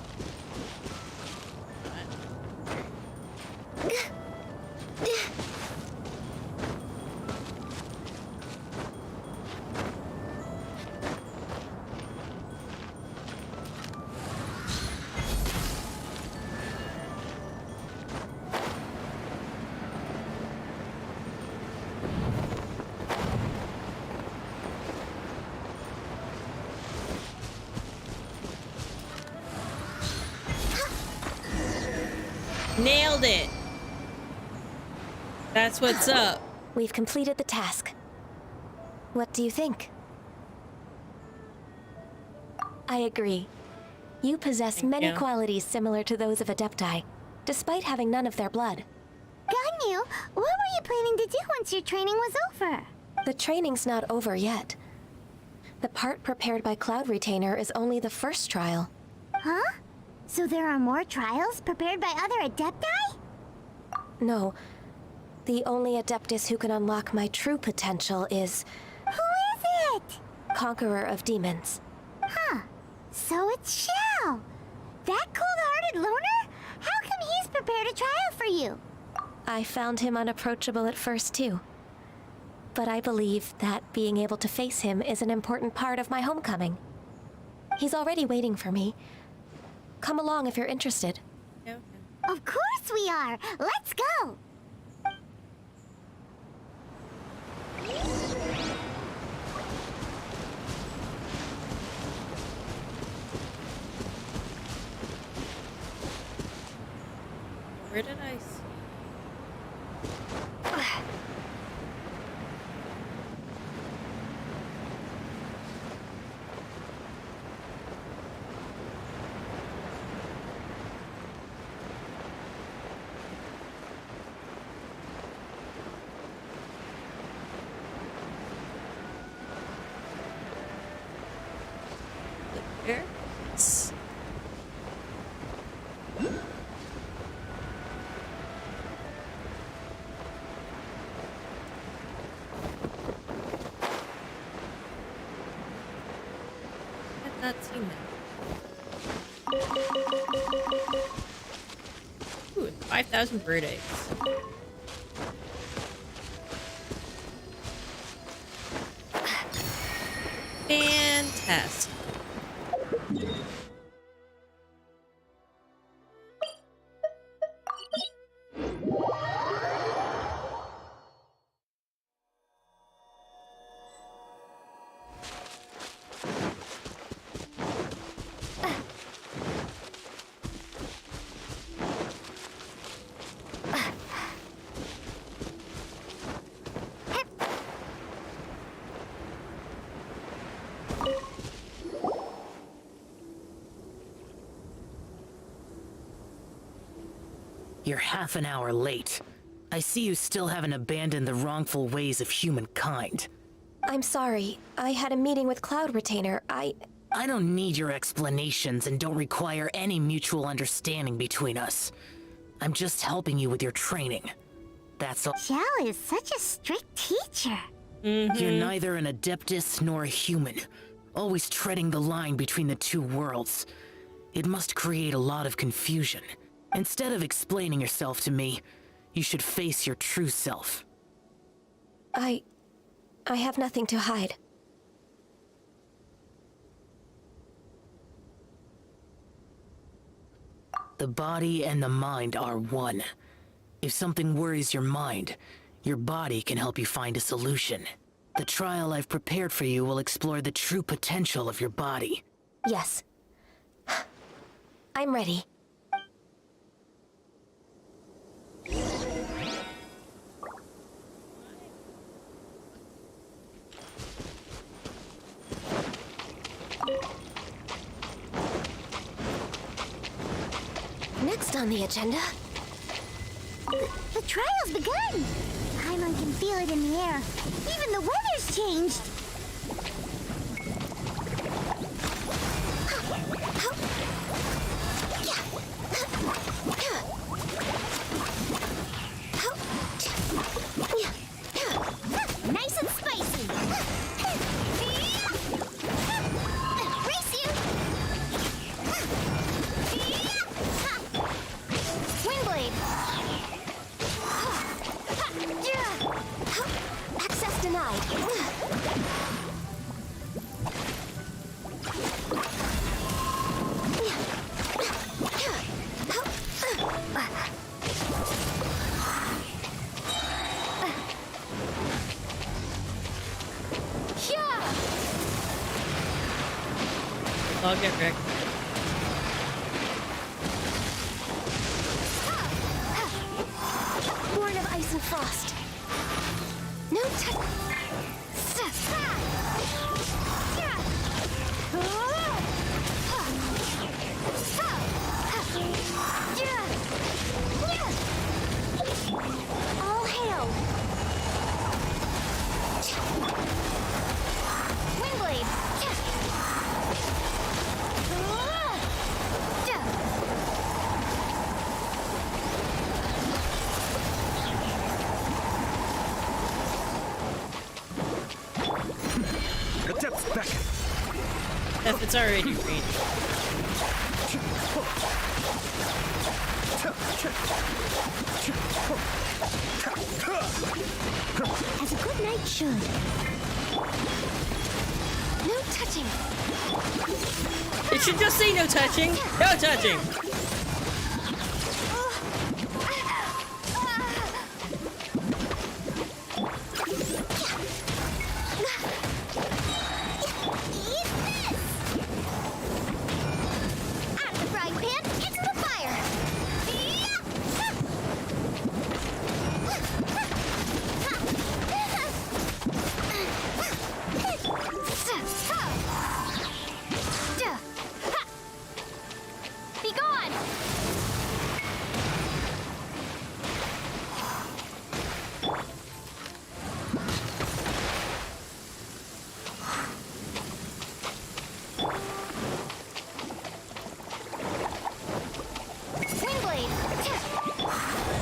Nailed it. That's what's up. We've completed the task. What do you think? I agree. You possess many qualities similar to those of Adepti, despite having none of their blood. Ganyu, what were you planning to do once your training was over? The training's not over yet. The part prepared by Cloud Retainer is only the first trial. Huh? So there are more trials prepared by other Adepti? No. The only Adeptus who can unlock my true potential is... Who is it? Conqueror of Demons. Huh. So it's Shao. That cold-hearted loner? How come he's prepared a trial for you? I found him unapproachable at first, too. But I believe that being able to face him is an important part of my homecoming. He's already waiting for me. Come along if you're interested. Okay. Of course we are! Let's go! Where did I see? There? I've not seen that. Ooh, 5,000 bird eggs. Fantastic. You're half an hour late. I see you still haven't abandoned the wrongful ways of humankind. I'm sorry. I had a meeting with Cloud Retainer. I don't need your explanations and don't require any mutual understanding between us. I'm just helping you with your training. That's all. Xiao is such a strict teacher. You're neither an Adeptus nor a human, always treading the line between the two worlds. It must create a lot of confusion. Instead of explaining yourself to me, you should face your true self. I have nothing to hide. The body and the mind are one. If something worries your mind, your body can help you find a solution. The trial I've prepared for you will explore the true potential of your body. Yes. I'm ready. Next on the agenda. The trial's begun! Paimon can feel it in the air. Even the weather's changed! Nice and spicy! Race you! Windblade! Access denied. I'll get Rick. Born of ice and frost. No touch. All hail. Windblade. The depth's back. If it's already green. As a good knight should. No touching. It should just say no touching. No touching.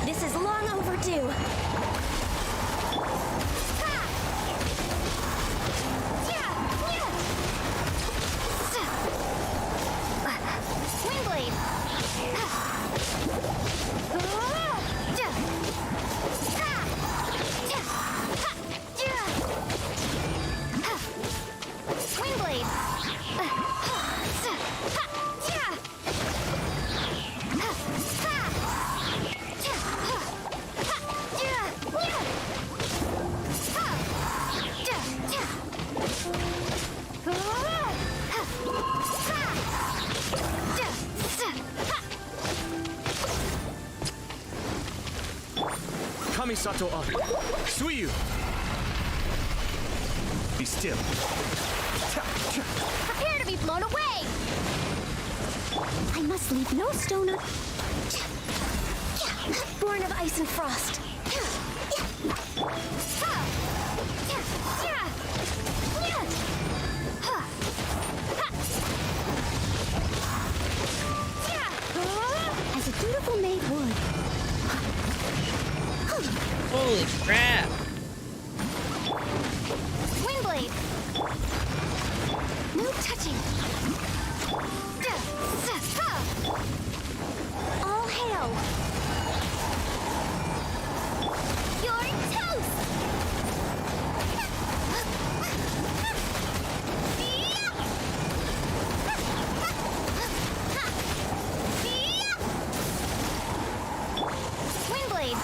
This is long overdue. Windblade! Kamisato Ari. Suiyu! Be still. Prepare to be blown away! I must leave no stone un... Born of ice and frost. As a dutiful maid would. Holy crap. Windblade! No touching! All hail! You're toast! Windblade!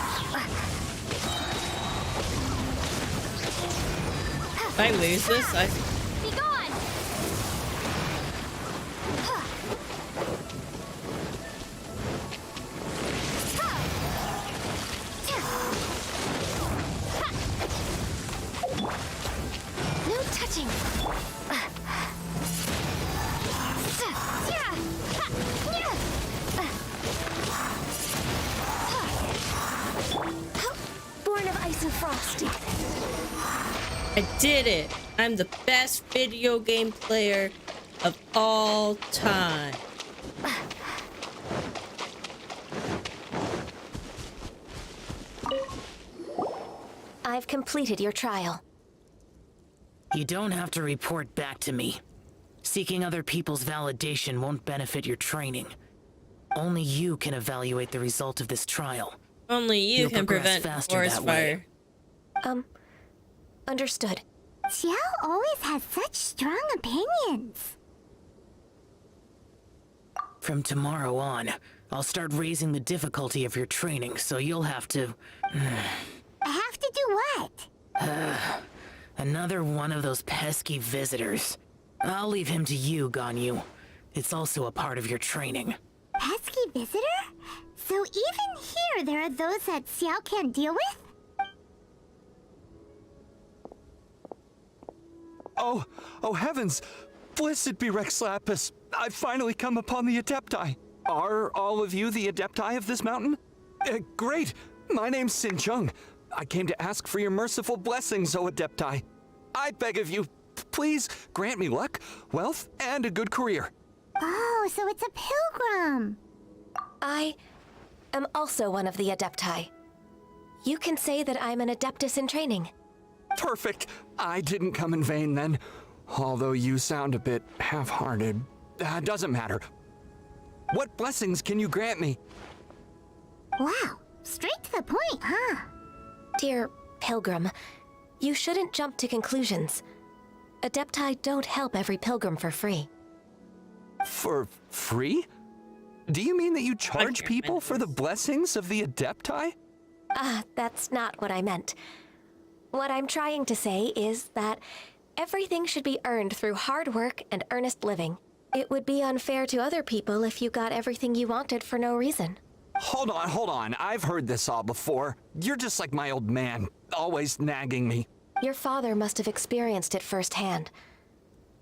If I lose this, I... Be gone! Frosty. I did it! I'm the best video game player of all time. I've completed your trial. You don't have to report back to me. Seeking other people's validation won't benefit your training. Only you can evaluate the result of this trial. Only you You'll can progress prevent faster forest that way. fire. Understood. Xiao always has such strong opinions. From tomorrow on, I'll start raising the difficulty of your training, so you'll have to... I have to do what? Another one of those pesky visitors. I'll leave him to you, Ganyu. It's also a part of your training. Pesky visitor? So even here there are those that Xiao can't deal with? Oh heavens! Blessed be Rex Lapis! I've finally come upon the Adepti. Are all of you the Adepti of this mountain? Great! My name's Sin Chung. I came to ask for your merciful blessings, O Adepti. I beg of you, please grant me luck, wealth, and a good career. Oh, so it's a pilgrim. I am also one of the Adepti. You can say that I'm an Adeptus in training. Perfect. I didn't come in vain then. Although you sound a bit half-hearted. Doesn't matter. What blessings can you grant me? Wow, straight to the point, huh? Dear Pilgrim, you shouldn't jump to conclusions. Adepti don't help every pilgrim for free. For free? Do you mean that you charge people for the blessings of the Adepti? That's not what I meant. What I'm trying to say is that everything should be earned through hard work and earnest living. It would be unfair to other people if you got everything you wanted for no reason. Hold on. I've heard this all before. You're just like my old man, always nagging me. Your father must have experienced it firsthand.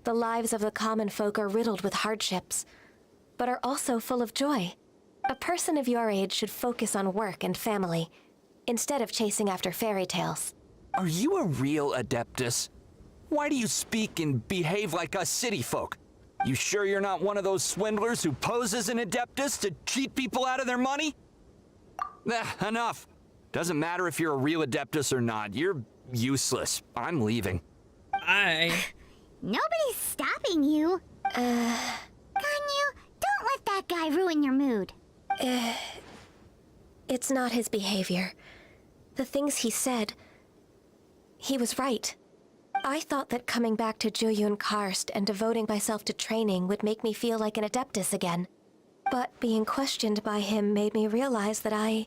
The lives of the common folk are riddled with hardships, but are also full of joy. A person of your age should focus on work and family, instead of chasing after fairy tales. Are you a real Adeptus? Why do you speak and behave like us city folk? You sure you're not one of those swindlers who pose as an Adeptus to cheat people out of their money? Enough. Doesn't matter if you're a real Adeptus or not. You're useless. I'm leaving. Nobody's stopping you. Ganyu, don't let that guy ruin your mood. It's not his behavior. The things he said... He was right. I thought that coming back to Jueyun Karst and devoting myself to training would make me feel like an Adeptus again. But being questioned by him made me realize that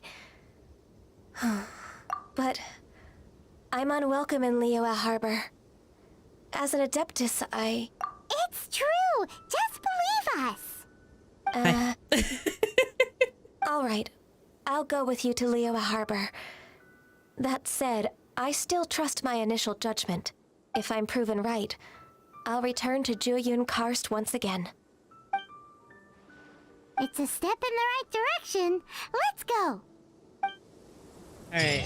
But... I'm unwelcome in Liyue Harbor. As an Adeptus, It's true! Just believe us! All right. I'll go with you to Liyue Harbor. That said, I still trust my initial judgment. If I'm proven right, I'll return to Jueyun Karst once again. It's a step in the right direction. Let's go! Alright.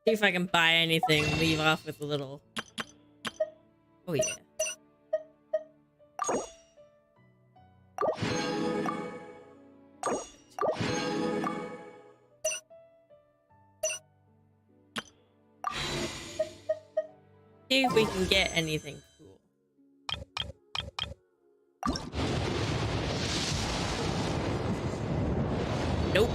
See if I can buy anything. Leave off with a little... Oh yeah. See if we can get anything cool. Nope.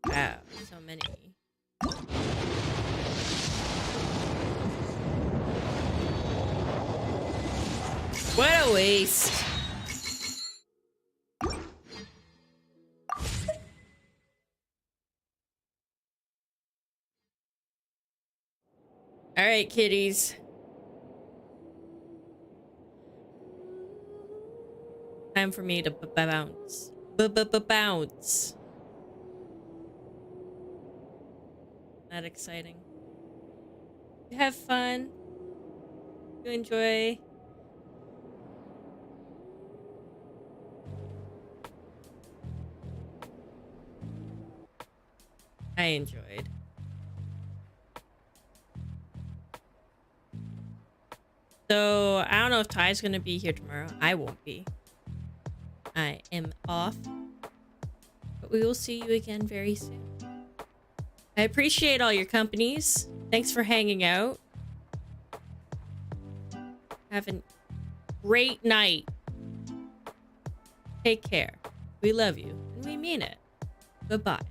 Wow, so many. What a waste. All right, kitties. Time for me to bounce. Bounce. That exciting. You have fun. You enjoy. I enjoyed. So, I don't know if Ty's gonna be here tomorrow. I won't be. I am off. But we will see you again very soon. I appreciate all your companies. Thanks for hanging out. Have a great night. Take care. We love you, and we mean it. Goodbye.